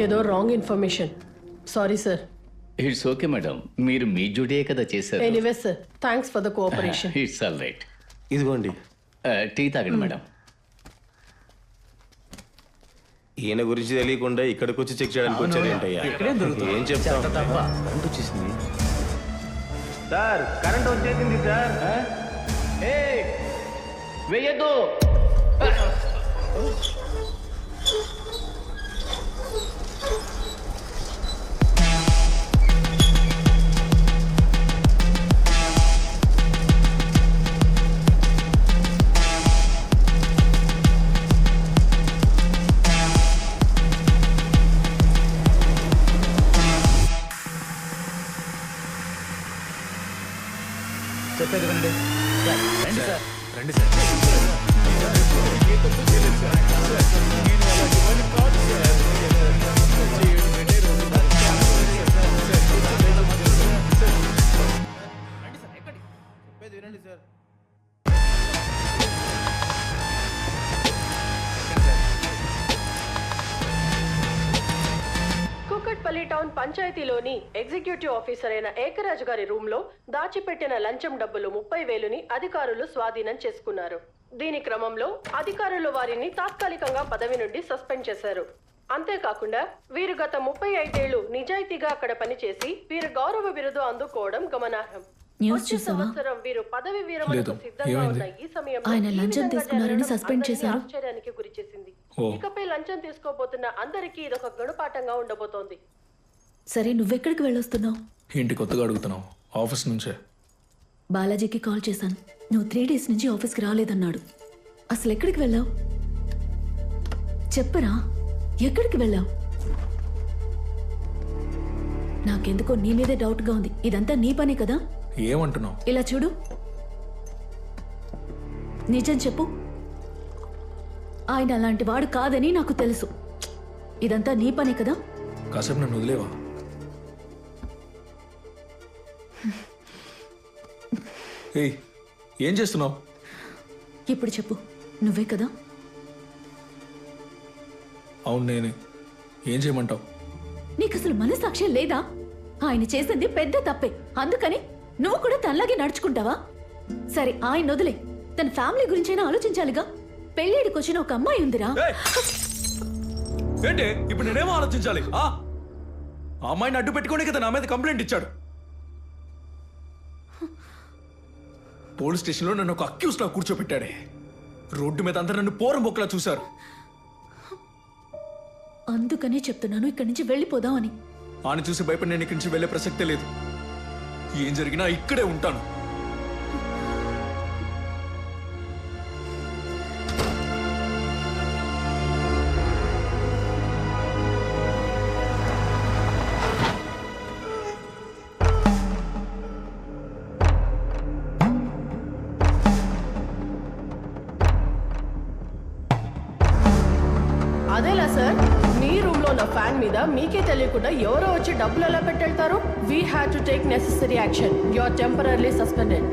ఏదో wrong information. Sorry sir. It's okay madam, మీరు మీ డ్యూటీయే కదా చేశారు. Anyway sir, thanks for the cooperation. It's all right. ఇదిగోండి టీ తాగండి మేడం. ఈయన గురించి తెలియకుండా ఇక్కడికి వచ్చి చెక్ చేయడానికి వచ్చారేంటయ్యా? ఏం చెప్తాం? కరెంట్ వచ్చేసింది సార్, కరెంట్ వచ్చేసింది సార్. వేయద్దు. చెప్పేది వినండి. రండి సార్. రండి సార్. కుకట్పల్లి టౌన్ పంచాయతీలోని ఎగ్జిక్యూటివ్ ఆఫీసర్ అయిన ఏకరాజు గారి రూమ్ లో దాచిపెట్టిన లంచం డబ్బులు 30,000ని అధికారులు స్వాధీనం చేసుకున్నారు. దీని క్రమంలో అధికారులు వారిని తాత్కాలికంగా పదవి నుండి సస్పెండ్ చేశారు. అంతేకాకుండా వీరు గత 35 ఏళ్లు నిజాయితీగా అక్కడ పనిచేసి వీరు గౌరవ బిరుదు అందుకోవడం గమనార్హం. న్యూస్ వచ్చే చూసావా? సంవత్సరం వీరు పదవి విరమణకు సిద్ధంగా ఉన్న ఈ సమయంలో ఆయన ఈ లంచం విధంగా తీసుకున్నారని జరగడం సస్పెండ్ అందరినీ చేశారు. ఆశ్చర్యానికి గురిచేసింది. ఓ. ఇకపై లంచం తీసుకోబోతున్న అందరికీ ఇదొక గుణపాఠంగా ఉండబోతోంది. సరే నువ్వెక్కడికి వెళ్ళొస్తున్నావు? ఏంటి కొత్తగా అడుగుతున్నావు? ఆఫీస్ నుంచే. బాలాజీకి కాల్ చేశాను. నువ్వు 3 days నుంచి ఆఫీస్కి రాలేదన్నాడు. అసలు ఎక్కడికి వెళ్ళావు? చెప్పరా, ఎక్కడికి వెళ్ళావు? నాకెందుకో నీ మీదే డౌట్గా ఉంది. ఇదంతా నీ పనే కదా? ఏమంటున్నావు? ఇలా చూడు, నిజం చెప్పు. ఆయన అలాంటి వాడు కాదని నాకు తెలుసు. ఇదంతా నీ పనే కదా? కాసేపు నన్ను వదిలేవా? ఏయ్, ఏం చేస్తున్నావు? ఇప్పుడు చెప్పు, నువ్వే కదా? అవును నేనే. ఏం చేయమంటావు? నీకు అసలు మనసాక్షి లేదా? ఆయన చేసింది పెద్ద తప్పే, అందుకని నువ్వు కూడా తనలాగే నడుచుకుంటావా? సరే, ఆయన వదిలే. తన ఫ్యామిలీ గురించైనా ఆలోచించాలిగా. పెళ్ళిడికి వచ్చిన ఒక అమ్మాయి ఉందిరా. ఏంటి ఇప్పుడు నేనేమో ఆలోచించాలి? ఆ అమ్మాయిని అడ్డు పెట్టుకునే కదా నా మీద కంప్లైంట్ ఇచ్చాడు. పోలీస్ స్టేషన్లో నన్ను ఒక అక్యూస్ లా కూర్చోబెట్టాడే. రోడ్డు మీద అందరూ నన్ను పోరం బొక్కలా చూశారు. అందుకనే చెప్తున్నాను ఇక్కడి నుంచి వెళ్ళిపోదాం అని. ఆయన చూసి భయపడి నేను ఇక్కడి నుంచి వెళ్ళే ప్రసక్తే లేదు. ఏం జరిగినా ఇక్కడే ఉంటాను. అదేలా సార్, మీ రూమ్ లో ఉన్న ఫ్యాన్ మీద మీకే తెలియకుండా ఎవరో వచ్చి డబ్బులు ఎలా పెట్టెళ్తారు? We had to take necessary action. You are temporarily suspended.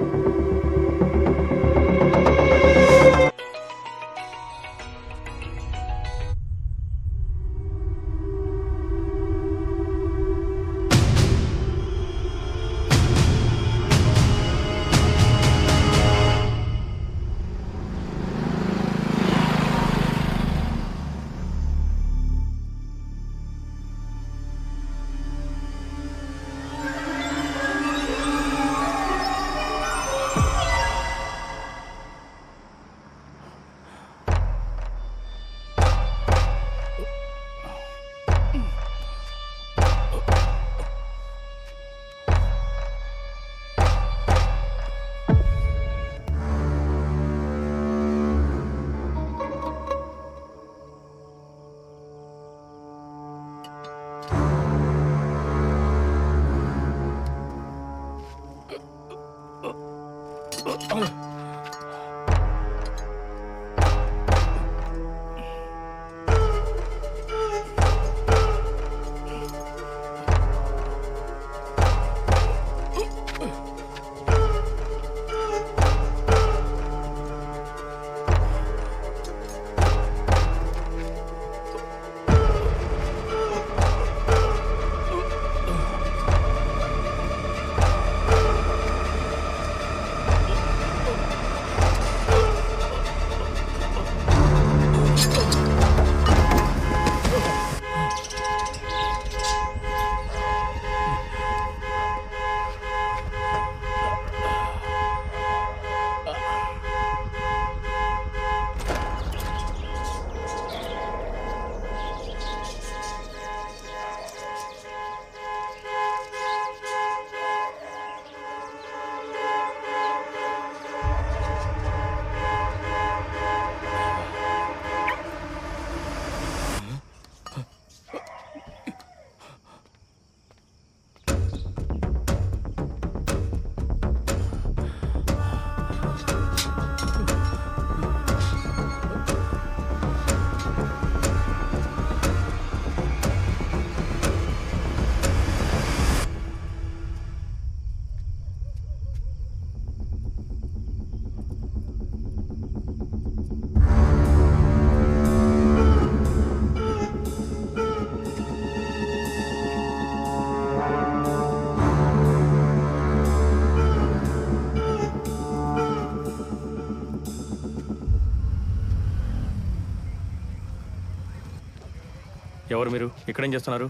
ఎవరు మీరు? ఇక్కడేం చేస్తున్నారు?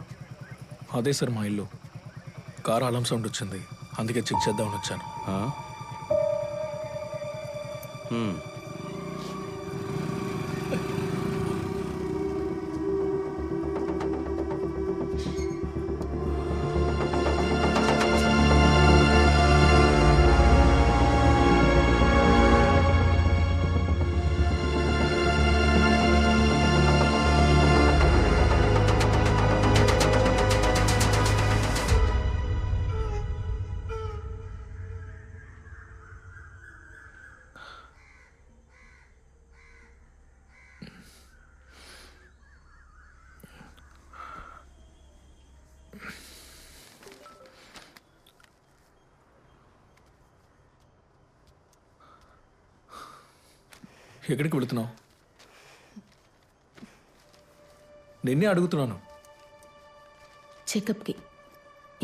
అదే సార్ మా ఇల్లు. కార్ అలం సౌండ్ వచ్చింది, అందుకే చెక్ చేద్దామని వచ్చాను. ఎక్కడికి వెళుతున్నావు? నిన్నే అడుగుతున్నాను. చెకప్కి.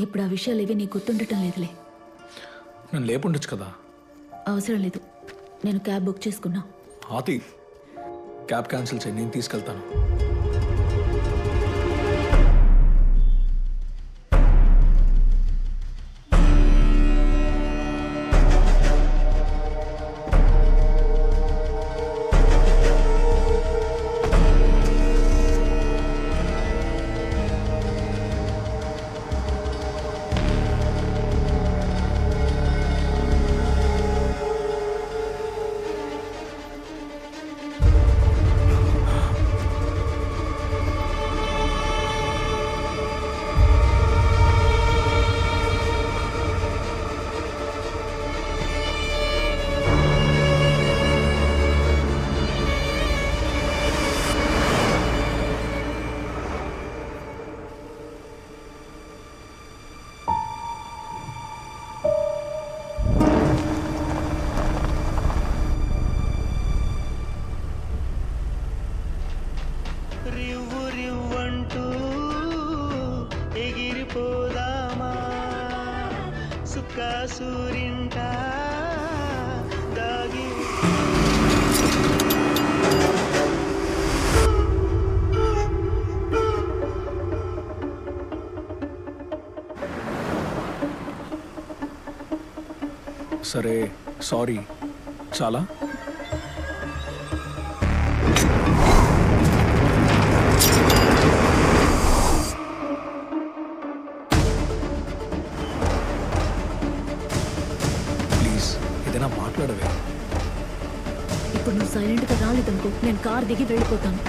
ఇప్పుడు ఆ విషయాలు ఏవి నీకు గుర్తుండటం లేదులే. నన్ను లేపుండొచ్చు కదా. అవసరం లేదు, నేను క్యాబ్ బుక్ చేసుకున్నా. ఆతి, క్యాబ్ క్యాన్సిల్ చేయి, నేను తీసుకెళ్తాను. సరే, సారీ. చాలా ప్లీజ్ ఏదైనా మాట్లాడవే. ఇప్పుడు నువ్వు సైలెంట్గా రాలేదనుకో, నేను కార్ దిగి వెళ్ళిపోతాను.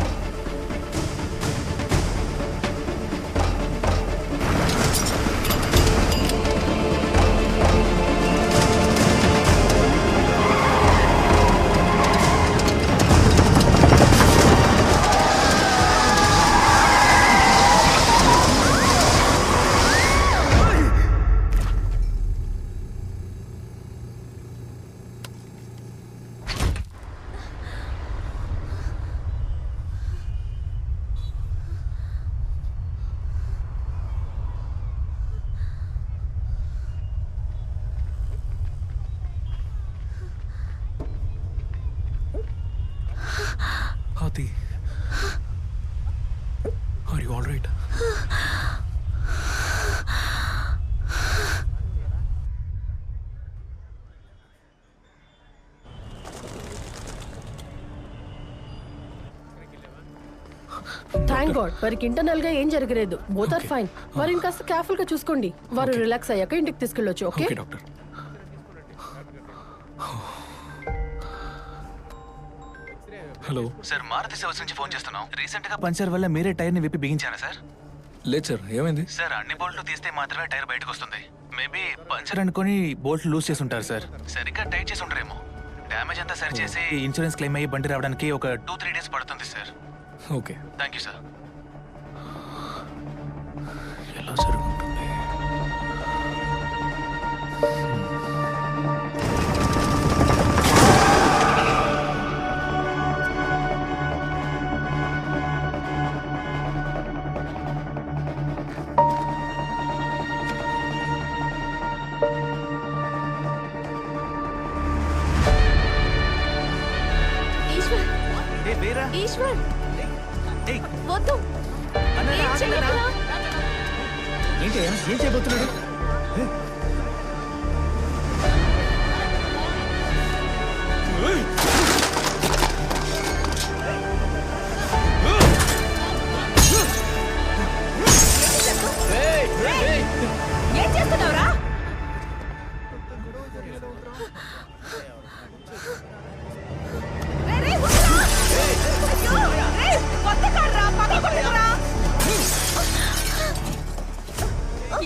Hati, are you all right? Thank God, వారికి ఇంటర్నల్ గా ఏం జరగలేదు. Both are fine. వారిని కాస్త కేర్ఫుల్ గా చూసుకోండి. వారు రిలాక్స్ అయ్యాక ఇంటికి తీసుకెళ్ళొచ్చు. Okay doctor. Hello sir, Maruti సేవస్ నుంచి ఫోన్ చేస్తున్నాం. రీసెంట్ గా పంచర్ వల్ల మీరే టైర్ ని విప్పి బిగించారా సార్? లేదు సార్, ఏమైంది? సార్, అన్ని బోల్ట్లు తీస్తే మాత్రమే టైర్ బయటకు వస్తుంది. మేబీ పంచర్ అనుకొని బోల్ట్ లూజ్ చేసి ఉంటారు సార్. సరిగ్గా టైట్ చేసి ఉంటారేమో. డ్యామేజ్ అంతా సరి చేసి ఇన్సూరెన్స్ క్లెయిమ్ అయ్యి బండి రావడానికి ఒక 2-3 డేస్ పడుతుంది sir. Okay, thank you sir. ఎలా జరుగుతుంది? ఈశ్వర్, వద్దు. ఏం చేయొద్దురా. ఏంటి, ఏం చేయబోతున్నాడు? ఏం చేస్తున్నావురా?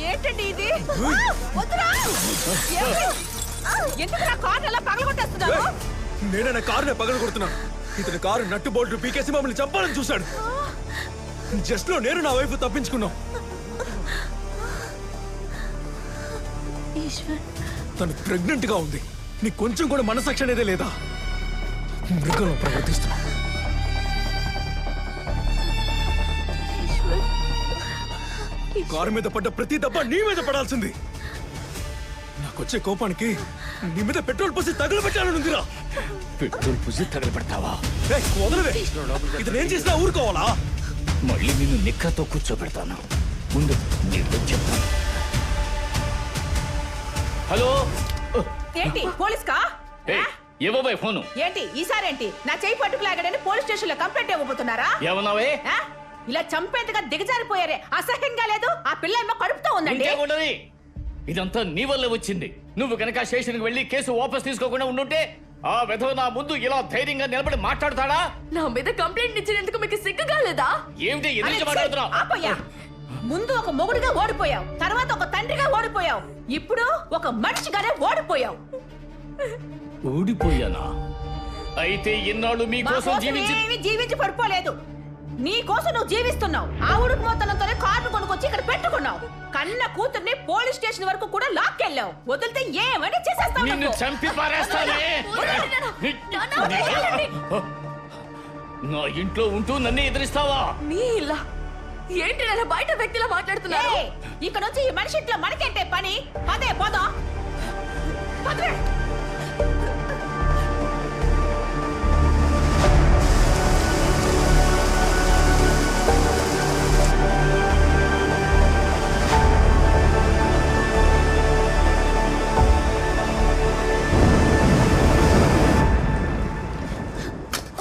ఏంటండి ఇది? ఎందుకు కారు ఎలా పగలగొట్టేస్తున్నావు? నేనే కారునే పగలు కొడుతున్నాను. ఇతని కారు నట్టు బోల్ట్ పీకేసి మమ్మల్ని చంపాలని చూశాడు. జస్ట్ లో నేను నా వైపు తప్పించుకున్నాం. ఈశ్వర్, తను ప్రెగ్నెంట్ గా ఉంది. నీకు కొంచెం కూడా మనసాక్షి అనేదే లేదా? మృగంలో ప్రవర్తిస్తున్నావు. కారు మీద పడ్డ ప్రతి దెబ్బ నీ మీద పడాల్సింది. నాకొచ్చే కోపానికి నీ మీద పెట్రోల్ పోసి తగలబెట్టాలనుందిరా. పెట్రోల్ పూసి తగలబెడతావా? వదలవే. ఇది నేను చేసినా ఊరుకోవాలా? మళ్ళీ నిన్ను నిక్కతో కూర్చోబెడతాను. ముందు నీకు చెప్తాను. హలో ఏంటి పోలీస్ కా ఇవ్వబోయ్ ఫోను. ఏంటి ఈసారేంటి నా చేయి పట్టుకులాగడని పోలీస్ స్టేషన్ లో కంప్లైంట్ ఇవ్వబోతున్నారా? ఏమన్నావే? ఇలా చంపేంతగా దిగజారిపోయారే, అసహ్యంగా లేదు? ఆ పిల్ల ఏమో కడుపుతో ఉందండి. ఉండదు. ఇదంతా నీ వల్లే వచ్చింది. నువ్వు కనుక స్టేషన్కి వెళ్ళి కేసు వాపస్ తీసుకోకుండా ఉండుంటే ఆ వెధవ నా ముందు ఇలా ధైర్యంగా నిలబడి మాట్లాడతాడా? నా మీద కంప్లైంట్ ఇచ్చినందుకు మీకు సిగ్గుగా లేదా? ఏమిటి ఎదురు మాట్లాడుతున్నావు? ఆపయ్యా. ముందు ఒక మొగుడిగా ఓడిపోయావు, తర్వాత ఒక తండ్రిగా ఓడిపోయావు, ఇప్పుడు ఒక మనిషిగానే ఓడిపోయావు. ఓడిపోయానా? అయితే ఇన్నాళ్ళు మా మీకోసం కోసం జీవించి ఏమీ జీవించి పడిపోలేదు. నీ కోసం నువ్వు జీవిస్తున్నావు. ఆ ఉడుకు మొత్తంతోనే కార్డు కొనుక్కొచ్చి ఇక్కడ పెట్టుకున్నావు. కన్న కూతుర్ని పోలీస్ స్టేషన్ వరకు కూడా లాక్కెళ్ళావు. వదిలితే ఏమని చేసేస్తావు? నిన్ను చంపి పారేస్తానే. నా ఇంట్లో ఉంటూ నన్ను ఎదిరిస్తావా? నీ ఇలా ఏంటి నేను బయట వ్యక్తిలా మాట్లాడుతున్నారు? ఇక్కడ నుంచి ఈ మనిషి ఇంట్లో మనకేంటే పని? అదే పోదా.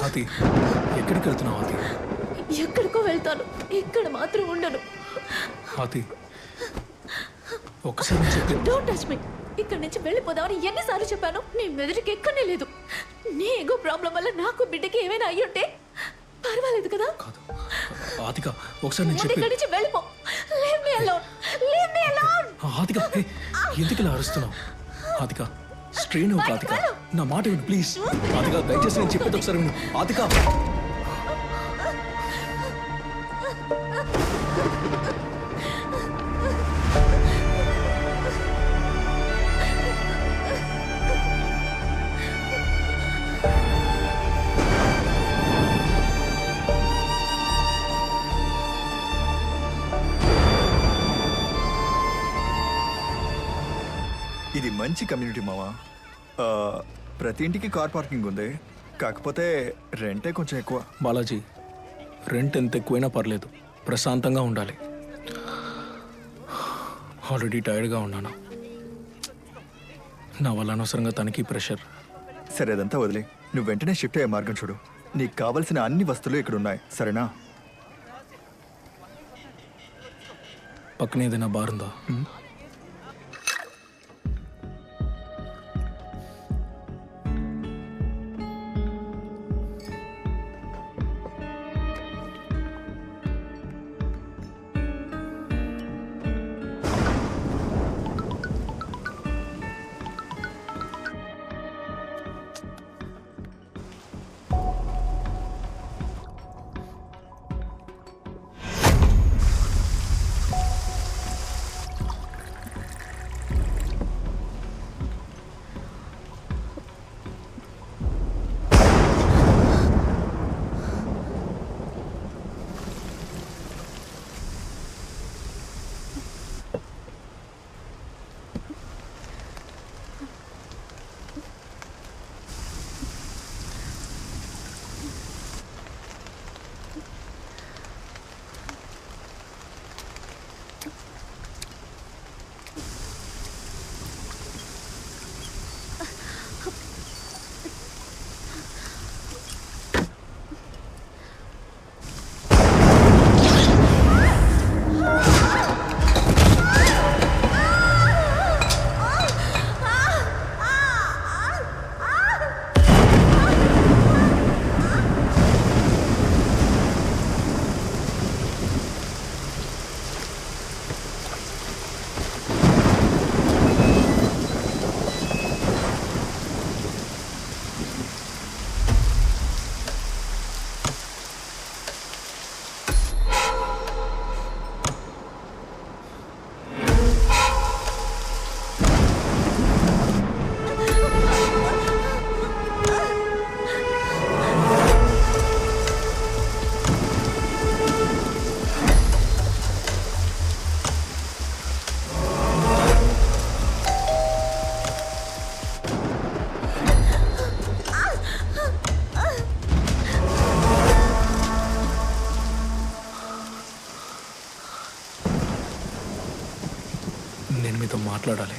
ఆతి, ఎక్కడికి వెళ్తున్నావు ఆతి? ఎక్కడికో వెళ్తాను, ఇక్కడ మాత్రం ఉండను. ఆతి, ఒకసారి చెప్పి డోంట్ టచ్ మీ. ఇక్కడ నుంచి వెళ్ళిపోదామని ఎన్నిసార్లు చెప్పాను? నీ మెదడుకి ఎక్కనే లేదు. నీ ఎగో ప్రాబ్లం వల్ల నాకు బిడ్డకి ఏమైనా అయ్యుంటే పర్వాలేదు కదా? ఆతిక, ఒకసారి నేను చెప్పి ఇక్కడి నుంచి వెళ్ళిపో. Leave me alone, leave me alone. Athika, ఎందుకు ఇలా అరుస్తున్నావు? ఆతిక, స్ట్రెయిన్ అవ్వకు ఆతిక. నా మాట విను ప్లీజ్. ఆతిక, దయచేసి నేను చెప్పేది ఒకసారి విను. ఆతిక, ఇది మంచి కమ్యూనిటీ మావా. ప్రతి ఇంటికి కార్ పార్కింగ్ ఉంది, కాకపోతే రెంటే కొంచెం ఎక్కువ. బాలాజీ, రెంట్ ఎంత ఎక్కువైనా పర్లేదు, ప్రశాంతంగా ఉండాలి. ఆల్రెడీ టైర్డ్గా ఉన్నాను. నా వల్ల అనవసరంగా తనకి ప్రెషర్. సరే, అదంతా వదిలే. నువ్వు వెంటనే షిఫ్ట్ అయ్యే మార్గం చూడు. నీకు కావలసిన అన్ని వస్తువులు ఇక్కడ ఉన్నాయి, సరేనా? పక్కన ఏదైనా బార్ ఉందా? మాట్లాడాలి.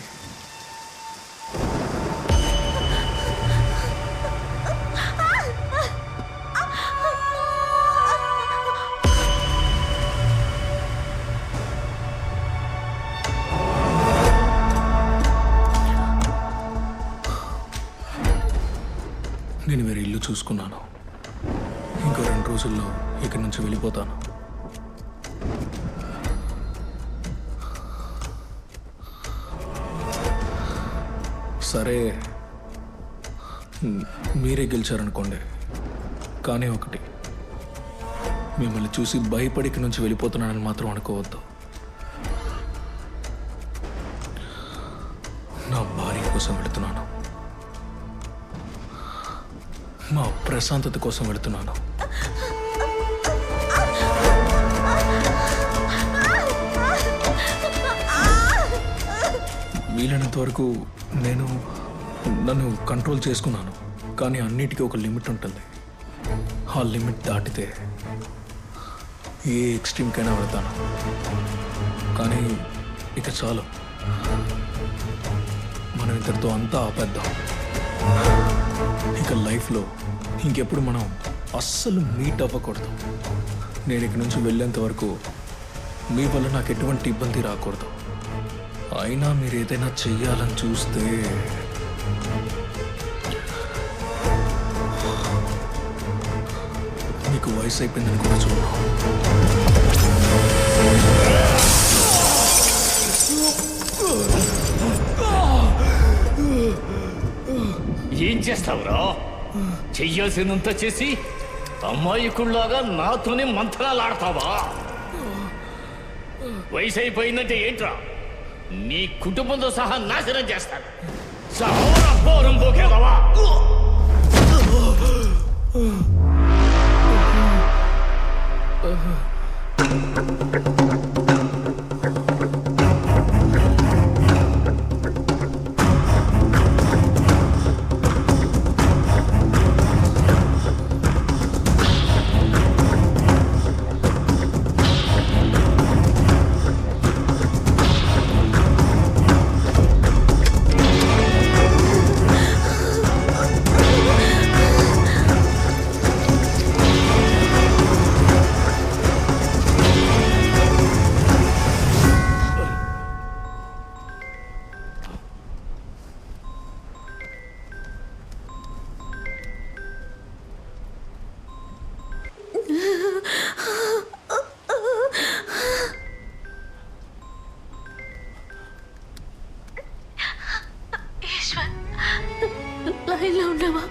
నేను వేరే ఇల్లు చూసుకున్నాను. ఇంకో 2 రోజుల్లో ఇక్కడి నుంచి వెళ్ళిపోతాను. సరే, మీరే గెలిచారనుకోండి. కానీ ఒకటి, మిమ్మల్ని చూసి భయపడి ఇక్కడి నుంచి వెళ్ళిపోతున్నానని మాత్రం అనుకోవద్దు. నా భార్య కోసం వెళుతున్నాను. మా ప్రశాంతత కోసం వెళుతున్నాను. వీలైనంత వరకు నేను నన్ను కంట్రోల్ చేసుకున్నాను. కానీ అన్నిటికీ ఒక లిమిట్ ఉంటుంది. ఆ లిమిట్ దాటితే ఏ ఎక్స్ట్రీమ్కైనా వెళతాను. కానీ ఇక చాలు, మనం ఇద్దరితో అంతా ఆపేద్దాం. ఇక లైఫ్లో ఇంకెప్పుడు మనం అస్సలు మీట్ అవ్వకూడదు. నేను ఇక్కడి నుంచి వెళ్ళేంత వరకు మీ వల్ల నాకు ఎటువంటి ఇబ్బంది రాకూడదు. అయినా మీరు ఏదైనా చెయ్యాలని చూస్తే మీకు వయసు అయిపోయిందని కూడా చూడను. ఏం చేస్తావురా? చెయ్యాల్సినంత చేసి అమ్మాయికుల్లాగా నాతోనే మంత్రాలు ఆడతావా? వయసు అయిపోయిందంటే ఏంట్రా? నీ కుటుంబంతో సహా నాశనం చేస్తాను. సహోరా పోరం పోకేదవా? ఈశ్వర్, లైన్లో ఉన్నావా?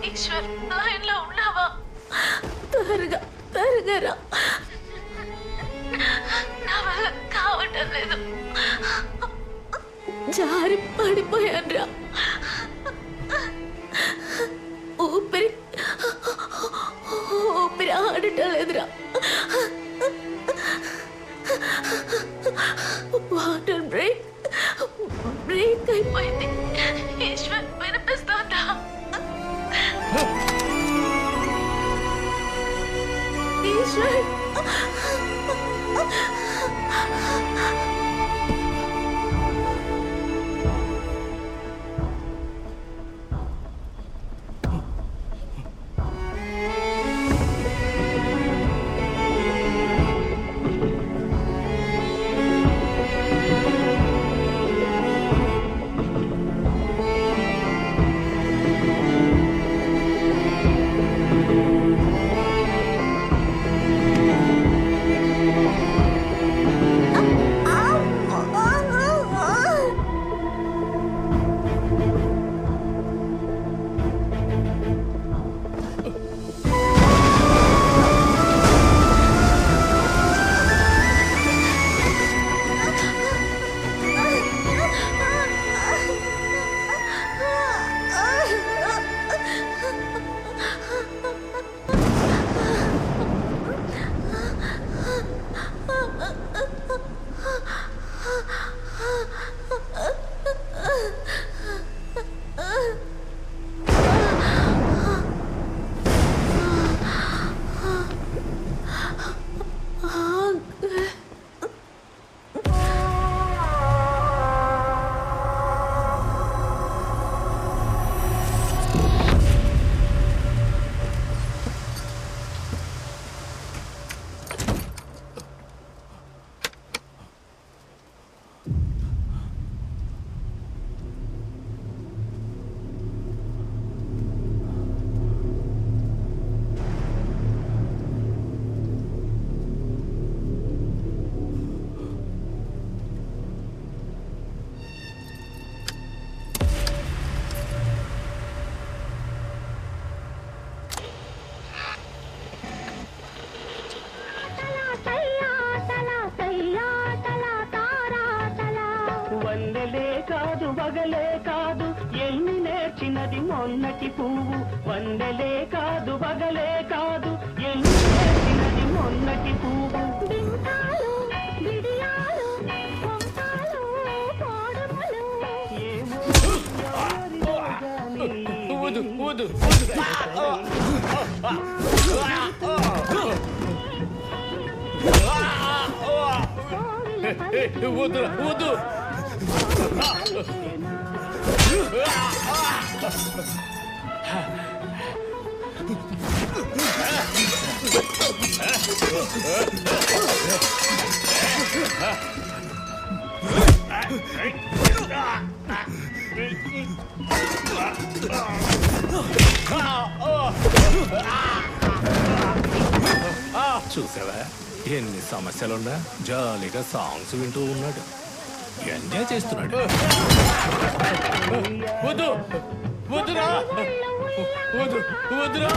ఈశ్వర్, లైన్లో ఉన్నావా? త్వరగా త్వరగా రా. నా వల్ల కావటం లేదు. జారి పడిపోయాను రా. ఊపిరి ఆడటం లేదురా. వాటర్ బ్రేక్ అయిపోయింది. ఈశ్వర్, వినిపిస్తోందా? ఈశ్వర్, మొన్నటి పువ్వు వందలే కాదు బగలే కాదు ఎల్లు చేసినది మొన్నటి పువ్వు చూసావా ఎన్ని సమస్యలున్నా జాలీగా సాంగ్స్ వింటూ ఉన్నాడు, ఎంజాయ్ చేస్తున్నాడు. వద్దు వద్దురా వద్దు వద్దురా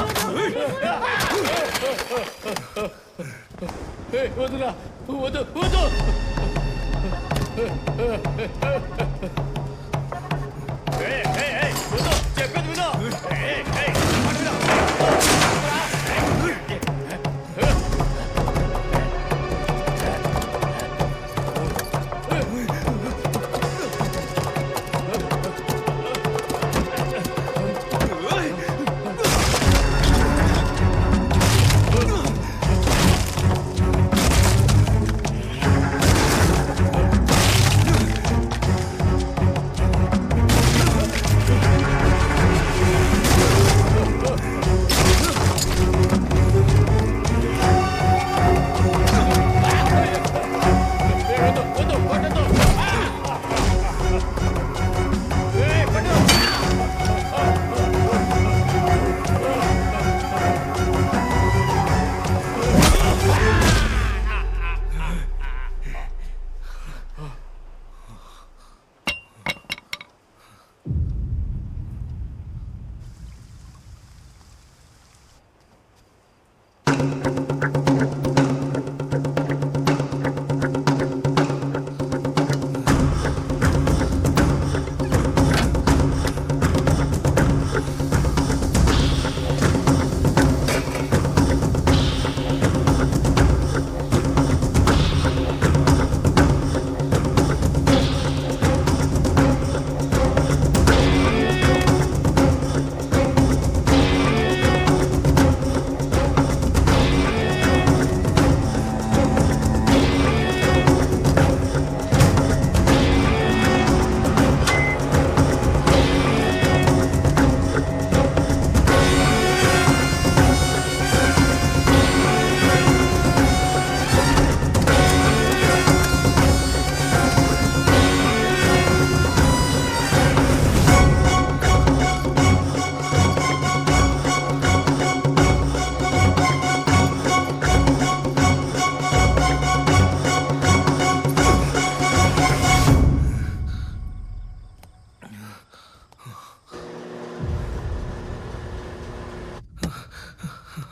వద్దురా వద్దు వద్దు చెప్పేది విను.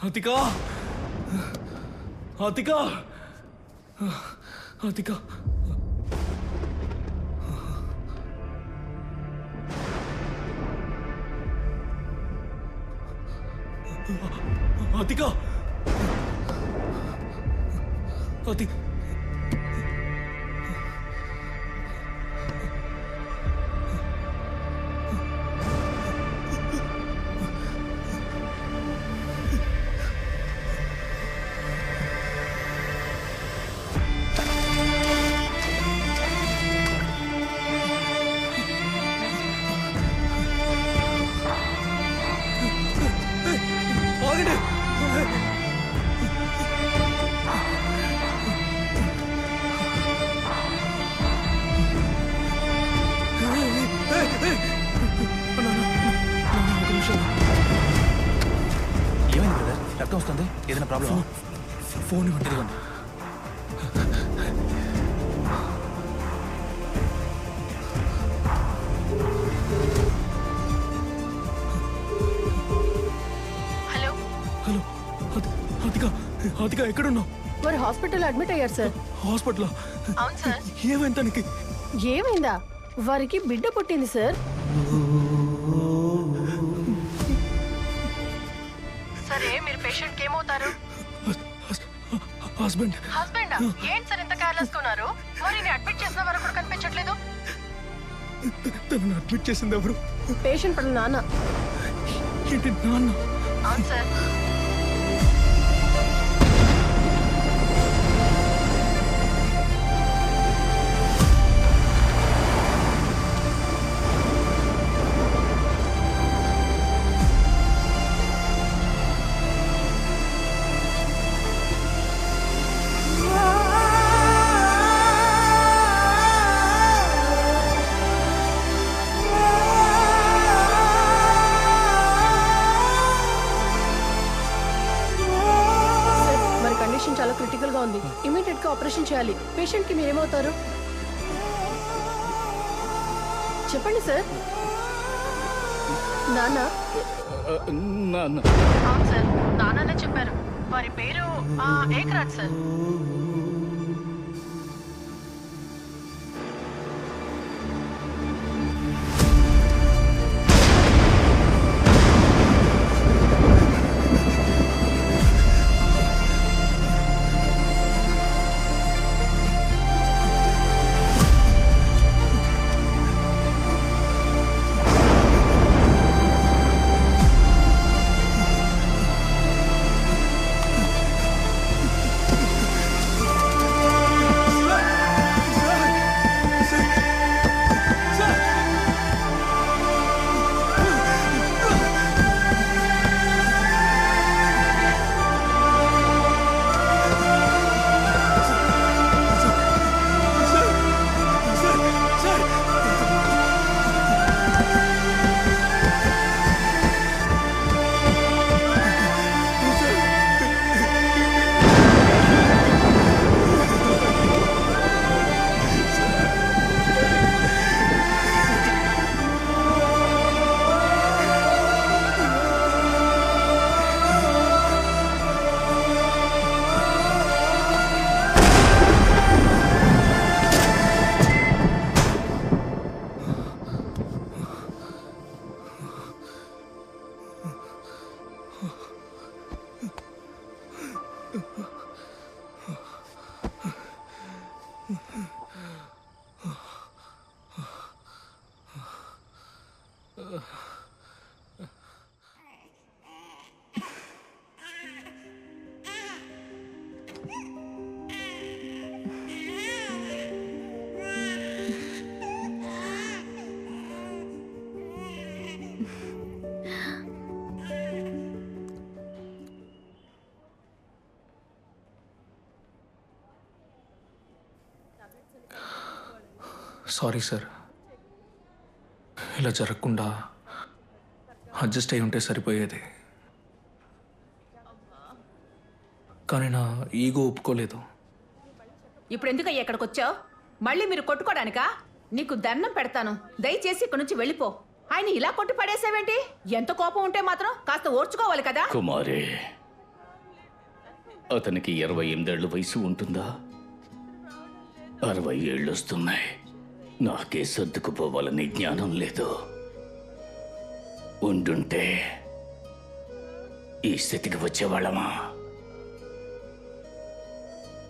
అతికా అతికా అతికా అతికా అతి ఏమైంది బ్రదర్? రక్తం వస్తుంది, ఏదైనా ప్రాబ్లమ్? ఫోన్ ఇవ్వండి. హలో హలో అతికా అతికా ఎక్కడున్నావు? మరి హాస్పిటల్ అడ్మిట్ అయ్యారు సార్. హాస్పిటల్? అవును సార్. ఏమైంది తనకి? ఏమైందా? వారికి బిడ్డ పుట్టింది సార్. సరే మీరు పేషెంట్ కి ఏమవుతారు? హస్బెండ్. హస్బెండా? ఏంటి సార్ ఇంత కేర్లెస్ గా ఉన్నారు? మరి నేను అడ్మిట్ చేసిన వరకు కూడా కనిపించట్లేదు. తనను అడ్మిట్ చేసింది ఎవరు? పేషెంట్ పట్ల నాన్న. ఏంటి నాన్న? అవును సార్. మరి కండిషన్ చాలా క్రిటికల్ గా ఉంది. ఇమీడియట్ గా ఆపరేషన్ చేయాలి. పేషెంట్ కి మీరేమవుతారు చెప్పండి సార్. నాన్న. అవును సార్, నాన్ననే చెప్పారు. వారి పేరు ఏకరాజ్ సార్. Sorry sir. ఇలా జరగకుండా అడ్జస్ట్ అయి ఉంటే సరిపోయేది. కానీ నా ఈగో ఒప్పుకోలేదు. ఇప్పుడు ఎందుకయ్యా ఇక్కడికి వచ్చావు? మళ్ళీ మీరు కొట్టుకోవడానికా? నీకు దండం పెడతాను, దయచేసి ఇక్కడ నుంచి వెళ్ళిపో. ఆయన ఇలా కొట్టి పడేసావేంటి? ఎంత కోపం ఉంటే మాత్రం కాస్త ఓర్చుకోవాలి కదా. కుమారే, అతనికి 28 ఏళ్ల వయసు ఉంటుందా? 60 ఏళ్ళు వస్తున్నాయి. నాకే సర్దుకుపోవాలని జ్ఞానం లేదు. ఉండుంటే ఈ స్థితికి వచ్చేవాళ్ళమా?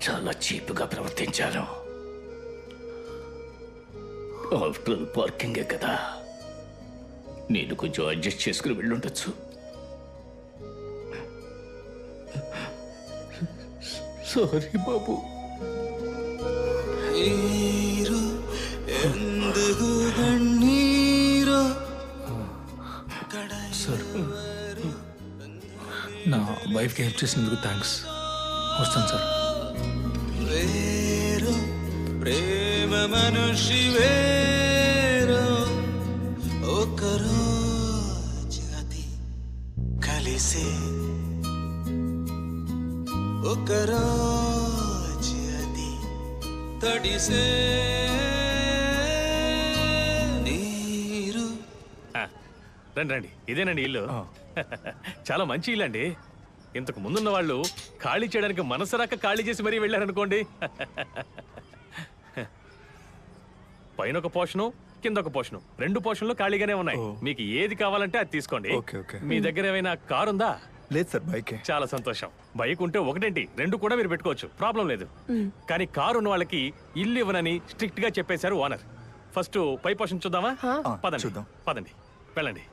చాలా చీప్గా ప్రవర్తించాను. ఆఫ్టర్ ఆల్ పార్కింగే కదా, నేను కొంచెం అడ్జస్ట్ చేసుకుని వెళ్ళుండొచ్చు. సారీ బాబు. సార్, నా వైఫ్కి హెల్ప్ చేసినందుకు థ్యాంక్స్. వస్తాను సార్. ప్రేమ మనుషి వేరో ఒకరోజు అది కలిసే, ఒకరోజు అది తడిసే. రండి రండి, ఇదేనండి ఇల్లు. చాలా మంచి ఇల్లు అండి. ఇంతకు ముందున్న వాళ్ళు ఖాళీ చేయడానికి మనసు రాక ఖాళీ చేసి మరీ వెళ్ళారనుకోండి. పైన ఒక పోర్షను, కింద ఒక పోర్షను, 2 పోర్షన్లు ఖాళీగానే ఉన్నాయి. మీకు ఏది కావాలంటే అది తీసుకోండి. మీ దగ్గర ఏమైనా కారు ఉందా? లేదు సార్ బైకే. చాలా సంతోషం. బైక్ ఉంటే ఒకటేంటి 2 కూడా మీరు పెట్టుకోవచ్చు, ప్రాబ్లం లేదు. కానీ కారు ఉన్న వాళ్ళకి ఇల్లు ఇవ్వనని స్ట్రిక్ట్ గా చెప్పేశారు ఓనర్. ఫస్ట్ పై పోర్షన్ చూద్దామా? పదండి పదండి వెళ్ళండి.